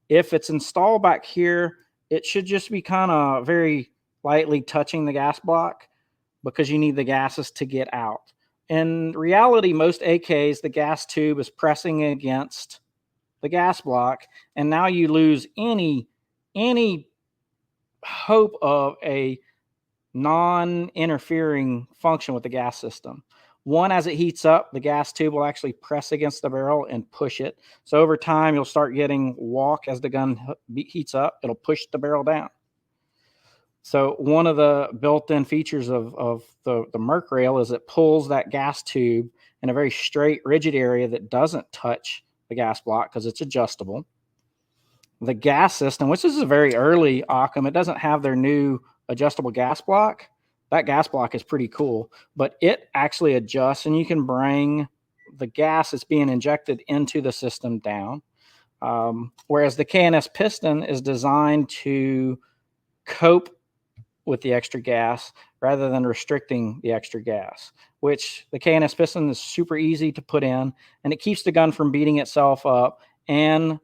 S4: if it's installed back here, it should just be kind of very lightly touching the gas block because you need the gases to get out. In reality, most AKs, the gas tube is pressing against the gas block, and now you lose any hope of a non-interfering function with the gas system. One, as it heats up, the gas tube will actually press against the barrel and push it. So over time, you'll start getting walk as the gun heats up. It'll push the barrel down. So one of the built-in features of the Merc-Rail is it pulls that gas tube in a very straight, rigid area that doesn't touch the gas block because it's adjustable. The gas system, which is a very early Occam, it doesn't have their new adjustable gas block. That gas block is pretty cool, but it actually adjusts, and you can bring the gas that's being injected into the system down. Whereas the K&S piston is designed to cope with the extra gas rather than restricting the extra gas, which the K&S piston is super easy to put in, and it keeps the gun from beating itself up and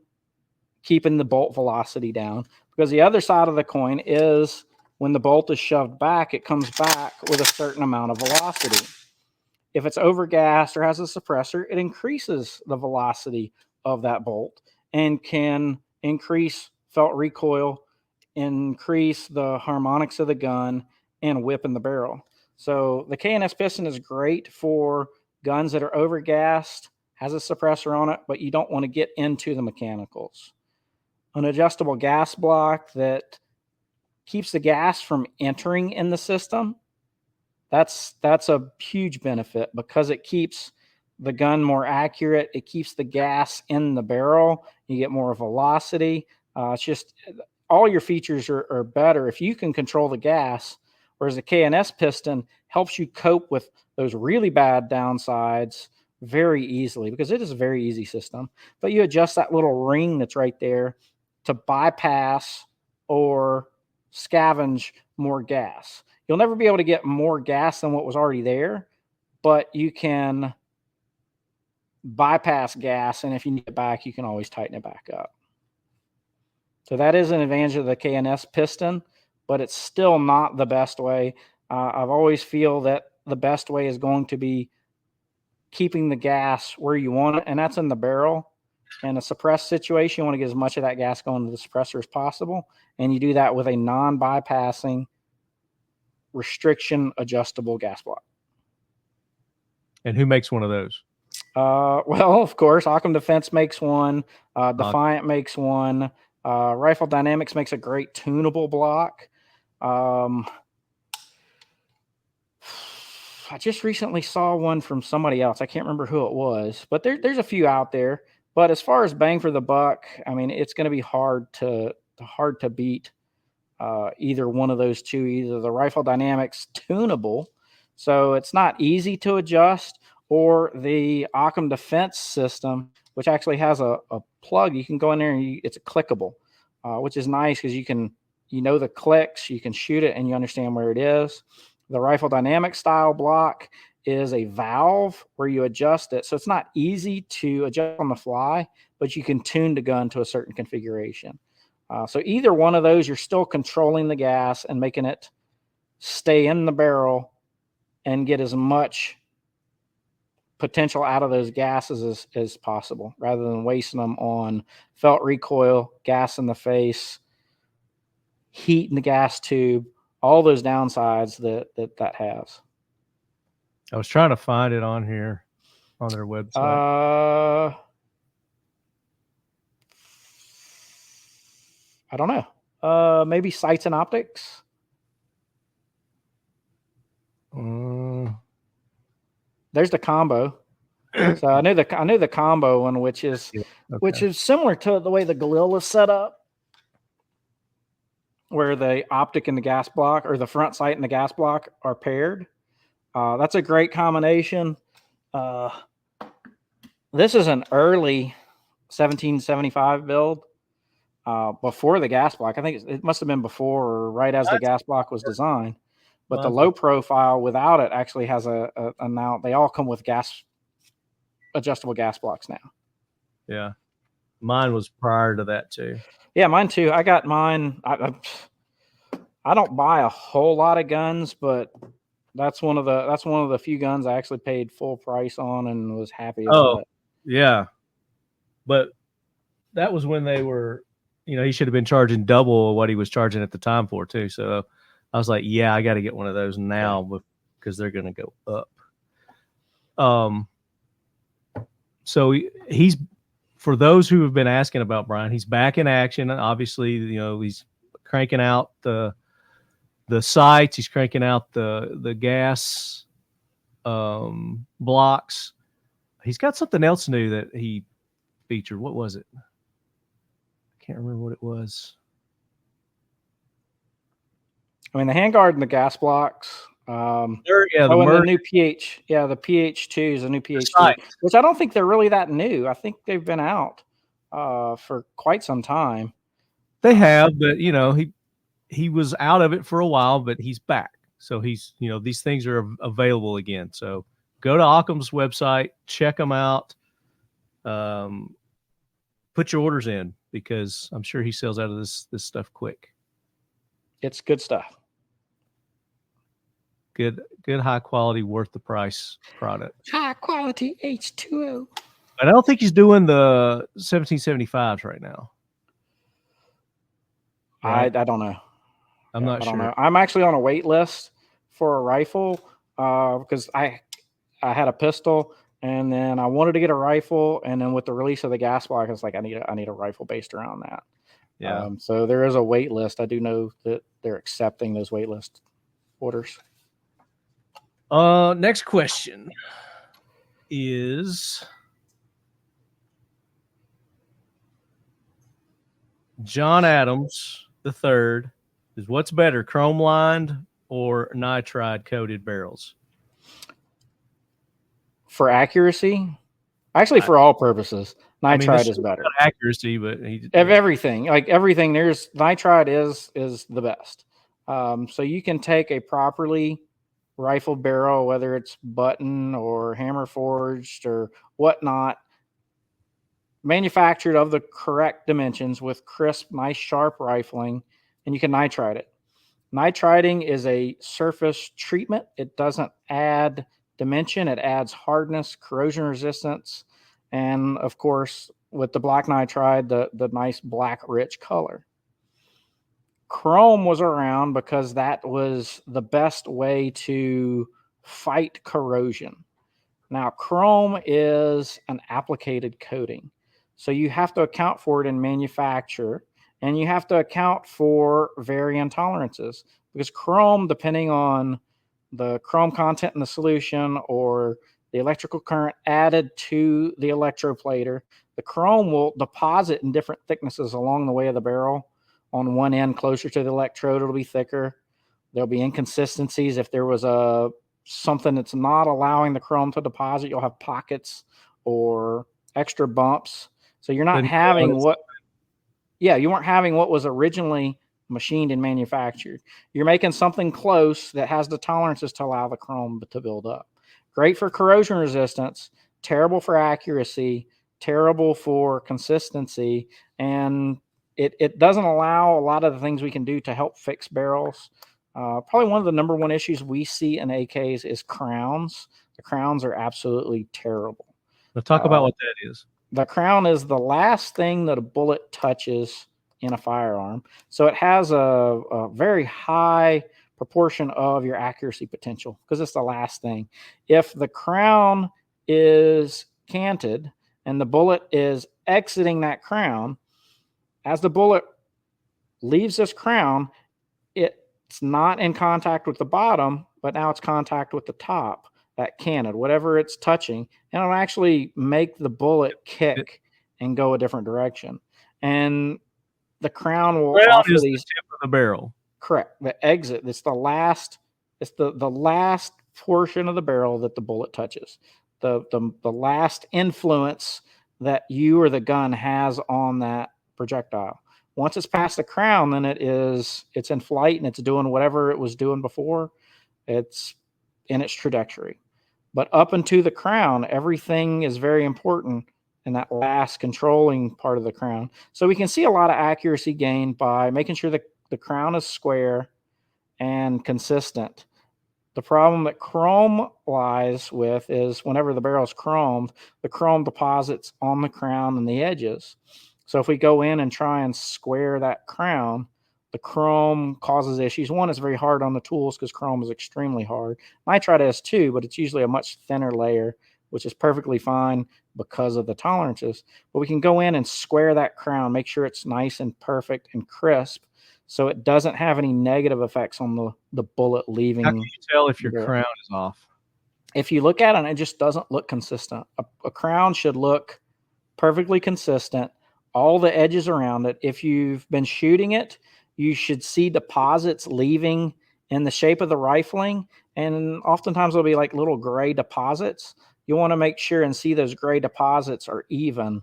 S4: keeping the bolt velocity down. Because the other side of the coin is when the bolt is shoved back, it comes back with a certain amount of velocity. If it's overgassed or has a suppressor, it increases the velocity of that bolt and can increase felt recoil, increase the harmonics of the gun, and whip in the barrel. So the K&S piston is great for guns that are overgassed, has a suppressor on it, but you don't want to get into the mechanicals. An adjustable gas block that keeps the gas from entering in the system, that's a huge benefit because it keeps the gun more accurate. It keeps the gas in the barrel. You get more velocity. It's just all your features are better if you can control the gas, whereas the K&S piston helps you cope with those really bad downsides very easily because it is a very easy system. But you adjust that little ring that's right there to bypass or scavenge more gas. You'll never be able to get more gas than what was already there, but you can bypass gas, and if you need it back, you can always tighten it back up. So that is an advantage of the K&S piston, but it's still not the best way. I've always feel that the best way is going to be keeping the gas where you want it, and that's in the barrel. In a suppressed situation, you want to get as much of that gas going to the suppressor as possible, and you do that with a non-bypassing restriction adjustable gas block.
S2: And who makes one of those?
S4: Well, of course, AKLYS Defense makes one. Defiant makes one. Rifle Dynamics makes a great tunable block. I just recently saw one from somebody else. I can't remember who it was, but there's a few out there. But as far as bang for the buck, I mean, it's going to be hard to beat either one of those two. Either the Rifle Dynamics tunable, so it's not easy to adjust, or the AKLYS Defense system, which actually has a plug. You can go in there and it's clickable, which is nice because you know the clicks, you can shoot it and you understand where it is. The Rifle Dynamic style block is a valve where you adjust it. So it's not easy to adjust on the fly, but you can tune the gun to a certain configuration. So either one of those, you're still controlling the gas and making it stay in the barrel and get as much potential out of those gases as possible, rather than wasting them on felt recoil, gas in the face, heat in the gas tube, all those downsides that has.
S2: I was trying to find it on here on their website.
S4: I don't know. Maybe Sights and Optics. There's the combo. So I knew the combo one, which is similar to the way the Galil is set up, where the optic and the gas block, or the front sight and the gas block, are paired. That's a great combination. This is an early 1775 build, before the gas block. I think it must have been before or right as the gas block was designed. But the low profile without it actually has a now they all come with adjustable gas blocks now.
S2: Yeah. Mine was prior to that too.
S4: Yeah, mine too. I got mine. I don't buy a whole lot of guns, but that's one of the few guns I actually paid full price on and was happy about it.
S2: Yeah. But that was when they were, he should have been charging double what he was charging at the time for too. So I was like, yeah, I got to get one of those now because they're going to go up. So he's, for those who have been asking about Brian, he's back in action. Obviously, he's cranking out the sights. He's cranking out the gas blocks. He's got something else new that he featured. What was it? I can't remember what it was.
S4: I mean, the handguard and the gas blocks. The new PH. Yeah, the PH2 is a new PH2, which I don't think they're really that new. I think they've been out for quite some time.
S2: They have, but he was out of it for a while, but he's back. So he's, these things are available again. So go to AKLYS website, check them out. Put your orders in because I'm sure he sells out of this stuff quick.
S4: It's good stuff.
S2: Good, high quality, worth the price product.
S4: High quality H2O.
S2: But I don't think he's doing the 1775s right now.
S4: Right? I don't know.
S2: I'm not sure.
S4: I don't know. I'm actually on a wait list for a rifle because I had a pistol and then I wanted to get a rifle, and then with the release of the gas block, it's like I need a rifle based around that.
S2: Yeah.
S4: So there is a wait list. I do know that they're accepting those wait list orders.
S2: Next question is John Adams III is what's better, chrome lined or nitride coated barrels?
S4: For accuracy, actually for all purposes, Nitride is better.
S2: Accuracy, but
S4: everything, there's nitride is the best. So you can take a properly rifled barrel, whether it's button or hammer forged or whatnot, manufactured of the correct dimensions with crisp, nice, sharp rifling, and you can nitride it. Nitriding is a surface treatment. It doesn't add dimension. It adds hardness, corrosion resistance, and of course, with the black nitride, the nice black rich color. Chrome was around because that was the best way to fight corrosion. Now, chrome is an applicated coating, so you have to account for it in manufacture, and you have to account for varying tolerances, because chrome, depending on the chrome content in the solution or the electrical current added to the electroplater, the chrome will deposit in different thicknesses along the way of the barrel. On one end, closer to the electrode, it'll be thicker. There'll be inconsistencies. If there was something that's not allowing the chrome to deposit, you'll have pockets or extra bumps. So you're not having you weren't having what was originally machined and manufactured. You're making something close that has the tolerances to allow the chrome to build up. Great for corrosion resistance, terrible for accuracy, terrible for consistency, and it doesn't allow a lot of the things we can do to help fix barrels. Probably one of the number one issues we see in AKs is crowns. The crowns are absolutely terrible.
S2: Now talk about what that is.
S4: The crown is the last thing that a bullet touches in a firearm. So it has a very high proportion of your accuracy potential because it's the last thing. If the crown is canted and the bullet is exiting that crown, as the bullet leaves this crown, it's not in contact with the bottom, but now it's contact with the top, that canted, whatever it's touching, and it'll actually make the bullet kick and go a different direction. And the crown will offer
S2: is
S4: these
S2: the tip of the barrel.
S4: Correct. The exit. It's the last portion of the barrel that the bullet touches. The last influence that you or the gun has on that projectile. Once it's past the crown, then it's in flight and it's doing whatever it was doing before. It's in its trajectory. But up into the crown, everything is very important in that last controlling part of the crown. So we can see a lot of accuracy gained by making sure that the crown is square and consistent. The problem that chrome lies with is whenever the barrel is chromed, the chrome deposits on the crown and the edges. So if we go in and try and square that crown, the chrome causes issues. One, it's very hard on the tools because chrome is extremely hard. Nitride is too, but it's usually a much thinner layer, which is perfectly fine because of the tolerances. But we can go in and square that crown, make sure it's nice and perfect and crisp, so it doesn't have any negative effects on the bullet leaving.
S2: How can you tell if your crown is off?
S4: If you look at it and it just doesn't look consistent. A crown should look perfectly consistent, all the edges around it. If you've been shooting it, you should see deposits leaving in the shape of the rifling, and oftentimes there'll be like little gray deposits. You want to make sure and see those gray deposits are even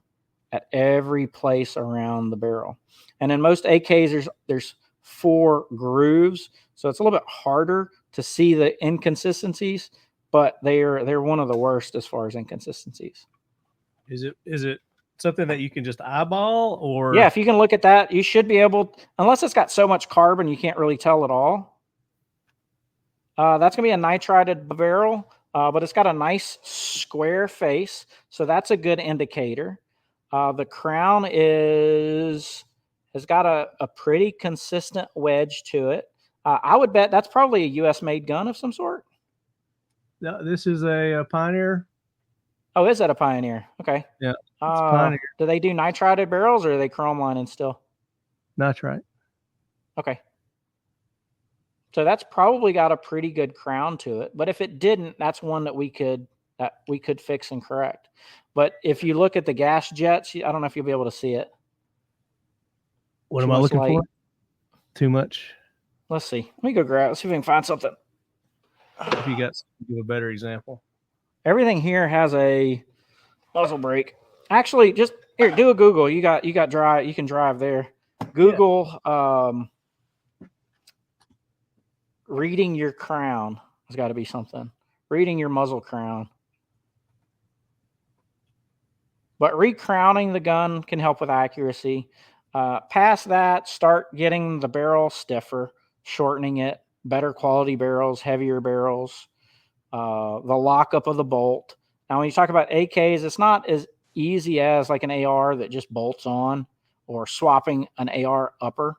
S4: at every place around the barrel. And in most AKs, there's 4 grooves, so it's a little bit harder to see the inconsistencies, but they're one of the worst as far as inconsistencies.
S2: Is it something that you can just eyeball, or?
S4: Yeah, if you can look at that, you should be able, unless it's got so much carbon you can't really tell at all. That's going to be a nitrided barrel, but it's got a nice square face, so that's a good indicator. The crown has got a pretty consistent wedge to it. I would bet that's probably a U.S.-made gun of some sort.
S2: No, this is a Pioneer.
S4: Oh, is that a Pioneer? Okay.
S2: Yeah, it's Pioneer.
S4: Do they do nitrided barrels, or are they chrome lining still?
S2: Nitride.
S4: Okay. So that's probably got a pretty good crown to it. But if it didn't, that's one that we could fix and correct. But if you look at the gas jets, I don't know if you'll be able to see it.
S2: What am I looking for? Too much.
S4: Let's see. Let me go grab. Let's see if we can find something.
S2: If you got give a better example.
S4: Everything here has a muzzle brake. Actually, just Here, do a Google. You got drive. You can drive there. Google reading your crown. There's got to be something. Reading your muzzle crown. But recrowning the gun can help with accuracy. Past that, start getting the barrel stiffer, shortening it, better quality barrels, heavier barrels, the lockup of the bolt. Now, when you talk about AKs, it's not as easy as like an AR that just bolts on or swapping an AR upper.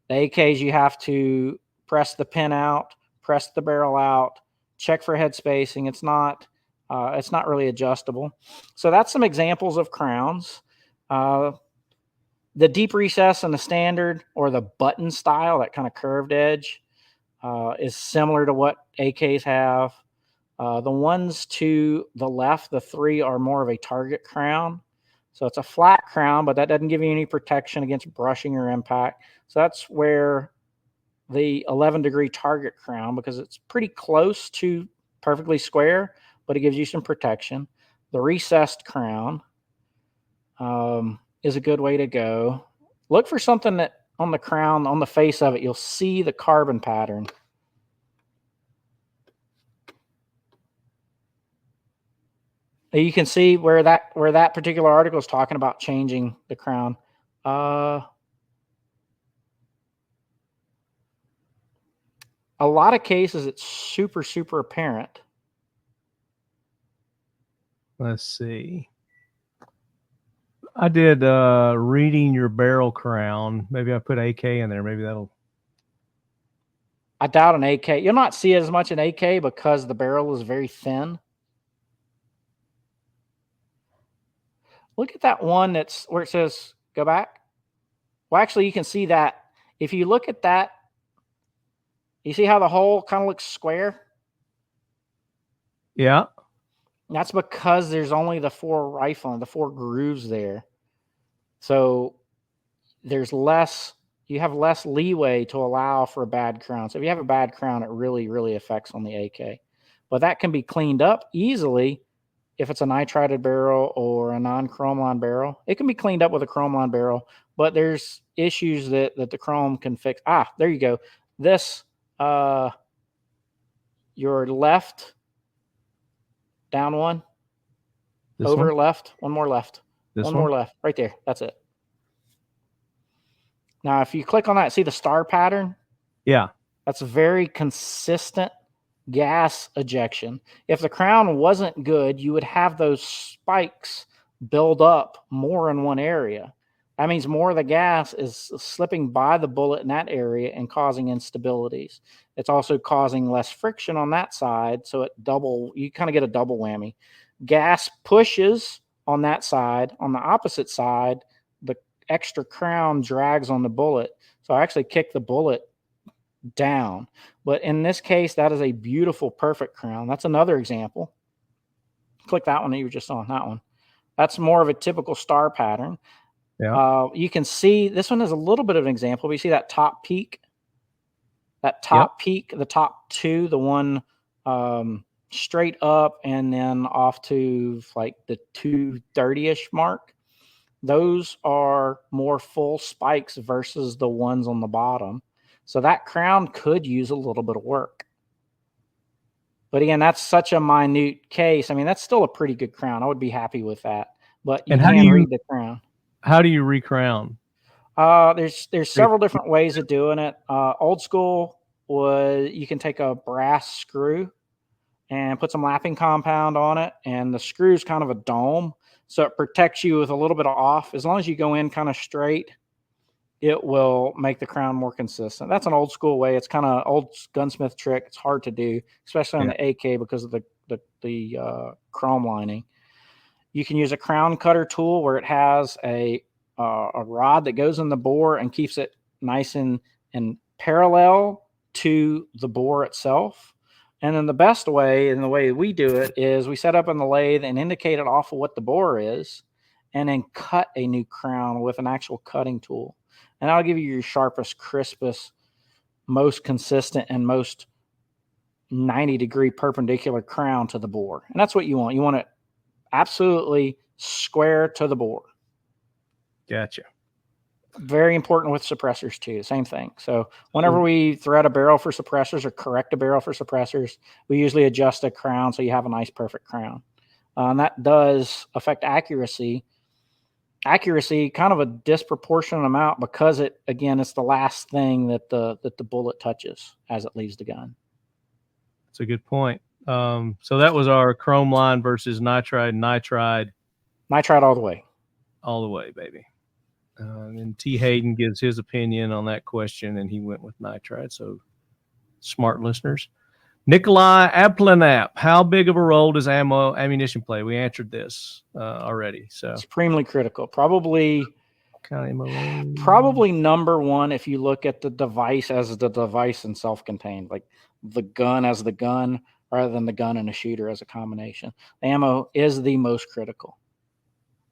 S4: The AKs, you have to press the pin out, press the barrel out, check for head spacing. It's not really adjustable. So that's some examples of crowns. The deep recess and the standard or the button style, that kind of curved edge, is similar to what AKs have. The ones to the left, the three, are more of a target crown. So it's a flat crown, but that doesn't give you any protection against brushing or impact. So that's where the 11-degree target crown, because it's pretty close to perfectly square, but it gives you some protection. The recessed crown is a good way to go. Look for something that on the crown, on the face of it, you'll see the carbon pattern. You can see where that particular article is talking about changing the crown. A lot of cases, it's super, super apparent.
S2: Let's see. I did reading your barrel crown. Maybe I put AK in there. Maybe that'll.
S4: I doubt an AK. You'll not see it as much in AK because the barrel is very thin. Look at that one that's where it says go back. Well, actually, you can see that. If you look at that, you see how the hole kind of looks square?
S2: Yeah.
S4: That's because there's only the 4 rifling, the 4 grooves there. So there's less, you have less leeway to allow for a bad crown. So if you have a bad crown, it really, really affects on the AK. But that can be cleaned up easily if it's a nitrided barrel or a non-chromeline barrel. It can be cleaned up with a chromeline barrel, but there's issues that the chrome can fix. Ah, there you go. This, your left, down one,
S2: This
S4: over
S2: one?
S4: left, one more left,
S2: This
S4: one more left, right there. That's it. Now, if you click on that, see the star pattern?
S2: Yeah.
S4: That's a very consistent gas ejection. If the crown wasn't good, you would have those spikes build up more in one area. That means more of the gas is slipping by the bullet in that area and causing instabilities. It's also causing less friction on that side, so you kind of get a double whammy. Gas pushes on that side. On the opposite side, the extra crown drags on the bullet. So I actually kick the bullet down. But in this case, that is a beautiful, perfect crown. That's another example. Click that one that you were just on, that one. That's more of a typical star pattern.
S2: Yeah.
S4: You can see this one is a little bit of an example. But you see that top peak? That top peak, the top 2, the one straight up and then off to like the 230-ish mark. Those are more full spikes versus the ones on the bottom. So that crown could use a little bit of work. But again, that's such a minute case. I mean, that's still a pretty good crown. I would be happy with that. But you can read the crown.
S2: How do you recrown?
S4: There's several different ways of doing it. Old school was you can take a brass screw and put some lapping compound on it, and the screw is kind of a dome, so it protects you with a little bit of off. As long as you go in kind of straight, it will make the crown more consistent. That's an old school way. It's kind of old gunsmith trick. It's hard to do, especially on the AK because of the chrome lining. You can use a crown cutter tool where it has a rod that goes in the bore and keeps it nice and parallel to the bore itself. And then the best way, and the way we do it, is we set up in the lathe and indicate it off of what the bore is, and then cut a new crown with an actual cutting tool. And that'll give you your sharpest, crispest, most consistent, and most 90-degree perpendicular crown to the bore. And that's what you want. You want it absolutely square to the bore.
S2: Gotcha.
S4: Very important with suppressors too. Same thing. So whenever we thread a barrel for suppressors or correct a barrel for suppressors, we usually adjust a crown so you have a nice perfect crown. And that does affect accuracy. Accuracy, kind of a disproportionate amount, because it's the last thing that the bullet touches as it leaves the gun.
S2: That's a good point. So that was our chrome line versus nitride. Nitride
S4: all the way.
S2: All the way, baby. And T. Hayden gives his opinion on that question, and he went with nitride. So smart listeners. Nikolai Aplanap, how big of a role does ammunition play? We answered this already. So
S4: supremely critical. Probably number one if you look at the device as the device and self-contained, like the gun as the gun rather than the gun and a shooter as a combination. The ammo is the most critical.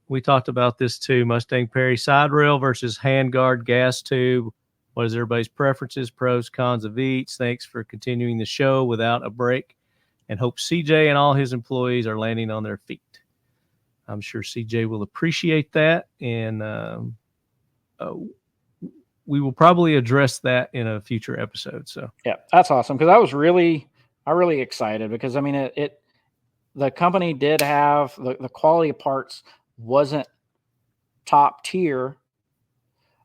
S2: We talked about this too. Mustang Perry side rail versus handguard gas tube. What is everybody's preferences, pros, cons of each? Thanks for continuing the show without a break, and hope CJ and all his employees are landing on their feet. I'm sure CJ will appreciate that, and we will probably address that in a future episode. So
S4: yeah, that's awesome, because I was really excited, because I mean the company did have the quality of parts wasn't top tier,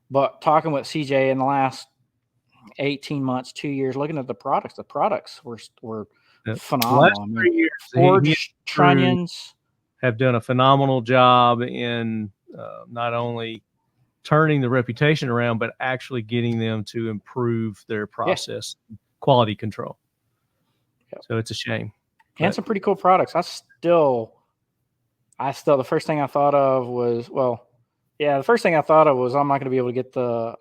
S4: but talking with CJ in the last 18 months, 2 years, looking at the products were phenomenal.
S2: Last 3 years,
S4: forged trunnions
S2: have done a phenomenal job in not only turning the reputation around, but actually getting them to improve their process quality control. Yep. So it's a shame.
S4: And some pretty cool products. I still the first thing I thought of was, I'm not going to be able to get the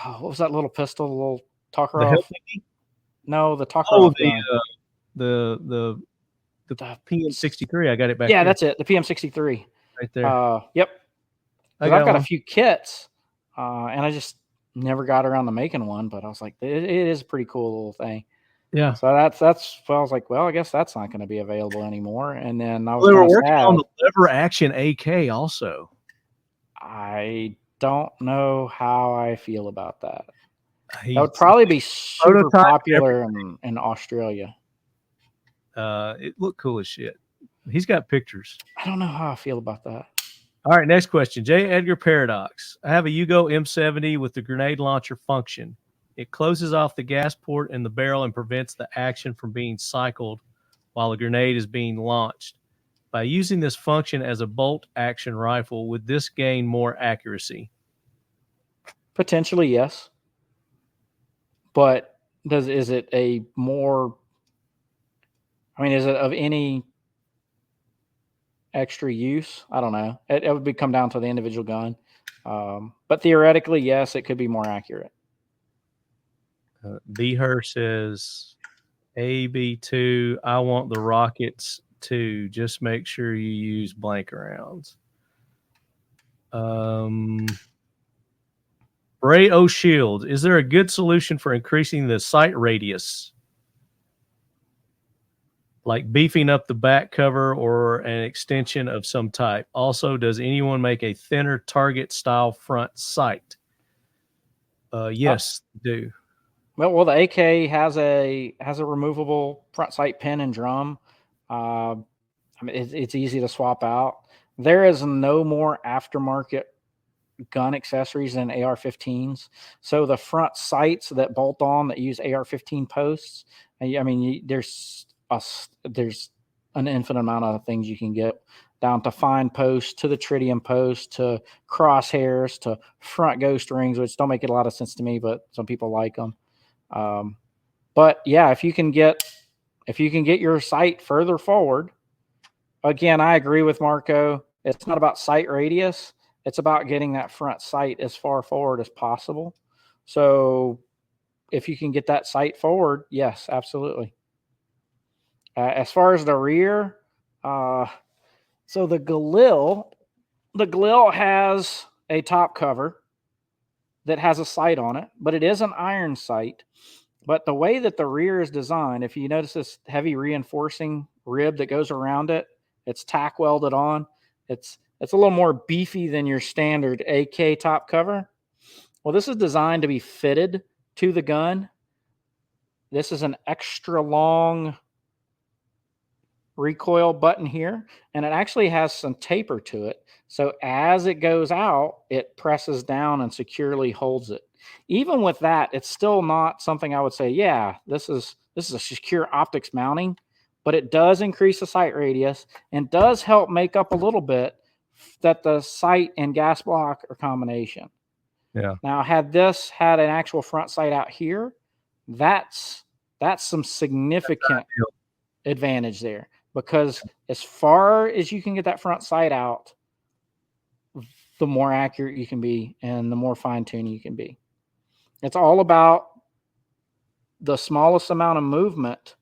S4: what was that little pistol, the little Tokarev? No, the Tokarev.
S2: The PM63. I got it back.
S4: Yeah, that's it. The PM63.
S2: Right there.
S4: Yep. I've got a few kits, and I just never got around to making one. But I was like, it is a pretty cool little thing.
S2: Yeah.
S4: So that's. Well, I was like, well, I guess that's not going to be available anymore. And then I was
S2: they were working on the lever action AK also.
S4: I don't know how I feel about that. That would probably be super popular in Australia.
S2: It looked cool as shit. He's got pictures.
S4: I don't know how I feel about that.
S2: All right, next question. J. Edgar Paradox. I have a Yugo M70 with the grenade launcher function. It closes off the gas port in the barrel and prevents the action from being cycled while the grenade is being launched. By using this function as a bolt action rifle, would this gain more accuracy?
S4: Potentially, yes. But is it a more, is it of any extra use? I don't know. It would come down to the individual gun. But theoretically, yes, it could be more accurate.
S2: Beher says, AB2, I want the rockets too. Just make sure you use blank rounds. Bray O'Shield, is there a good solution for increasing the sight radius? Like beefing up the back cover or an extension of some type. Also, does anyone make a thinner target style front sight? Yes, do.
S4: Well, the AK has a removable front sight pin and drum. It's easy to swap out. There is no more aftermarket gun accessories than AR-15s. So the front sights that bolt on that use AR-15 posts, there's an infinite amount of things you can get, down to fine posts, to the tritium post, to crosshairs, to front ghost rings, which don't make a lot of sense to me, but some people like them. But yeah, if you can get your sight further forward, again, I agree with Marco. It's not about sight radius. It's about getting that front sight as far forward as possible. So if you can get that sight forward, yes, absolutely. As far as the rear, so the Galil has a top cover that has a sight on it, but it is an iron sight. But the way that the rear is designed, if you notice this heavy reinforcing rib that goes around it, it's tack welded on. It's It's a little more beefy than your standard AK top cover. Well, this is designed to be fitted to the gun. This is an extra long recoil button here, and it actually has some taper to it. So as it goes out, it presses down and securely holds it. Even with that, it's still not something I would say, yeah, this is a secure optics mounting, but it does increase the sight radius and does help make up a little bit that the sight and gas block are combination.
S2: Yeah.
S4: Now, had this had an actual front sight out here, that's some significant advantage there, because as far as you can get that front sight out, the more accurate you can be and the more fine-tuned you can be. It's all about the smallest amount of movement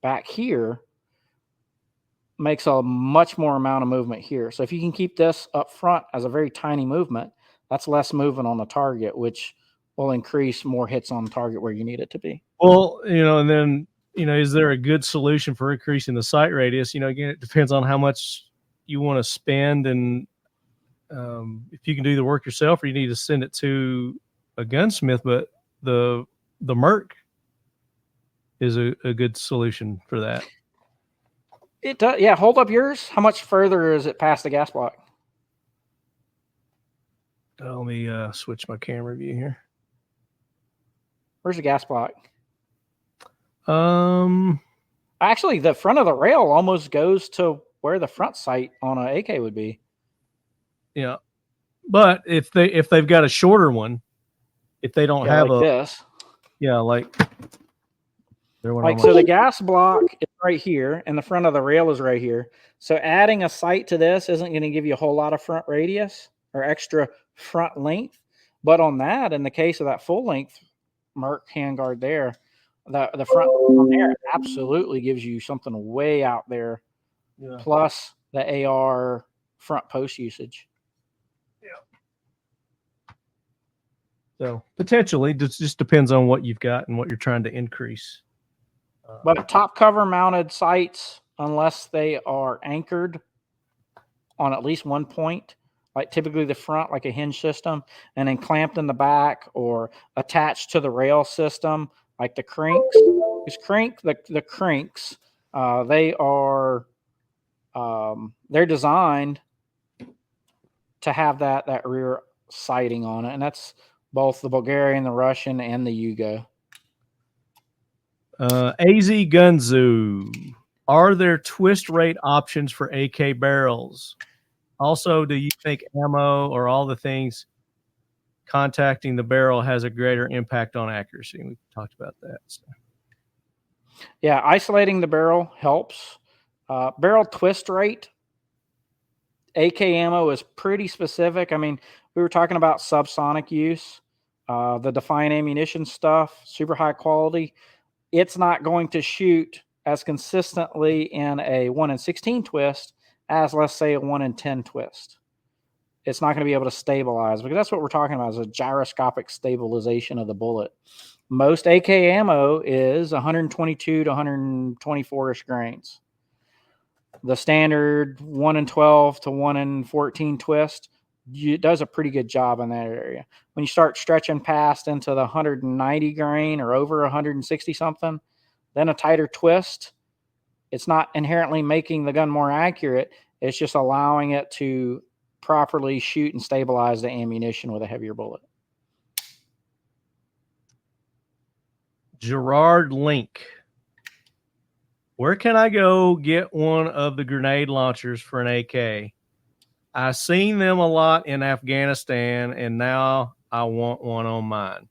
S4: back here makes a much more amount of movement here. So if you can keep this up front as a very tiny movement, that's less movement on the target, which will increase more hits on target where you need it to be.
S2: Well, and then, is there a good solution for increasing the sight radius? Again, it depends on how much you want to spend, and if you can do the work yourself or you need to send it to a gunsmith, but the Merc is a good solution for that.
S4: It does. Yeah. Hold up yours. How much further is it past the gas block?
S2: Let me switch my camera view here.
S4: Where's the gas block? Actually, the front of the rail almost goes to where the front sight on an AK would be.
S2: Yeah, but if they've got a shorter one, if they don't have
S4: like this, so the gas block is right here, and the front of the rail is right here. So adding a sight to this isn't going to give you a whole lot of front radius or extra front length. But on that, in the case of that full length Merc handguard there, the front on there absolutely gives you something way out there. Yeah. Plus the AR front post usage.
S2: Yeah. So potentially, it just depends on what you've got and what you're trying to increase.
S4: But top cover mounted sights, unless they are anchored on at least one point, like typically the front, like a hinge system, and then clamped in the back or attached to the rail system, like the cranks. The cranks, they are they're designed to have that rear sighting on it, and that's both the Bulgarian, the Russian, and the Yugo.
S2: AZ Gunzoo. Are there twist rate options for AK barrels? Also, do you think ammo or all the things contacting the barrel has a greater impact on accuracy? We talked about that. So.
S4: Yeah, isolating the barrel helps. Barrel twist rate, AK ammo is pretty specific. I mean, we were talking about subsonic use, the Defiant ammunition stuff, super high quality. It's not going to shoot as consistently in a 1 in 16 twist as, let's say, a 1 in 10 twist. It's not going to be able to stabilize, because that's what we're talking about, is a gyroscopic stabilization of the bullet. Most AK ammo is 122 to 124-ish grains. The standard 1 in 12 to 1 in 14 twist, it does a pretty good job in that area. When you start stretching past into the 190 grain or over 160 something, then a tighter twist, it's not inherently making the gun more accurate. It's just allowing it to properly shoot and stabilize the ammunition with a heavier bullet.
S2: Gerard Link. Where can I go get one of the grenade launchers for an AK? I've seen them a lot in Afghanistan, and now I want one on mine.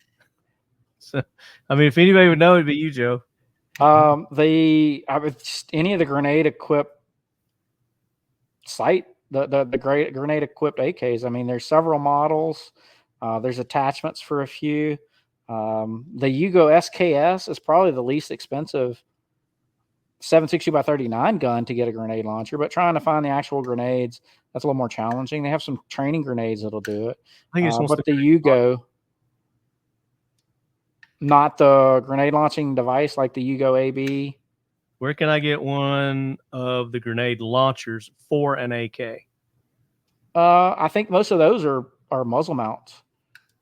S2: So, I mean, if anybody would know, it'd be you, Joe.
S4: Any of the grenade equipped sight, the grenade equipped AKs. I mean, there's several models. There's attachments for a few. The Yugo SKS is probably the least expensive 7.62x39 gun to get a grenade launcher, but trying to find the actual grenades, that's a little more challenging. They have some training grenades that'll do it.
S2: I think it's
S4: but the Yugo, not the grenade launching device like the Yugo AB.
S2: Where can I get one of the grenade launchers for an AK?
S4: I think most of those are muzzle mounts.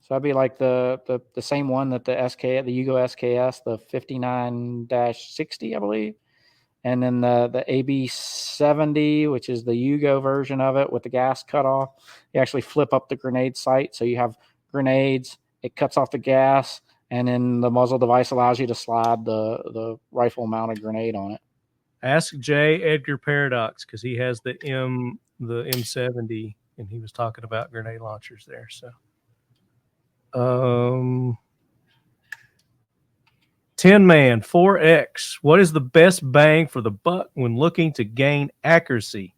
S4: So that'd be like the same one that the Yugo SKS, the 59-60, I believe. And then the AB-70, which is the Yugo version of it with the gas cutoff. You actually flip up the grenade sight. So you have grenades, it cuts off the gas, and then the muzzle device allows you to slide the rifle mounted grenade on it.
S2: Ask J. Edgar Paradox, because he has the M70, and he was talking about grenade launchers there. So 10-man 4X. What is the best bang for the buck when looking to gain accuracy?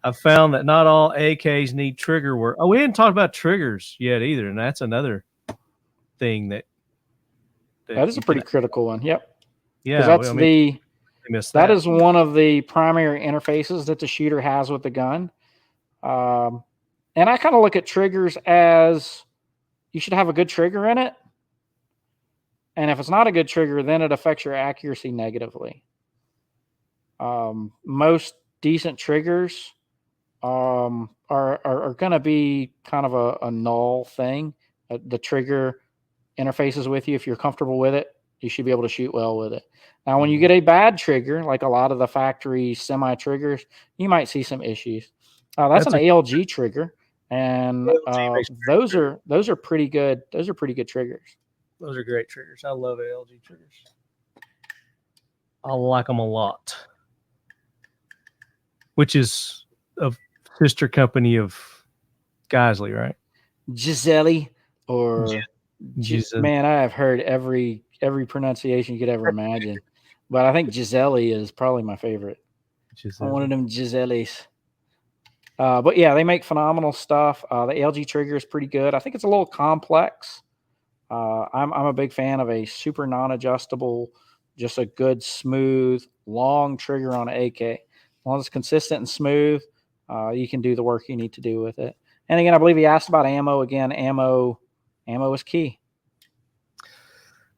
S2: I've found that not all AKs need trigger work. Oh, we didn't talk about triggers yet either, and that's another thing that
S4: is a pretty critical one. Yep.
S2: Yeah,
S4: that's that is one of the primary interfaces that the shooter has with the gun. And I kind of look at triggers as you should have a good trigger in it. And if it's not a good trigger, then it affects your accuracy negatively. Most decent triggers are going to be kind of a null thing. The trigger interfaces with you. If you're comfortable with it, you should be able to shoot well with it. Now, when you get a bad trigger, like a lot of the factory semi triggers, you might see some issues. That's an ALG trigger, and those are pretty good. Those are pretty good triggers.
S2: Those are great triggers. I love ALG triggers. I like them a lot. Which is a sister company of Geisley, right?
S4: Giselle or
S2: Giselle.
S4: Man, I have heard every pronunciation you could ever imagine. But I think Giselle is probably my favorite. One of them Giselles. But yeah, they make phenomenal stuff. The ALG trigger is pretty good. I think it's a little complex. I'm a big fan of a super non-adjustable, just a good, smooth, long trigger on an AK. As long as it's consistent and smooth, you can do the work you need to do with it. And again, I believe he asked about ammo. Again, ammo is key.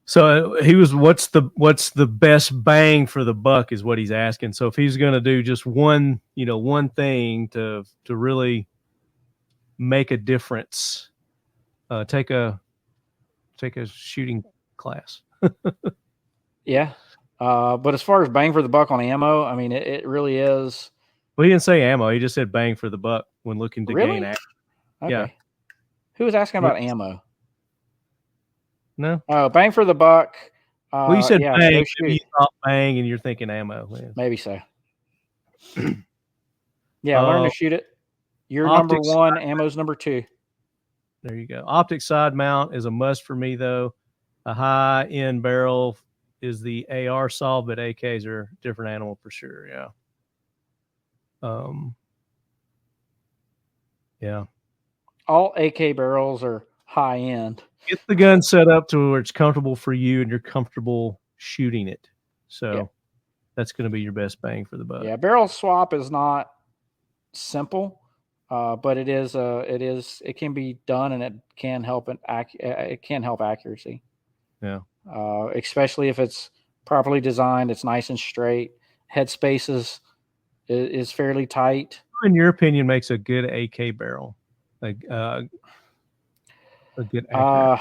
S2: So he was, what's the best bang for the buck is what he's asking. So if he's going to do just one thing to really make a difference, take a shooting class.
S4: Yeah. But as far as bang for the buck on ammo, I mean, it really is.
S2: Well, he didn't say ammo. He just said bang for the buck when looking to gain action.
S4: Okay.
S2: Yeah.
S4: Who was asking about ammo?
S2: No.
S4: Oh, bang for the buck.
S2: Well, you said bang. You thought bang, and you're thinking ammo. Yeah.
S4: Maybe so. Yeah, learn to shoot it. You're number one. Ammo's number two.
S2: There you go. Optic side mount is a must for me, though. A high-end barrel is the AR solve, but AKs are a different animal for sure. Yeah. Yeah.
S4: All AK barrels are high-end.
S2: Get the gun set up to where it's comfortable for you and you're comfortable shooting it. So that's going to be your best bang for the buck.
S4: Yeah, barrel swap is not simple, but it can be done, and it can help accuracy.
S2: Yeah.
S4: Especially if it's properly designed, it's nice and straight. Headspace is fairly tight.
S2: Who, in your opinion, makes a good AK barrel? A good
S4: I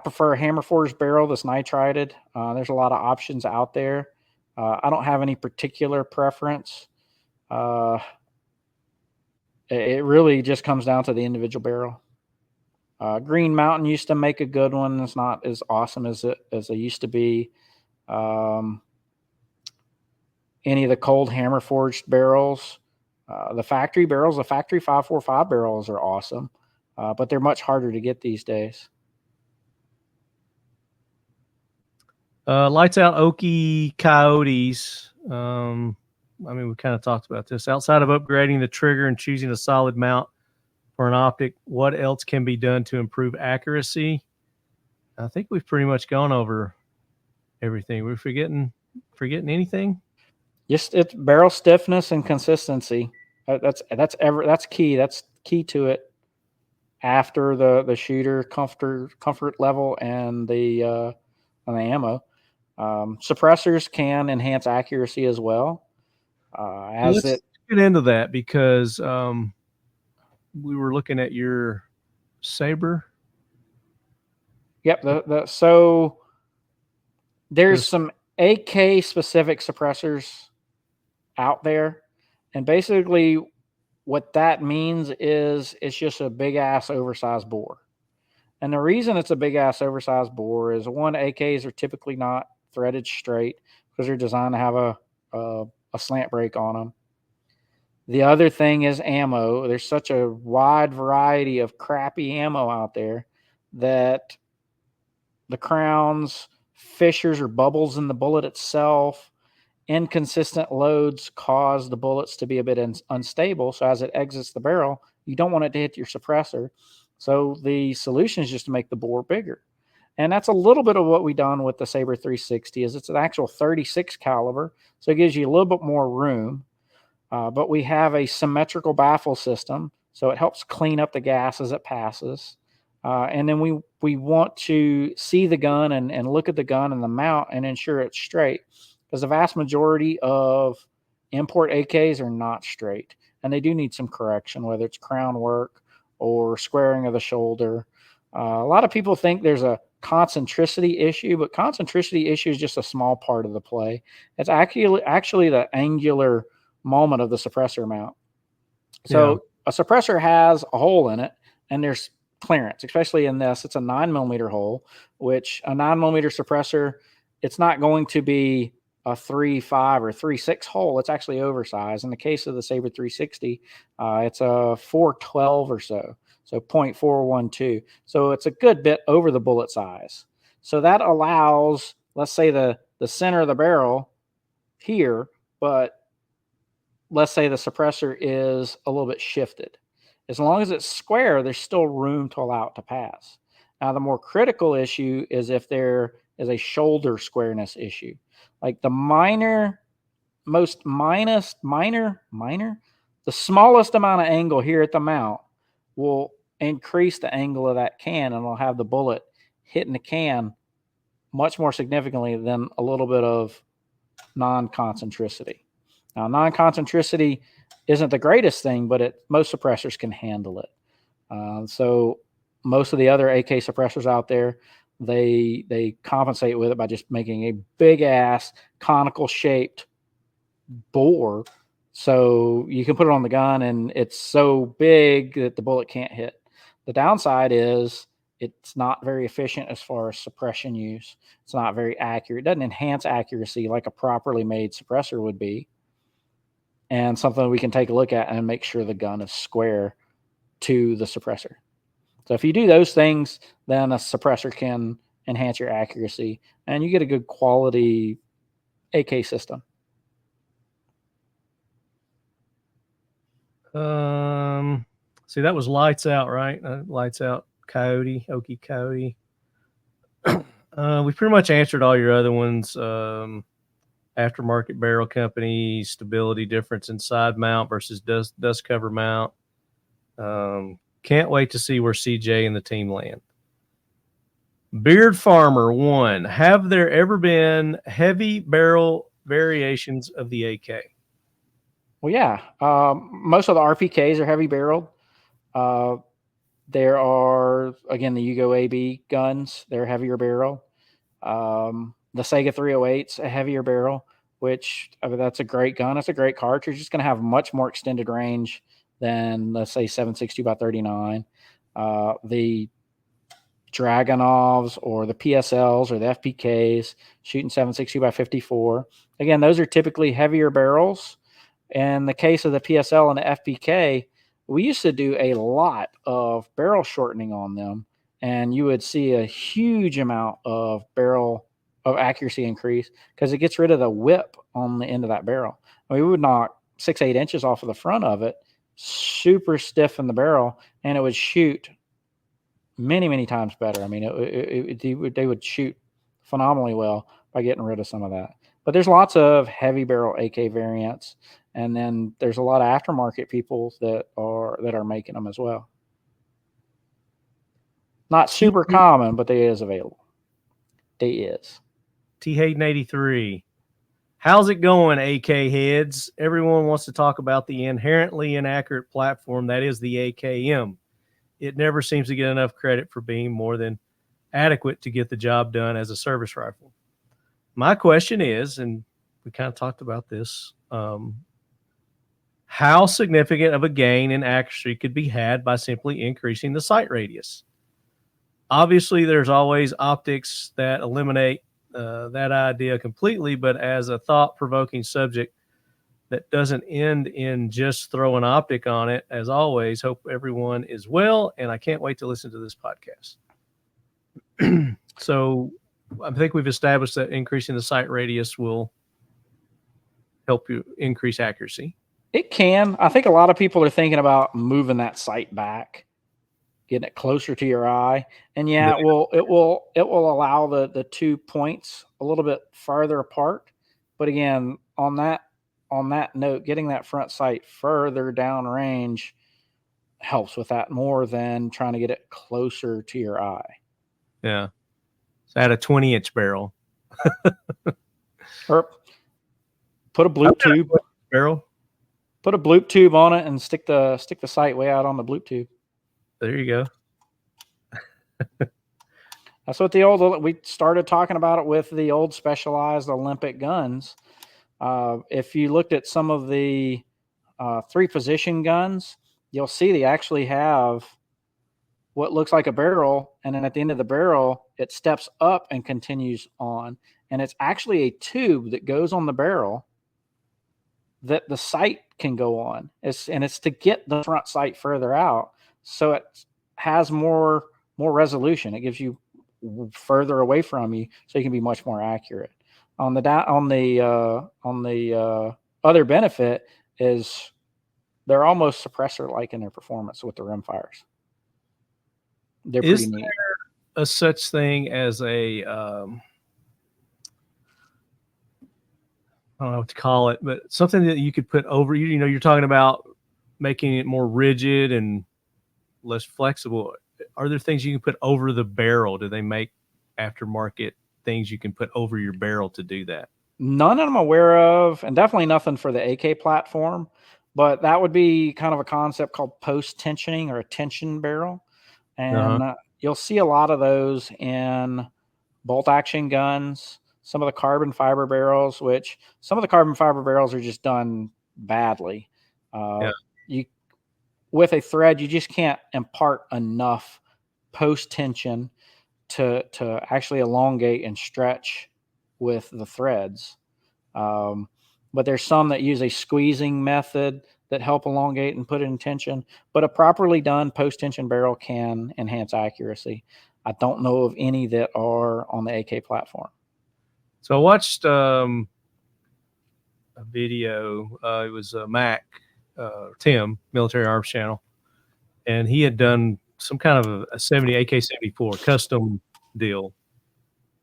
S4: prefer a hammer forged barrel that's nitrided. There's a lot of options out there. I don't have any particular preference. It really just comes down to the individual barrel. Green Mountain used to make a good one. It's not as awesome as it used to be. Any of the cold hammer forged barrels, the factory barrels, the factory 545 barrels are awesome. But they're much harder to get these days.
S2: Lights out Okie Coyotes. I mean, we kind of talked about this. Outside of upgrading the trigger and choosing a solid mount for an optic, what else can be done to improve accuracy? I think we've pretty much gone over everything. We're forgetting anything?
S4: Just it's barrel stiffness and consistency. That's key. That's key to it. After the shooter comfort level and the ammo, suppressors can enhance accuracy as well.
S2: get into that because we were looking at your Saber.
S4: Yep. So there's some AK specific suppressors out there, and basically what that means is it's just a big ass oversized bore. And the reason it's a big ass oversized bore is, one, AKs are typically not threaded straight because they're designed to have a slant break on them. The other thing is ammo. There's such a wide variety of crappy ammo out there that the crowns, fissures or bubbles in the bullet itself, inconsistent loads cause the bullets to be a bit unstable. So as it exits the barrel, you don't want it to hit your suppressor. So the solution is just to make the bore bigger. And that's a little bit of what we've done with the Saber 360. Is it's an actual 36 caliber. So it gives you a little bit more room. But we have a symmetrical baffle system. So it helps clean up the gas as it passes. And then we want to see the gun and look at the gun and the mount and ensure it's straight. Because the vast majority of import AKs are not straight. And they do need some correction, whether it's crown work or squaring of the shoulder. A lot of people think there's a concentricity issue, but concentricity issue is just a small part of the play. It's actually the angular moment of the suppressor mount. So a suppressor has a hole in it, and there's clearance, especially in this. It's a 9mm hole, which a 9mm suppressor, it's not going to be a 3.5 or 3.6 hole. It's actually oversized. In the case of the Saber 360, it's a 412 or so 0.412. So it's a good bit over the bullet size. So that allows, let's say, the center of the barrel here, but let's say the suppressor is a little bit shifted. As long as it's square, there's still room to allow it to pass. Now, the more critical issue is if there is a shoulder squareness issue. Like the the smallest amount of angle here at the mount will increase the angle of that can, and will have the bullet hitting the can much more significantly than a little bit of non-concentricity. Now, non-concentricity isn't the greatest thing, but most suppressors can handle it. So most of the other AK suppressors out there, they compensate with it by just making a big ass conical shaped bore, so you can put it on the gun and it's so big that the bullet can't hit. The downside is it's not very efficient as far as suppression use. It's not very accurate. It doesn't enhance accuracy like a properly made suppressor would be. And something we can take a look at and make sure the gun is square to the suppressor. So if you do those things, then a suppressor can enhance your accuracy and you get a good quality AK system.
S2: See, that was Lights Out, right? Lights Out Coyote, Okie Coyote. We pretty much answered all your other ones. Aftermarket barrel company, stability difference in side mount versus dust cover mount. Can't wait to see where CJ and the team land. Beard Farmer 1. Have there ever been heavy barrel variations of the AK?
S4: Well, yeah. Most of the RPKs are heavy barreled. There are, again, the Yugo AB guns. They're heavier barrel. The Sega 308's a heavier barrel, which, I mean, that's a great gun. It's a great cartridge. It's going to have much more extended range than, let's say, 7.62x39. The Dragonovs or the PSLs or the FPKs shooting 7.62x54. Again, those are typically heavier barrels. In the case of the PSL and the FPK, we used to do a lot of barrel shortening on them, and you would see a huge amount of barrel of accuracy increase because it gets rid of the whip on the end of that barrel. I mean, we would knock 6-8 inches off of the front of it, super stiff in the barrel, and it would shoot many, many times better. I mean, they would shoot phenomenally well by getting rid of some of that. But there's lots of heavy barrel AK variants, and then there's a lot of aftermarket people that are making them as well. Not super common, but they is available. They is.
S2: T. Hayden 83. How's it going, AK heads? Everyone wants to talk about the inherently inaccurate platform that is the AKM. It never seems to get enough credit for being more than adequate to get the job done as a service rifle. My question is, and we kind of talked about this, how significant of a gain in accuracy could be had by simply increasing the sight radius? Obviously, there's always optics that eliminate that idea completely, but as a thought-provoking subject that doesn't end in just throw an optic on it, as always, hope everyone is well, and I can't wait to listen to this podcast. So I think we've established that increasing the sight radius will help you increase accuracy.
S4: It can. I think a lot of people are thinking about moving that sight back, getting it closer to your eye, and it will allow the 2 points a little bit farther apart. But again, on that note, getting that front sight further down range helps with that more than trying to get it closer to your eye.
S2: Yeah. So add a 20-inch barrel.
S4: Or put a bloop tube
S2: barrel.
S4: Put a bloop tube on it and stick the sight way out on the bloop tube.
S2: There you go.
S4: That's what we started talking about it with the old specialized Olympic guns. If you looked at some of the 3-position guns, you'll see they actually have what looks like a barrel, and then at the end of the barrel, it steps up and continues on. And it's actually a tube that goes on the barrel that the sight can go on. It's to get the front sight further out, so it has more resolution. It gives you further away from you, so you can be much more accurate. On the other benefit is they're almost suppressor like in their performance with the rimfires. They're pretty neat.
S2: Is there a such thing as a I don't know what to call it, but something that you could put over, you're talking about making it more rigid and less flexible. Are there things you can put over the barrel? Do they make aftermarket things you can put over your barrel to do that?
S4: None I'm aware of, and definitely nothing for the AK platform, but that would be kind of a concept called post-tensioning or a tension barrel. And you'll see a lot of those in bolt action guns, some of the carbon fiber barrels, which some of the carbon fiber barrels are just done badly. With a thread, you just can't impart enough post tension to actually elongate and stretch with the threads. But there's some that use a squeezing method that help elongate and put it in tension. But a properly done post tension barrel can enhance accuracy. I don't know of any that are on the AK platform.
S2: So I watched a video. It was Mac, Tim, Military Arms Channel, and he had done some kind of a AK-74 custom deal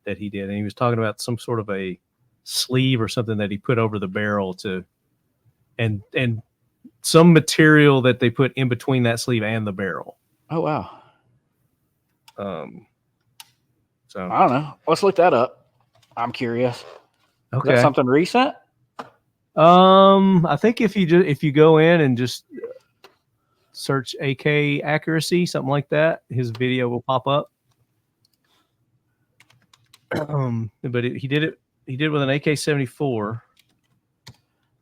S2: that he did, and he was talking about some sort of a sleeve or something that he put over the barrel and some material that they put in between that sleeve and the barrel.
S4: Oh wow.
S2: So
S4: I don't know. Let's look that up. I'm curious.
S2: Okay.
S4: Is that something recent?
S2: I think if you go in and just search AK accuracy, something like that, his video will pop up. But he did it with an AK-74.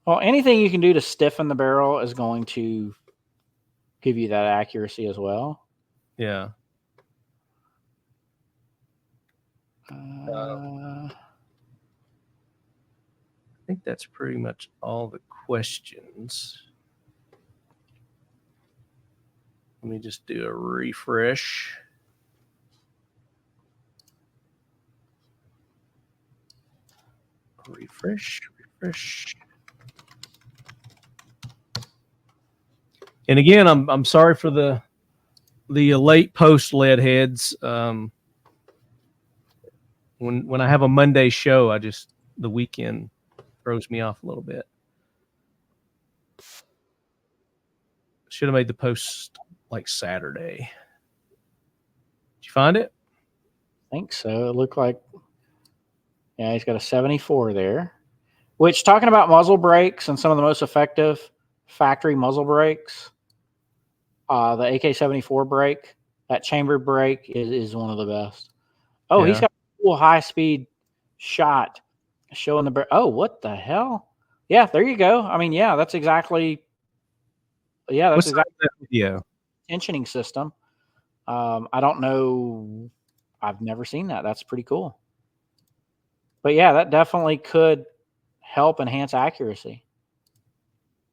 S4: Well, anything you can do to stiffen the barrel is going to give you that accuracy as well.
S2: Yeah. I think that's pretty much all the questions. Let me just do a refresh. Refresh. And again, I'm sorry for the late post, lead heads. When I have a Monday show, the weekend throws me off a little bit. Should have made the post like Saturday. Did you find it?
S4: I think so. It looked like, yeah, he's got a 74 there. Which, talking about muzzle brakes and some of the most effective factory muzzle brakes, the AK-74 brake, that chambered brake is one of the best. Oh, he's got a cool high-speed shot showing the... Oh, what the hell? Yeah, there you go. I mean, yeah, that's exactly... Yeah, that's exactly
S2: that video.
S4: Tensioning system. I don't know. I've never seen that. That's pretty cool. But yeah, that definitely could help enhance accuracy.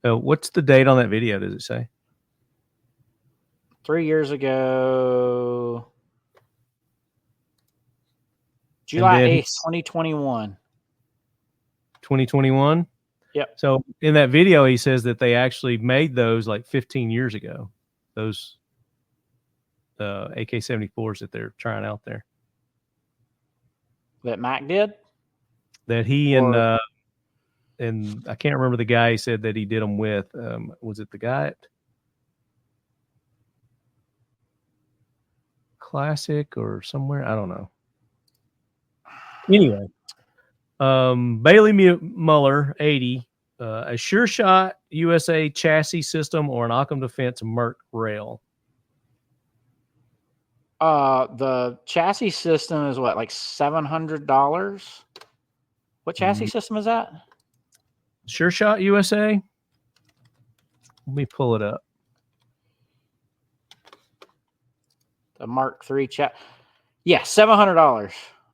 S2: What's the date on that video? Does it say?
S4: 3 years ago, July 8th, 2021.
S2: 2021?
S4: Yep.
S2: So in that video, he says that they actually made those like 15 years ago. Those AK-74s that they're trying out there.
S4: That Mac did?
S2: That he and I can't remember the guy he said that he did them with. Was it the guy at Classic or somewhere? I don't know. Anyway, Bailey Muller, 80, a Sure Shot USA chassis system or an Occam Defense Merc rail.
S4: The chassis system is what, like $700? What chassis system is that?
S2: Sure Shot USA. Let me pull it up.
S4: The Mark III chat. Yeah, $700.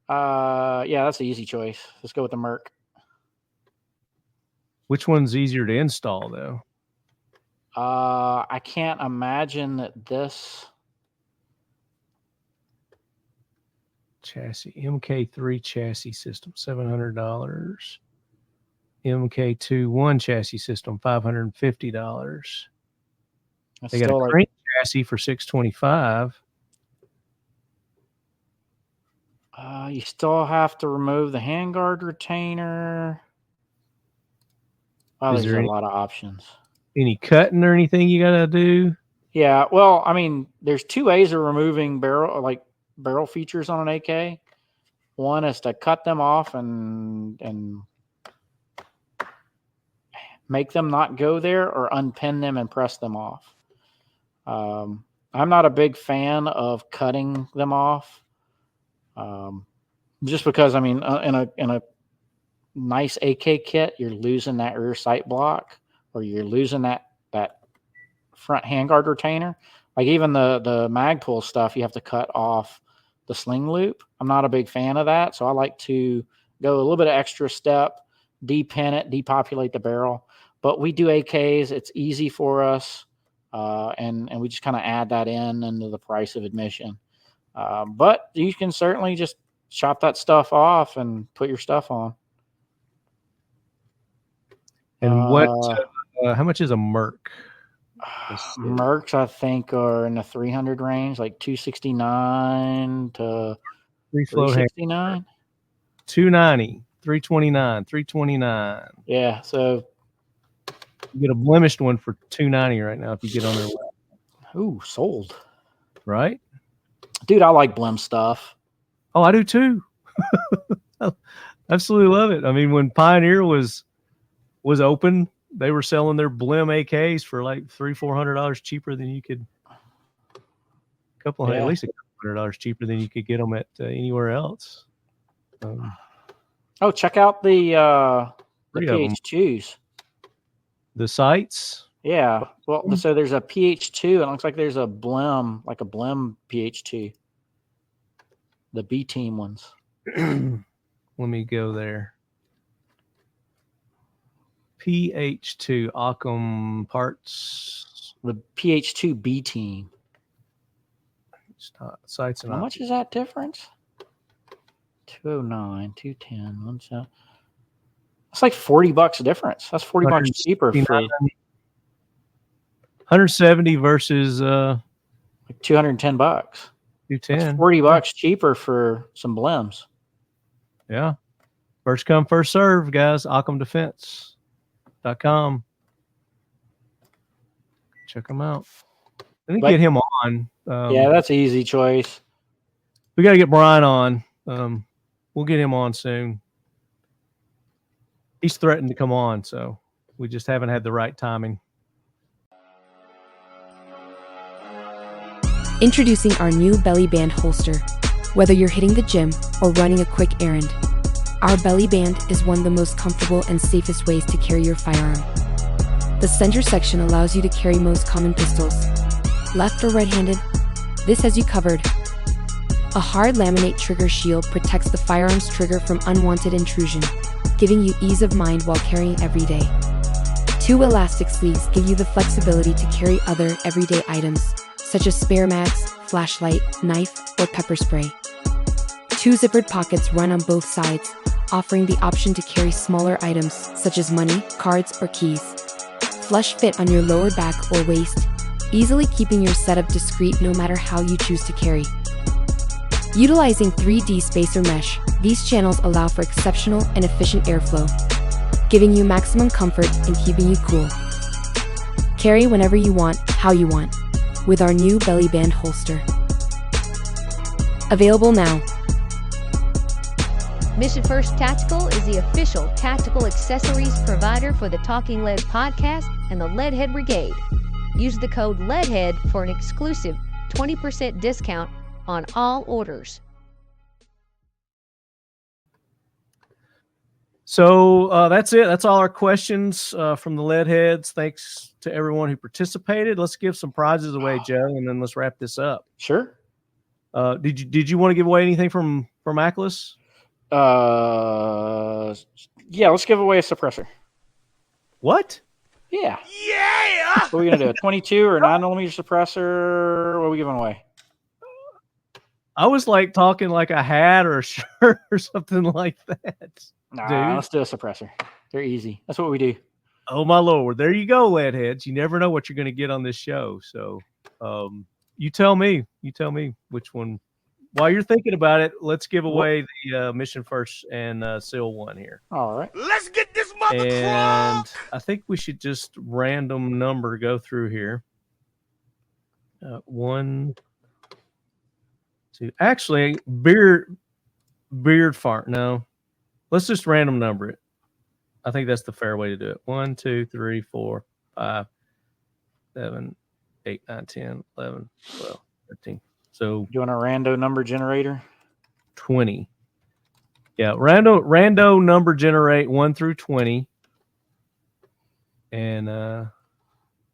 S4: Yeah, that's an easy choice. Let's go with the Merc.
S2: Which one's easier to install, though?
S4: I can't imagine that this
S2: chassis MK3 chassis system $700. MK2 one chassis system $550. They got a crank chassis for $625.
S4: You still have to remove the handguard retainer. Oh, there's a lot of options.
S2: Any cutting or anything you got to do?
S4: Yeah, well, I mean, there's two ways of removing barrel features on an AK. One is to cut them off and make them not go there, or unpin them and press them off. I'm not a big fan of cutting them off. Just because, I mean, in a nice AK kit, you're losing that rear sight block, or you're losing that front handguard retainer. Like even the Magpul stuff, you have to cut off the sling loop. I'm not a big fan of that, so I like to go a little bit of extra step, depin it, depopulate the barrel. But we do AKs; it's easy for us, and we just kind of add that into the price of admission. But you can certainly just chop that stuff off and put your stuff on.
S2: And what? How much is a Merc?
S4: Mercs, I think, are in the 300 range, like 269 to 369.
S2: 290, 329, 329.
S4: Yeah, so
S2: you get a blemished one for 290 right now if you get on their web.
S4: Ooh, sold.
S2: Right?
S4: Dude, I like Blim stuff.
S2: Oh, I do too. Absolutely love it. I mean, when Pioneer was open, they were selling their Blim AKs for like $300-400 cheaper than you could. At least $200 cheaper than you could get them at anywhere else.
S4: Check out the PH2s.
S2: The sights.
S4: Yeah. Well, so there's a PH2, and it looks like there's a Blim, like a Blim PH2. The B team ones.
S2: Let me go there. PH2 Occam parts.
S4: The PH2 B team.
S2: Sights and
S4: how much is that difference? 209, 210, 170. It's like $40 difference. That's $40 cheaper for
S2: 170 versus
S4: like $210.
S2: 210.
S4: That's $40 cheaper for some Blims.
S2: Yeah. First come, first serve, guys. OccamDefense.com. Check them out. I think get him on.
S4: Yeah, that's an easy choice.
S2: We got to get Brian on. We'll get him on soon. He's threatened to come on, so we just haven't had the right timing.
S7: Introducing our new belly band holster. Whether you're hitting the gym or running a quick errand, our belly band is one of the most comfortable and safest ways to carry your firearm. The center section allows you to carry most common pistols. Left or right-handed, this has you covered. A hard laminate trigger shield protects the firearm's trigger from unwanted intrusion, giving you ease of mind while carrying every day. 2 elastic sleeves give you the flexibility to carry other everyday items, such as spare mags, flashlight, knife, or pepper spray. 2 zippered pockets run on both sides, offering the option to carry smaller items such as money, cards, or keys. Flush fit on your lower back or waist, easily keeping your setup discreet no matter how you choose to carry. Utilizing 3D spacer mesh, these channels allow for exceptional and efficient airflow, giving you maximum comfort and keeping you cool. Carry whenever you want, how you want, with our new belly band holster. Available now.
S3: Mission First Tactical is the official tactical accessories provider for the Talking Lead podcast and the Leadhead Brigade. Use the code LEADHEAD for an exclusive 20% discount on all orders.
S2: So that's it. That's all our questions from the Leadheads. Thanks to everyone who participated. Let's give some prizes away, Joe, and then let's wrap this up.
S4: Sure.
S2: Did you want to give away anything from AKLYS?
S4: Yeah, let's give away a suppressor.
S2: What?
S4: Yeah. What are we gonna do? A 22 or 9mm suppressor? What are we giving away?
S2: I was like talking like a hat or a shirt or something like that.
S4: Nah,
S2: dude.
S4: let's do a suppressor. They're easy. That's what we do.
S2: Oh my Lord. There you go, Leadheads. You never know what you're going to get on this show. So you tell me which one. While you're thinking about it, let's give away the Mission First and SEAL 1 here.
S4: All right.
S1: Let's get this mother
S2: And
S1: truck.
S2: I think we should just random number go through here. 1, 2. Actually, beard fart. No, let's just random number it. I think that's the fair way to do it. 1, 2, 3, 4, 5, 7, 8, 9, 10, 11, 12, 13. So
S4: You want a rando number generator?
S2: 20. Yeah, rando number generate 1 through 20. And are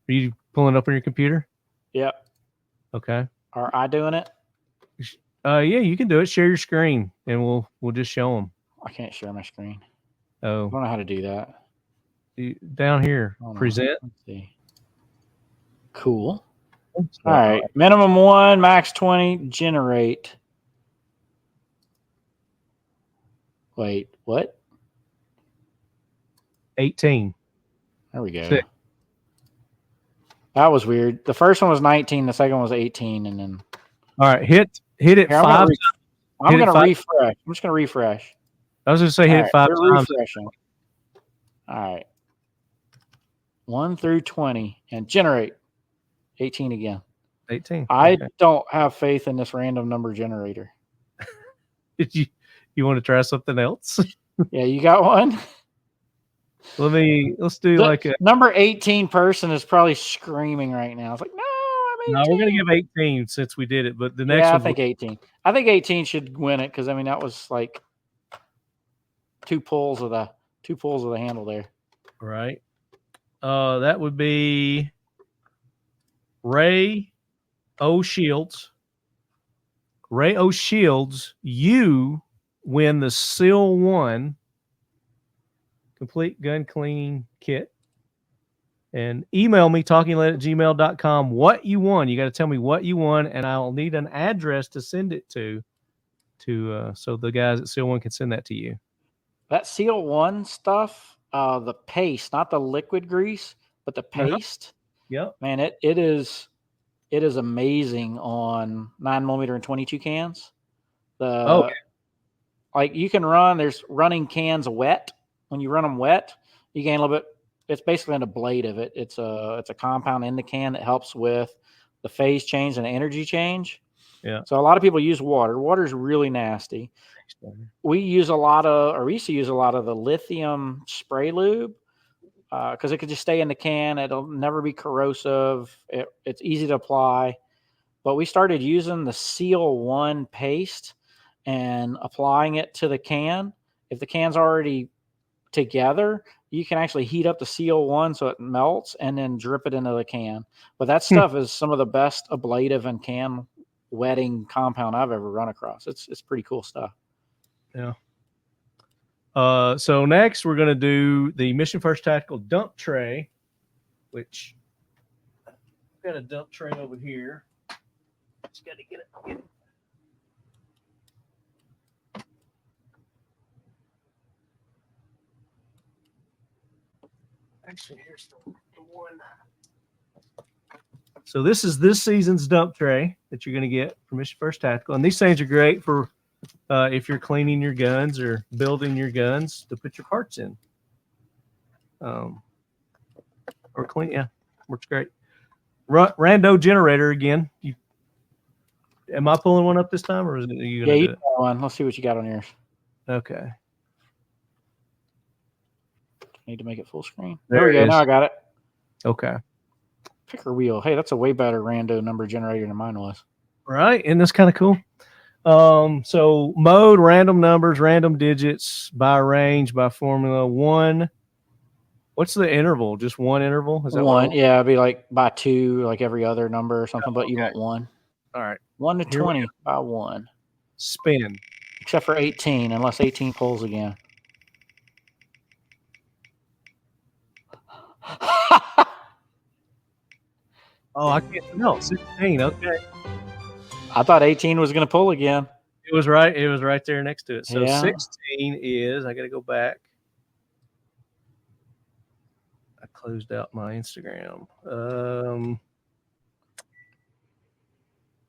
S2: you pulling up on your computer?
S4: Yep.
S2: Okay.
S4: Are I doing it?
S2: Yeah, you can do it. Share your screen, and we'll just show them.
S4: I can't share my screen. I
S2: Oh,
S4: don't know how to do that.
S2: down here,
S4: Hold on.
S2: present.
S4: Let's see. Cool. All right. Minimum 1, max 20, generate. Wait, what?
S2: 18.
S4: There we go.
S2: Sick.
S4: That was weird. The first one was 19, the second one was 18, and then
S2: All right, hit it
S4: Here,
S2: 5.
S4: I'm
S2: Hit it
S4: gonna
S2: 5.
S4: refresh. I'm just gonna refresh.
S2: I was going to say hit
S4: All
S2: it
S4: right,
S2: 5
S4: we're
S2: times.
S4: refreshing. All right. 1 through 20 and generate 18 again.
S2: 18.
S4: I
S2: Okay.
S4: don't have faith in this random number generator.
S2: Did you want to try something else?
S4: Yeah, you got one?
S2: Let's do
S4: The
S2: like a.
S4: number 18 person is probably screaming right now. It's like, no, I'm 18.
S2: No, we're going to give 18 since we did it, but the next
S4: Yeah, I
S2: one.
S4: think 18. I think 18 should win it because I mean that was like two pulls of the handle there.
S2: Right. That would be Ray O. Shields. Ray O. Shields, you win the SEAL 1 complete gun cleaning kit. And email me, talkinglead@gmail.com, what you won. You got to tell me what you won, and I'll need an address to send it to so the guys at SEAL 1 can send that to you.
S4: That Seal 1 stuff, the paste, not the liquid grease, but the paste.
S2: Yep.
S4: Man, it is amazing on 9mm and 22 cans. Like you can there's running cans wet. When you run them wet, you gain a little bit. It's basically in a blade of it. It's a compound in the can that helps with the phase change and energy change.
S2: Yeah.
S4: So a lot of people use water. Water is really nasty. We used to use a lot of the lithium spray lube because it could just stay in the can. It'll never be corrosive. It's easy to apply. But we started using the Seal 1 paste and applying it to the can. If the can's already together, you can actually heat up the Seal 1 so it melts and then drip it into the can. But that stuff is some of the best ablative and can wetting compound I've ever run across. It's pretty cool stuff.
S2: Yeah. So next we're going to do the Mission First Tactical dump tray, which I've got a dump tray over here. Just got to get it. Actually, here's the one. So this is this season's dump tray that you're going to get from Mission First Tactical. And these things are great for if you're cleaning your guns or building your guns to put your parts in. Or clean, yeah, works great. Rando generator again. Am I pulling one up this time, or is it you?
S4: Yeah, you do one. Let's see what you got on yours.
S2: Okay.
S4: Need to make it full screen.
S2: There
S4: There we go.
S2: it
S4: Now
S2: is.
S4: I got it.
S2: Okay.
S4: Picker wheel. Hey, that's a way better rando number generator than mine was.
S2: Right, and that's kind of cool. So mode, random numbers, random digits, by range, by formula. One. What's the interval? Just one interval? Is that
S4: One. Yeah, it'd be like by 2, like every other number or something, but you
S2: okay.
S4: want 1.
S2: All right.
S4: 1 to
S2: Here we
S4: 20 by 1.
S2: Spin.
S4: Except for 18, unless 18 pulls again.
S2: Oh, I can't. No, 16. Okay.
S4: I thought 18 was going to pull again.
S2: It was right. It was right there next to it. So
S4: Yeah.
S2: 16 is. I got to go back. I closed out my Instagram.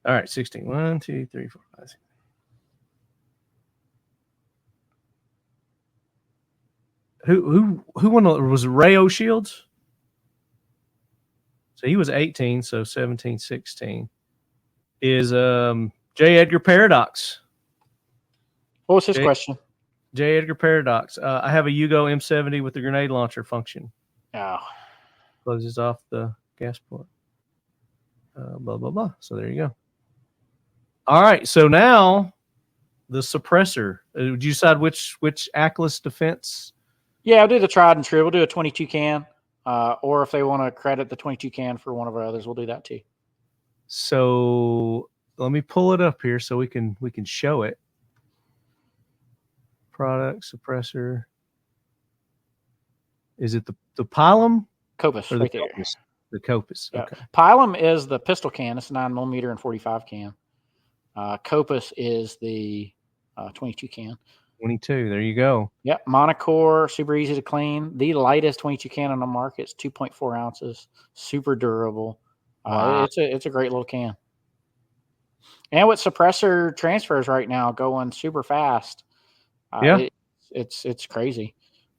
S2: All right, 16. 1, 2, 3, 4, 5, 6. Who won? Was Rayo Shields? So he was 18. So 17, 16 is J. Edgar Paradox.
S4: What was his question?
S2: J. Edgar Paradox. I have a Yugo M70 with the grenade launcher function.
S4: Oh.
S2: Closes off the gas port. Blah, blah, blah. So there you go. All right. So now the suppressor. Did you decide which AKLYS defense?
S4: Yeah, I'll do the tried and true. We'll do a 22 can. Or if they want to credit the 22 can for one of our others, we'll do that too.
S2: So let me pull it up here so we can show it. Product suppressor. Is it the Pilum?
S4: Copus,
S2: Or
S4: right
S2: the
S4: there.
S2: Copus? The Copus.
S4: Yeah.
S2: Okay.
S4: Pilum is the pistol can. It's 9mm and 45 can. Copus is the 22 can.
S2: 22. There you go.
S4: Yep. Monocore, super easy to clean. The lightest 22 can on the market. It's 2.4 ounces. Super durable.
S2: Wow.
S4: It's a great little can. And with suppressor transfers right now going super fast,
S2: Yeah.
S4: it's crazy.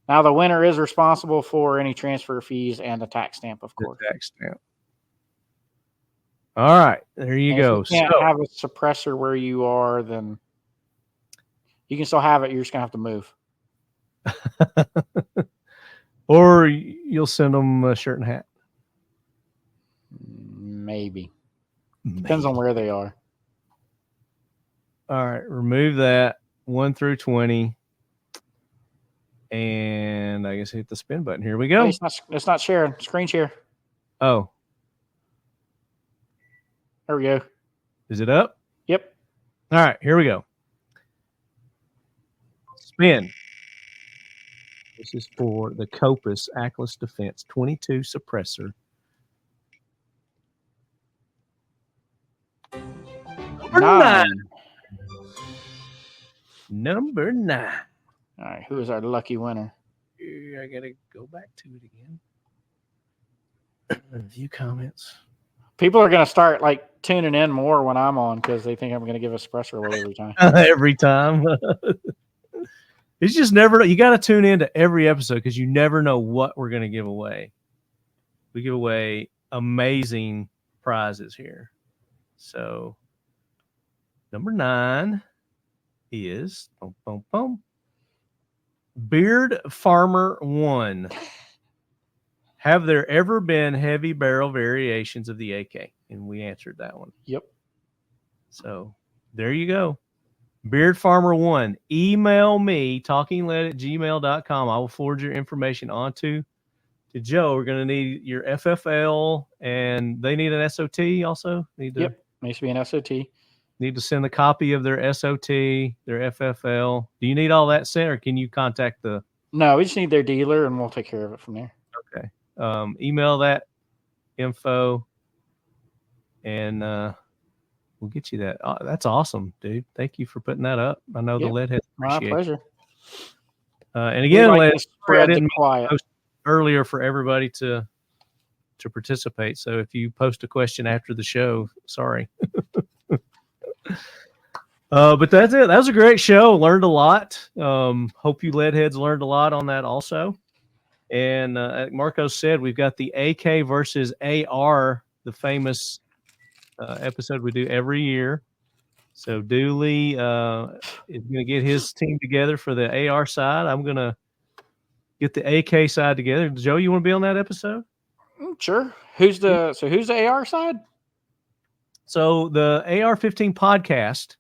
S4: Now the winner is responsible for any transfer fees and the tax stamp, of course.
S2: The tax stamp. All right, there you
S4: And
S2: go.
S4: if you can't have a suppressor where you are, then you can still have it. You're just gonna have to move.
S2: Or you'll send them a shirt and hat.
S4: Maybe. Depends on where they are.
S2: All right, remove that 1 through 20. And I guess hit the spin button. Here we go.
S4: Hey, it's not sharing. Screen share.
S2: Oh,
S4: There we go.
S2: is it up?
S4: Yep.
S2: All right, here we go. Spin. This is for the Copus AKLYS Defense 22 suppressor.
S4: Nine.
S2: Number 9.
S4: All right. Who is our lucky winner?
S2: I gotta go back to it again. View comments.
S4: People are going to start like tuning in more when I'm on because they think I'm going to give a suppressor away every time.
S2: Every time. It's just never, you got to tune into every episode because you never know what we're going to give away. We give away amazing prizes here. So Number 9 is boom, boom, boom. Beard Farmer 1. Have there ever been heavy barrel variations of the AK? And we answered that one.
S4: Yep.
S2: So there you go. Beard Farmer 1. Email me, talkingled@gmail.com. I will forward your information on to Joe. We're going to need your FFL, and they need an SOT also?
S4: Yep. Needs to be an SOT.
S2: Need to send a copy of their SOT, their FFL. Do you need all that sent, or can you contact the...
S4: No, we just need their dealer, and we'll take care of it from there.
S2: Okay. Email that info, and we'll get you that. Oh, that's awesome, dude. Thank you for putting that up. I know the lead heads appreciate it.
S4: My pleasure.
S2: And again,
S4: like
S2: I didn't
S4: quiet
S2: post earlier for everybody to participate. So if you post a question after the show, sorry. But that's it. That was a great show. Learned a lot. Hope you lead heads learned a lot on that also. And like Marco said, we've got the AK versus AR, the famous episode we do every year. So Dooley is going to get his team together for the AR side. I'm going to get the AK side together. Joe, you want to be on that episode?
S4: Sure. Who's the AR side?
S2: So the AR-15 podcast.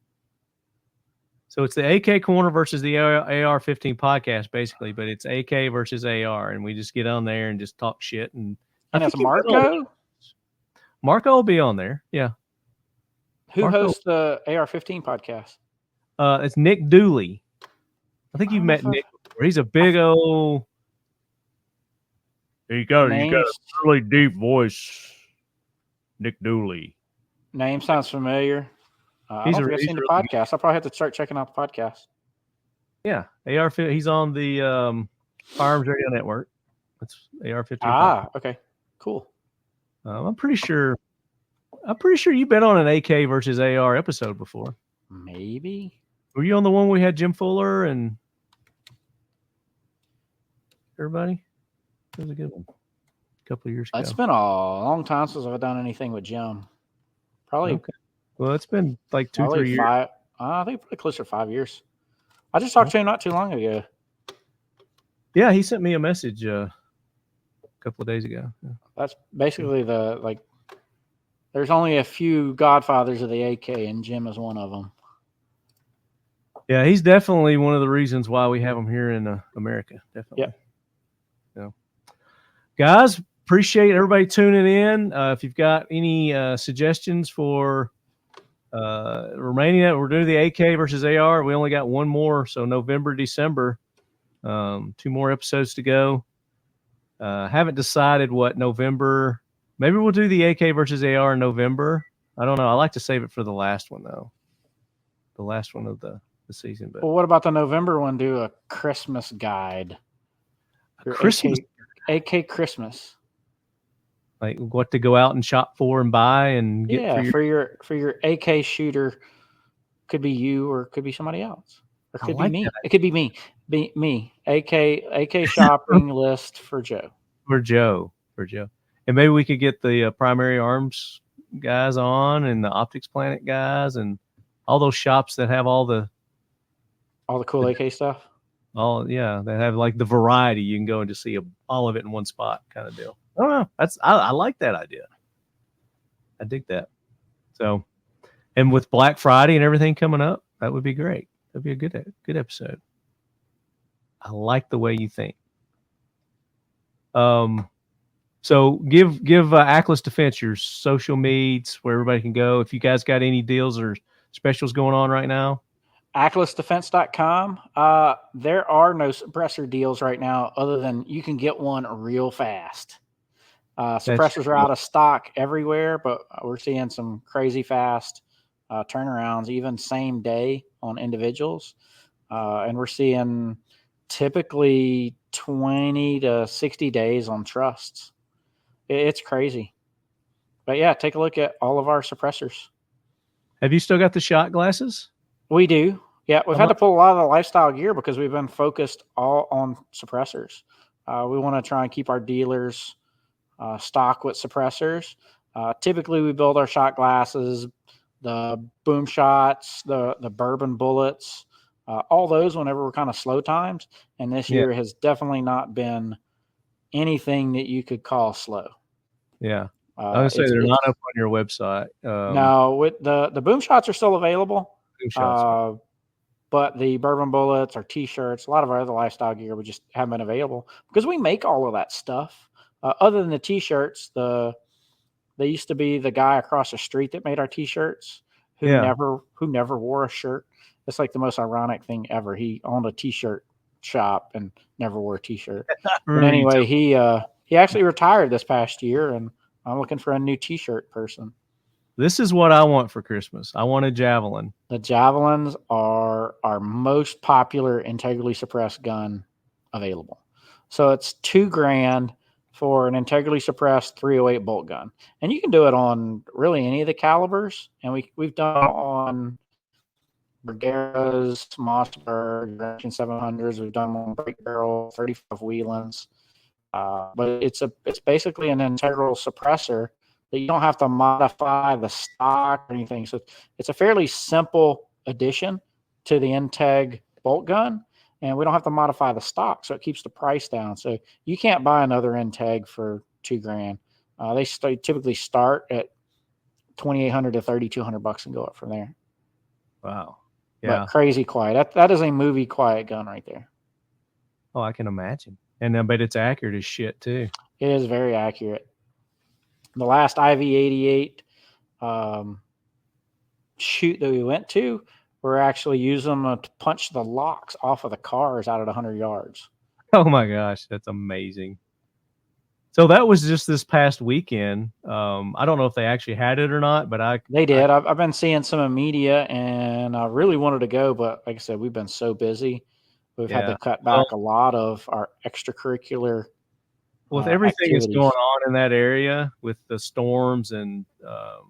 S2: So it's the AK Corner versus the AR-15 podcast, basically, but it's AK versus AR, and we just get on there and just talk shit. And
S4: that's Marco?
S2: Marco will be on there, yeah.
S4: Who hosts the AR-15 podcast?
S2: It's Nick Dooley. I think you've met Nick before. He's a big old... He's got a really deep voice. Nick Dooley.
S4: Name sounds familiar. I don't think I've seen the podcast. I'll probably have to start checking out the podcast.
S2: Yeah, he's on the Firearms Radio Network. That's AR-15.
S4: Okay, cool.
S2: I'm pretty sure you've been on an AK versus AR episode before.
S4: Maybe.
S2: Were you on the one we had Jim Fuller and everybody? That was a good one. A couple of years ago.
S4: It's been a long time since I've done anything with Jim. Probably.
S2: Okay. Well, it's been like 2-3 years.
S4: I think probably closer to 5 years. I just talked to him not too long ago.
S2: Yeah, he sent me a message a couple of days ago. Yeah.
S4: That's basically there's only a few godfathers of the AK, and Jim is one of them.
S2: Yeah, he's definitely one of the reasons why we have him here in America. Definitely.
S4: Yep.
S2: Yeah. Guys, appreciate everybody tuning in. If you've got any suggestions for remaining, we're doing the AK versus AR. We only got one more, so November, December. 2 more episodes to go. Haven't decided what November. Maybe we'll do the AK versus AR in November. I don't know. I like to save it for the last one, though. The last one of the season. But
S4: well, what about the November one? Do a Christmas guide.
S2: Christmas.
S4: AK Christmas.
S2: Like what to go out and shop for and buy and get
S4: for your AK shooter. Could be you or it could be somebody else. Or it could be me. It could be me. Me. AK shopping list for Joe.
S2: For Joe. And maybe we could get the Primary Arms guys on and the Optics Planet guys and all those shops that have all the
S4: cool AK stuff.
S2: That have like the variety. You can go and just see all of it in one spot kind of deal. I don't know. I like that idea. I dig that. So, and with Black Friday and everything coming up, that would be great. That'd be a good episode. I like the way you think. So give AKLYS Defense your social medias where everybody can go. If you guys got any deals or specials going on right now.
S4: AKLYSDefense.com. There are no suppressor deals right now other than you can get one real fast. Suppressors are out of stock everywhere, but we're seeing some crazy fast turnarounds, even same day on individuals. And we're seeing typically 20 to 60 days on trusts. It's crazy. But yeah, take a look at all of our suppressors.
S2: Have you still got the shot glasses?
S4: We do. Yeah, we've had to pull a lot of the lifestyle gear because we've been focused all on suppressors. We want to try and keep our dealers stocked with suppressors. Typically, we build our shot glasses the boom shots, the bourbon bullets, all those whenever we're kind of slow times. And this year has definitely not been anything that you could call slow.
S2: Yeah. I would say they're not up on your website.
S4: No, with the boom shots are still available.
S2: Boom shots.
S4: But the bourbon bullets or T-shirts, a lot of our other lifestyle gear, we just haven't been available because we make all of that stuff. Other than the T-shirts, they used to be the guy across the street that made our T-shirts who never wore a shirt. It's like the most ironic thing ever. He owned a T-shirt shop and never wore a T-shirt. But anyway, he actually retired this past year, and I'm looking for a new T-shirt person.
S2: This is what I want for Christmas. I want a javelin.
S4: The javelins are our most popular integrally suppressed gun available. So it's $2,000 for an integrally suppressed 308 bolt gun. And you can do it on really any of the calibers. And we've done it on Bergeras, Mossberg, 700s. We've done on break barrel, 35 Whelans. But it's basically an integral suppressor that you don't have to modify the stock or anything. So it's a fairly simple addition to the Integ bolt gun, and we don't have to modify the stock, so it keeps the price down. So you can't buy another Integ for $2,000. They typically start at $2,800 to $3,200 and go up from there.
S2: Wow. Yeah.
S4: But crazy quiet. That is a movie quiet gun right there.
S2: Oh, I can imagine. And I bet it's accurate as shit too.
S4: It is very accurate. The last IV-88 shoot that we went to, we're actually using them to punch the locks off of the cars out at 100 yards.
S2: Oh my gosh, that's amazing. So that was just this past weekend. I don't know if they actually had it or not, but
S4: they did. I've been seeing some in media, and I really wanted to go, but like I said, we've been so busy. We've had to cut back a lot of our extracurricular
S2: with everything that's
S4: activities
S2: going on in that area with the storms and the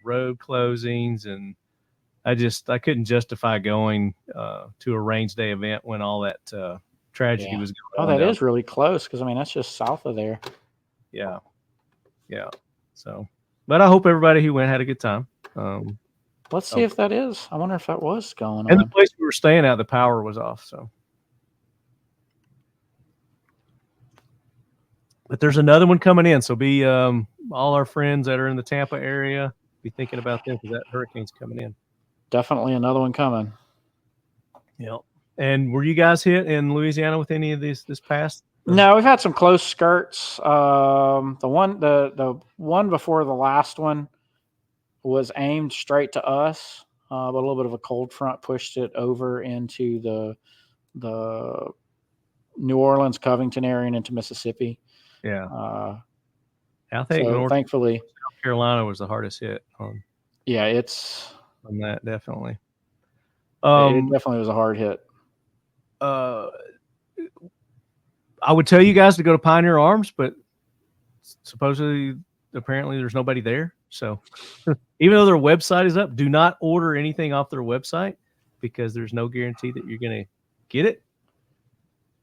S2: road closings, and I couldn't justify going to a range day event when all that tragedy was going on.
S4: Oh, that is really close because that's just south of there.
S2: Yeah. So, but I hope everybody who went had a good time.
S4: Let's see if that is. I wonder if that was going on.
S2: And the place we were staying at, the power was off. So. But there's another one coming in, so be all our friends that are in the Tampa area, be thinking about them because that hurricane's coming in.
S4: Definitely another one coming.
S2: Yep. And were you guys hit in Louisiana with any of this past?
S4: No, we've had some close skirts. The one before the last one was aimed straight to us, but a little bit of a cold front pushed it over into the New Orleans, Covington area and into Mississippi.
S2: Yeah. I think
S4: thankfully
S2: South Carolina was the hardest hit on.
S4: Yeah, it's
S2: on that definitely.
S4: It definitely was a hard hit.
S2: I would tell you guys to go to Pioneer Arms, but apparently there's nobody there. So even though their website is up, do not order anything off their website because there's no guarantee that you're going to get it.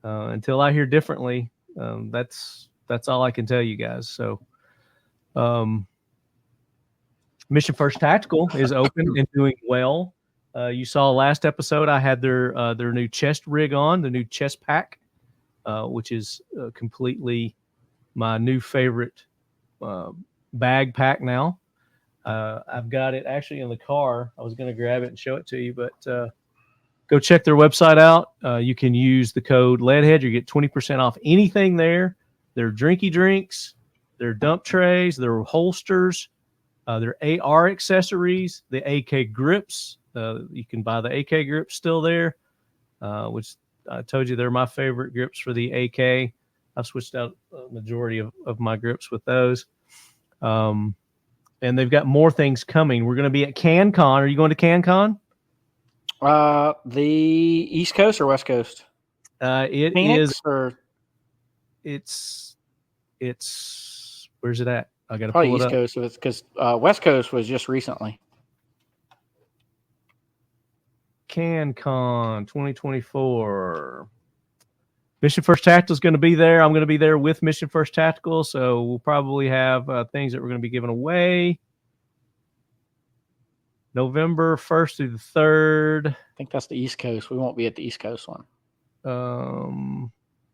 S2: Until I hear differently, that's all I can tell you guys. So, Mission First Tactical is open and doing well. You saw last episode I had their new chest rig on, the new chest pack, which is completely my new favorite bag pack now. I've got it actually in the car. I was going to grab it and show it to you, but go check their website out. You can use the code LEADHEAD. You get 20% off anything there. Their drinky drinks, their dump trays, their holsters, their AR accessories, the AK grips. You can buy the AK grips still there, which I told you they're my favorite grips for the AK. I've switched out a majority of my grips with those. And they've got more things coming. We're going to be at CanCon. Are you going to CanCon?
S4: The East Coast or West Coast?
S2: It
S4: Phoenix
S2: is.
S4: Or
S2: it's. Where's it at? I got to
S4: probably
S2: pull
S4: East
S2: it up.
S4: Coast. If it's because West Coast was just recently.
S2: CanCon 2024. Mission First Tactical is going to be there. I'm going to be there with Mission First Tactical, so we'll probably have things that we're going to be giving away. November 1st through the 3rd.
S4: I think that's the East Coast. We won't be at the East Coast one.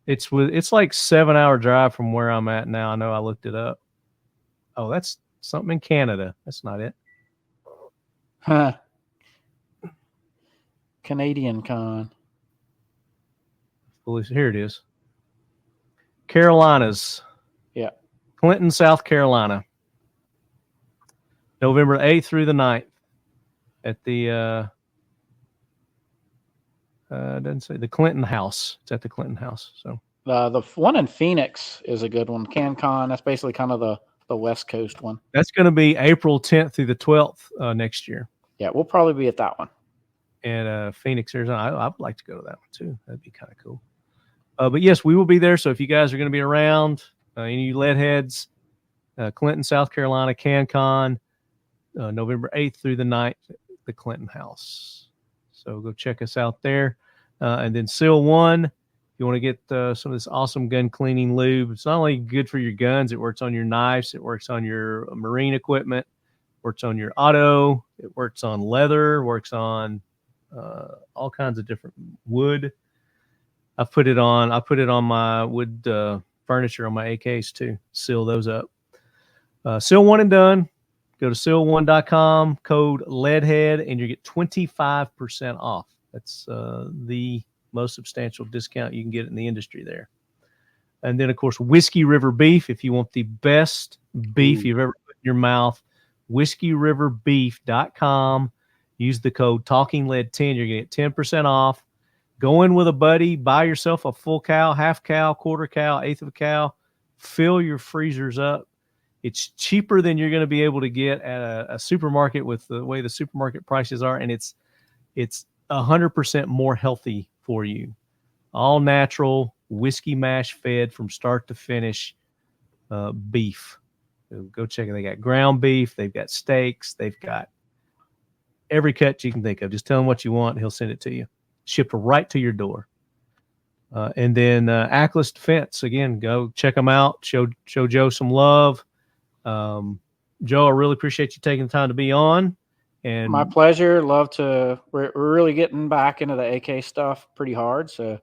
S2: It's like 7-hour drive from where I'm at now. I know I looked it up. Oh, that's something in Canada. That's not it.
S4: Huh. Canadian Con.
S2: Well, here it is. Carolinas.
S4: Yeah.
S2: Clinton, South Carolina. November 8th through the 9th at the doesn't say the Clinton House. It's at the Clinton House. So
S4: the one in Phoenix is a good one. CanCon. That's basically kind of the West Coast one.
S2: That's going to be April 10th through the 12th next year.
S4: Yeah, we'll probably be at that one.
S2: And Phoenix, Arizona. I would like to go to that one too. That'd be kind of cool. But yes, we will be there. So if you guys are going to be around, any lead heads, Clinton, South Carolina, CanCon, November 8th through the 9th, the Clinton House. So go check us out there. And then SEAL 1, if you want to get some of this awesome gun cleaning lube, it's not only good for your guns, it works on your knives, it works on your marine equipment, works on your auto, it works on leather, works on all kinds of different wood. I put it on my wood furniture on my AKs too. Seal those up. SEAL 1 and done. Go to seal1.com, code LEADHEAD, and you get 25% off. That's the most substantial discount you can get in the industry there. And then, of course, Whiskey River Beef. If you want the best beef you've ever put in your mouth, whiskeyriverbeef.com. Use the code TalkingLead10. You're going to get 10% off. Go in with a buddy. Buy yourself a full cow, half cow, quarter cow, eighth of a cow. Fill your freezers up. It's cheaper than you're going to be able to get at a supermarket with the way the supermarket prices are, and it's 100% more healthy for you. All natural, whiskey mash fed from start to finish beef. So go check it. They got ground beef. They've got steaks. They've got every cut you can think of. Just tell him what you want. He'll send it to you. Shipped right to your door. And then AKLYS Defense. Again, go check them out. Show Joe some love. Joe, I really appreciate you taking the time to be on. And
S4: my pleasure. Love to. We're really getting back into the AK stuff pretty hard. So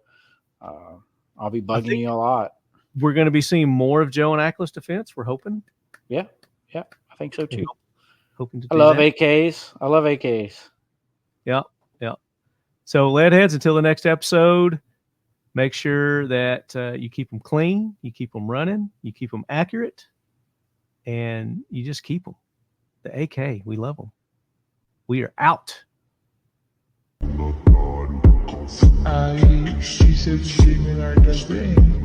S4: I'll be bugging you a lot.
S2: We're going to be seeing more of Joe and AKLYS Defense. We're hoping.
S4: Yeah, I think so too.
S2: Hoping to.
S4: I love AKs. I love AKs.
S2: Yeah. So, Leadheads, until the next episode, make sure that you keep them clean, you keep them running, you keep them accurate, and you just keep them. The AK, we love them. We are out.
S8: She said she didn't like that thing.